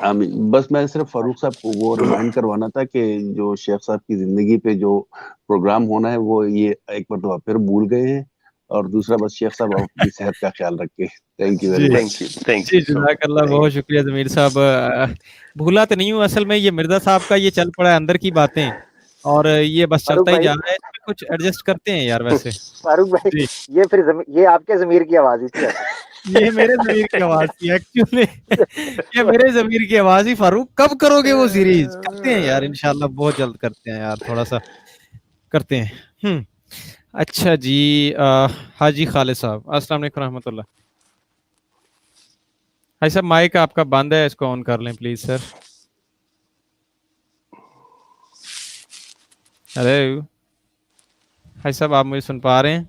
आमीन। बस मैं सिर्फ फारूक साहब को वो रिमाइंड करवाना था कि जो शेख साहब की जिंदगी पे जो प्रोग्राम होना है वो ये एक बार फिर भूल गए हैं, और दूसरा बस शेख साहब अपनी सेहत का ख्याल रखें। Thank you very much. Thank you जज़ाकल्लाह, बहुत शुक्रिया ज़मीर साहब। भूला तो नहीं हूँ, असल में ये मिर्जा साहब का ये चल पड़ा है अंदर की बातें, और ये बस चलता ही जा रहा है। कुछ एडजस्ट करते हैं यार वैसे। फारूक भाई ये आपके ज़मीर की आवाज ही थी। ये मेरे ज़मीर की आवाज थी एक्चुअली। ये मेरे ज़मीर की आवाज ही। फारूक कब करोगे वो सीरीज? करते हैं यार इंशाल्लाह, बहुत जल्द करते हैं यार, थोड़ा सा करते हैं। अच्छा जी, हाजी खालिद साहब, अस्सलाम वालेकुम रहमतुल्लाह। भाई साहब माइक आपका बंद है, इसको ऑन कर लें प्लीज सर। अरे भाई साहब, आप मुझे सुन पा रहे हैं?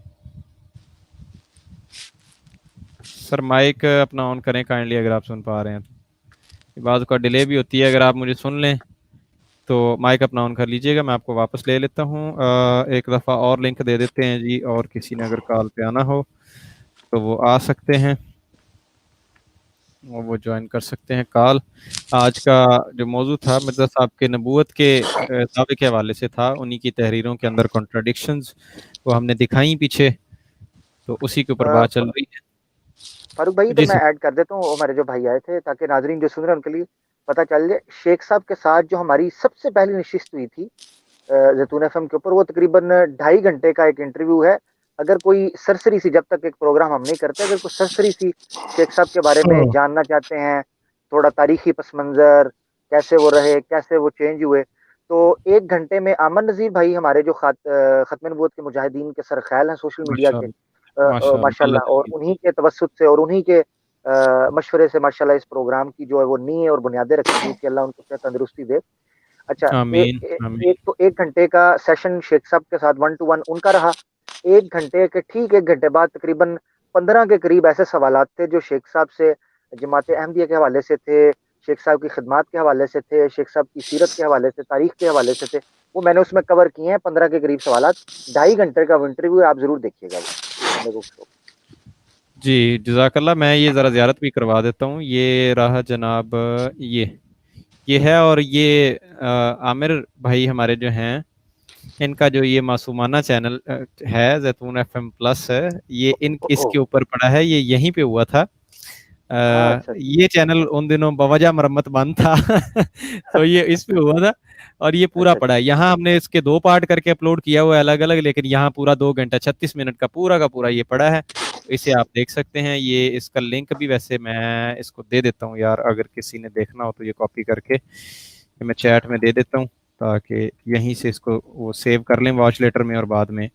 सर माइक अपना ऑन करें काइंडली अगर आप सुन पा रहे हैं तो। बात का डिले भी होती है, अगर आप मुझे सुन लें तो माइक अपना ऑन कर लीजिएगा। मैं आपको वापस ले लेता हूँ। एक दफ़ा और लिंक दे देते हैं जी, और किसी ने अगर कॉल पे आना हो तो वो आ सकते हैं और वो ज्वाइन कर सकते हैं कॉल। आज का जो मौजू था मिर्ज़ा साहब के नबूवत के दावे के हवाले से था, उन्हीं की तहरीरों के अंदर कॉन्ट्राडिक्शंस वो हमने दिखाई पीछे, तो उसी के ऊपर बात चल रही है। फारूक भाई तो मैं ऐड कर देता हूँ, हमारे जो भाई आए थे, ताकि नाजरीन जो सुन रहे हैं उनके लिए पता चल जाए। शेख साहब के साथ जो हमारी सबसे पहली नशिस्त हुई थी ज़ैतून एफएम के ऊपर, वो तकरीबन 2.5 घंटे का एक इंटरव्यू है। अगर कोई सरसरी सी, जब तक एक प्रोग्राम हम नहीं करते, अगर कोई सरसरी सी शेख साहब के बारे में जानना चाहते हैं, थोड़ा तारीखी पस मंज़र, कैसे वो रहे, कैसे वो चेंज हुए, तो 1 घंटे में आमन नज़ीर भाई हमारे जो ख़त्म नबूवत के मुजाहिदीन के सरख़ैल हैं सोशल मीडिया के, माशाल्लाह, और उन्हीं के तवस्सुत से और उन्हीं के मशवरे से माशाल्लाह इस प्रोग्राम की जो है वो नींव और बुनियादें रखी हुई कि अल्लाह उनको तंदुरुस्ती दे। अच्छा, एक तो 1 घंटे का सेशन शेख साहब के साथ 1 to 1 उनका रहा। 1 घंटे के ठीक 1 घंटे बाद तकरीबन 15 के करीब ऐसे सवालात थे जो शेख साहब से जमात अहमदिया के हवाले से थे, शेख साहब की खिदमात के हवाले से थे, शेख साहब की सीरत के हवाले से, तारीख के हवाले से थे। वो मैंने उसमें कवर किए हैं 15 के करीब सवालात। 2.5 घंटे का इंटरव्यू, आप जरूर देखिएगा वो। जी जज़ाकल्लाह। मैं ये ज़रा ज़ियारत भी करवा देता हूँ। ये रहा जनाब, ये है, और ये आमिर भाई हमारे जो हैं ان کا جو یہ معصومانہ چینل ہے زیتون FM پلس ہے، یہ اس کے اوپر پڑا ہے، یہ یہیں پہ ہوا تھا. یہ چینل ان دنوں بوجہ مرمت بند تھا تو یہ اس پہ ہوا تھا اور یہ پورا پڑا ہے. یہاں ہم نے اس کے 2 پارٹ کر کے اپلوڈ کیا ہوا ہے الگ الگ، لیکن یہاں پورا 2 گھنٹہ 36 منٹ کا پورا یہ پڑا ہے. اسے آپ دیکھ سکتے ہیں. یہ اس کا لنک بھی ویسے میں اس کو دے دیتا ہوں یار، اگر کسی نے دیکھنا ہو تو یہ کاپی کر کے میں چیٹ میں دے دیتا ہوں تاکہ یہیں سے اس کو وہ سیو کر لیں واچ لیٹر میں اور بعد میں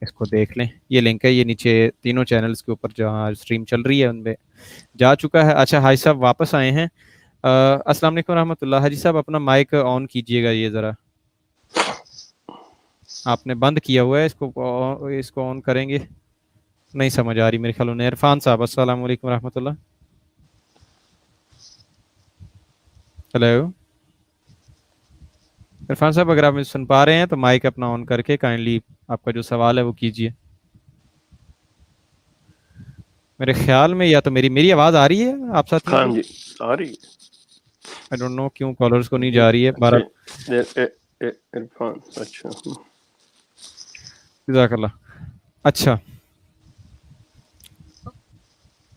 اس کو دیکھ لیں. یہ لنک ہے، یہ نیچے تینوں چینلز کے اوپر جہاں اسٹریم چل رہی ہے ان میں جا چکا ہے. اچھا حاجی صاحب واپس آئے ہیں. السلام علیکم رحمۃ اللہ. حاجی صاحب اپنا مائک آن کیجئے گا، یہ ذرا آپ نے بند کیا ہوا ہے، اس کو آن کریں گے. نہیں سمجھ آ رہی میرے خیال میں. عرفان صاحب السلام علیکم رحمۃ اللہ. ہیلو عرفان صاحب، اگر آپ سن پا رہے ہیں تو مائک اپنا آن کر کے کائنڈلی آپ کا جو سوال ہے وہ کیجئے. میرے خیال میں یا تو میری آواز آ رہی ہے آپ ساتھ؟ ہاں جی آ رہی ہے. I don't know کیوں کالرز کو نہیں جا رہی ہے. عرفان اچھا جزاک اللہ. اچھا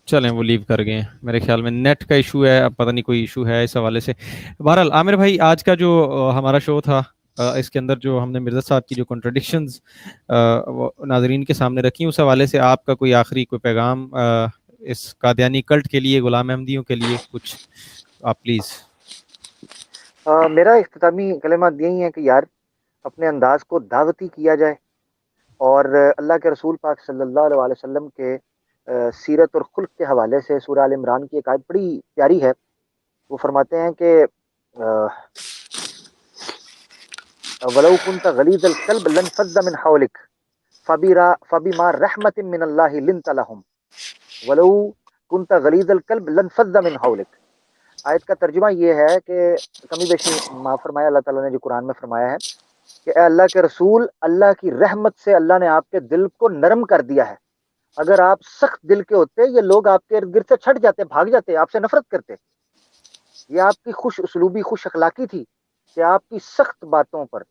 چلیں وہ لیو کر گئے ہیں، میرے خیال میں نیٹ کا ایشو ہے، اب پتہ نہیں کوئی ایشو ہے اس حوالے سے. بہرحال عامر بھائی، آج کا جو ہمارا شو تھا اس کے اندر جو ہم نے مرزا صاحب کی جو کنٹرڈکشنز ناظرین کے سامنے رکھی، اس حوالے سے آپ کا کوئی آخری کوئی پیغام اس قادیانی کلٹ کے لیے، غلام احمدیوں کے لیے کچھ آپ پلیز. میرا اختتامی کلمات یہی ہے کہ یار اپنے انداز کو دعوتی کیا جائے، اور اللہ کے رسول پاک صلی اللہ علیہ وسلم کے سیرت اور خلق کے حوالے سے سورہ آل عمران کی ایک آیت بڑی پیاری ہے. وہ فرماتے ہیں کہ وَلَوْ كُنْتَ غَلِيظَ الْقَلْبِ لَانفَضَّ مِنْ حَوْلِكَ فَبِمَا رَحْمَةٍ مِّنَ اللَّهِ لِنْتَ لَهُمْ وَلَوْ كُنْتَ غَلِيظَ الْقَلْبِ لَانفَضَّ مِنْ حَوْلِكَ. آیت کا ترجمہ یہ ہے کہ کمی بیشی معاف فرمایا اللہ تعالیٰ نے جو قرآن میں فرمایا ہے کہ اے اللہ کے رسول، اللہ کی رحمت سے اللہ نے آپ کے دل کو نرم کر دیا ہے. اگر آپ سخت دل کے ہوتے، یہ لوگ آپ کے ارد گرد سے چھٹ جاتے، بھاگ جاتے، آپ سے نفرت کرتے. یہ آپ کی خوش اسلوبی، خوش اخلاقی تھی کہ آپ کی سخت باتوں پر،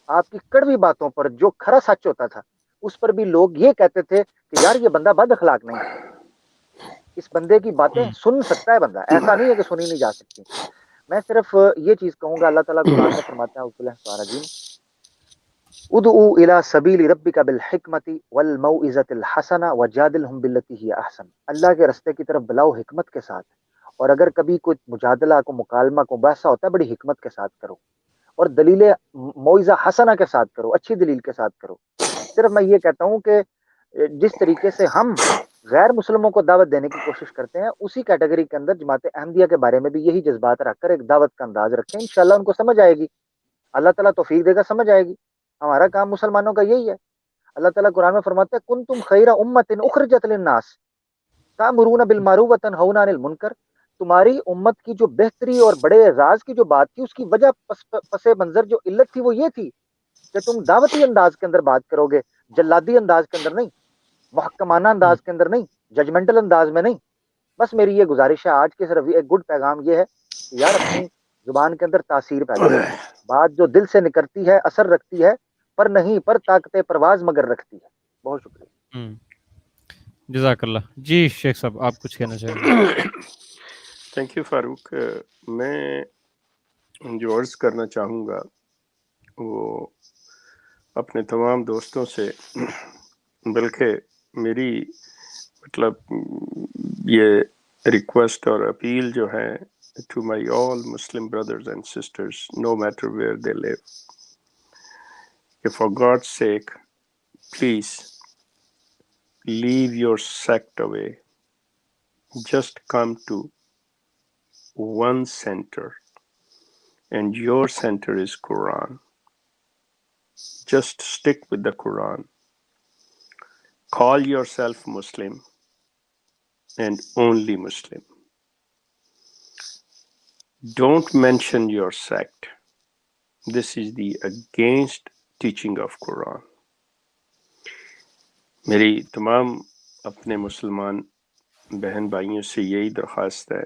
آپ کی کڑوی باتوں پر جو کھرا سچ ہوتا تھا اس پر بھی لوگ یہ کہتے تھے کہ یار یہ بندہ بد اخلاق نہیں، اس بندے کی باتیں سن سکتا ہے بندہ، ایسا نہیں ہے کہ سنی نہیں جا سکتی. میں صرف یہ چیز کہوں گا، اللہ تعالیٰ قرآن میں فرماتا ہے ادعو الی سبیل ربک بالحکمت والموعظۃ الحسنہ وجادلہم باللتی ہی احسن. اللہ کے راستے کی طرف بلاؤ حکمت کے ساتھ، اور اگر کبھی کوئی مجادلہ کو، مکالمہ کو، بحثہ ہوتا ہے بڑی حکمت کے ساتھ کرو، اور دلیل موعظہ حسنہ کے ساتھ کرو، اچھی دلیل کے ساتھ کرو. صرف میں یہ کہتا ہوں کہ جس طریقے سے ہم غیر مسلموں کو دعوت دینے کی کوشش کرتے ہیں، اسی کیٹیگری کے اندر جماعت احمدیہ کے بارے میں بھی یہی جذبات رکھ کر ایک دعوت کا انداز رکھیں. انشاءاللہ ان کو سمجھ آئے گی، اللہ تعالیٰ توفیق دے گا، سمجھ آئے گی. ہمارا کام مسلمانوں کا یہی ہے. اللہ تعالیٰ قرآن میں فرماتے ہیں کنتم خیر امت اخرجت للناس تأمرون بالمعروف وتنہون عن المنکر. تمہاری امت کی جو بہتری اور بڑے اعزاز کی جو بات تھی، اس کی وجہ پس منظر جو علت تھی وہ یہ تھی کہ تم دعوتی انداز کے اندر بات کرو گے، جلادی انداز کے اندر نہیں، محکمانہ انداز کے اندر نہیں، ججمنٹل انداز میں نہیں. بس میری یہ گزارش ہے آج کے صرف ایک گڈ پیغام یہ ہے کہ یار اپنی زبان کے اندر تاثیر پیدا کریں. بات جو دل سے نکلتی ہے اثر رکھتی ہے، پر نہیں پر طاقت پرواز مگر رکھتی ہے. بہت شکریہ. جزاک اللہ. جی شیخ صاحب آپ کچھ کہنا چاہیں گے؟ تھینک یو فاروق. میں جو عرض کرنا چاہوں گا وہ اپنے تمام دوستوں سے، بلکہ میری مطلب یہ ریکویسٹ اور اپیل جو ہے to my all Muslim brothers and sisters, no matter where they live, for God's sake, please leave your sect away. Just come to one center, and your center is Quran. Just stick with the Quran. Call yourself Muslim and only Muslim. Don't mention your sect. This is the against teaching of Quran. میری تمام اپنے مسلمان بہن بھائیوں سے یہی درخواست ہے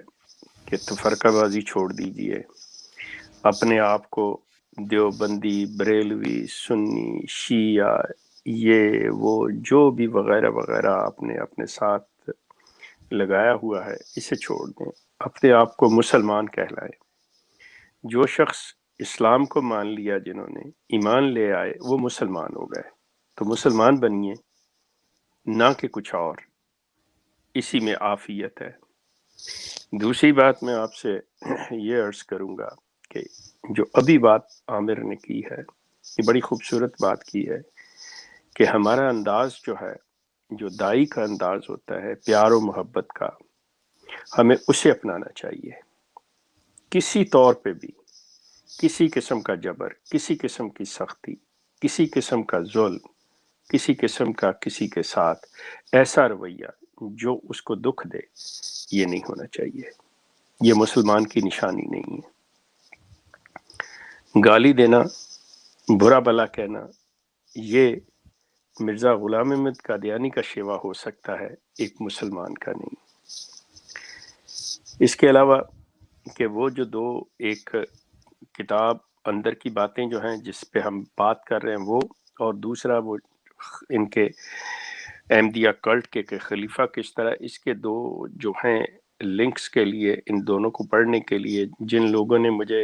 کہ تفرقہ بازی چھوڑ دیجئے، اپنے آپ کو देवबंदी, बरेलवी, सुन्नी, शिया, ये वो जो भी वगैरह वगैरह आपने अपने साथ लगाया हुआ है, इसे छोड़ दें, अपने आप को मुसलमान कहलाएं। जो शख्स इस्लाम को मान लिया, जिन्होंने ईमान ले आए, वो मुसलमान हो गए, तो मुसलमान बनिए, ना कि कुछ और। इसी में आफियत है। दूसरी बात मैं आपसे ये अर्ज करूंगा कि जो अभी बात आमिर ने की है, ये बड़ी खूबसूरत बात की है कि हमारा अंदाज जो है, जो दाई का अंदाज होता है प्यार और मोहब्बत का, हमें उसे अपनाना चाहिए। किसी तौर पे भी किसी किस्म का जबर, किसी किस्म की सख्ती, किसी किस्म का जुल्म, किसी किस्म का किसी के साथ ऐसा रवैया जो उसको दुख दे, ये नहीं होना चाहिए। ये मुसलमान की निशानी नहीं है। गाली देना, बुरा भला कहना, ये मिर्ज़ा गुलाम अहमद कादियानी का शेवा हो सकता है, एक मुसलमान का नहीं। इसके अलावा कि वो जो दो एक किताब अंदर की बातें जो हैं जिस पे हम बात कर रहे हैं वो, और दूसरा वो इनके अहमदिया कल्ट के खलीफा किस तरह, इसके दो जो हैं लिंक्स के लिए, इन दोनों को पढ़ने के लिए जिन लोगों ने मुझे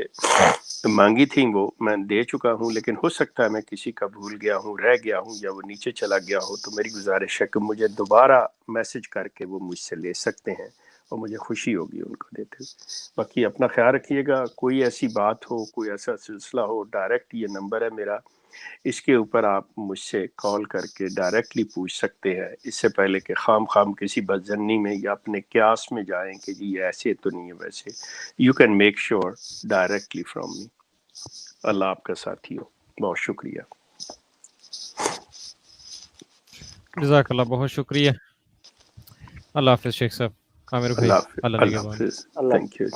मांगी थी वो मैं दे चुका हूँ, लेकिन हो सकता है मैं किसी का भूल गया हूँ, रह गया हूँ, या वो नीचे चला गया हो, तो मेरी गुजारिश है कि मुझे दोबारा मैसेज करके वो मुझसे ले सकते हैं और मुझे खुशी होगी उनको देते हुए। बाकी अपना ख्याल रखिएगा। कोई ऐसी बात हो, कोई ऐसा सिलसिला हो, डायरेक्ट ये नंबर है मेरा, इसके ऊपर आप मुझसे कॉल करके डायरेक्टली पूछ सकते हैं, इससे पहले कि खाम किसी बदजन्नी में या अपने क्यास में जाएं कि जी ये ऐसे तो नहीं है वैसे। You can make sure directly from me. अल्लाह आपका साथी हो। बहुत शुक्रिया। जज़ाकल्लाह, बहुत शुक्रिया। अल्लाह हाफिज़ शेख साहब। आमिर भाई, अल्लाह अल्लाह हाफिज़। निगहबान। Thank you.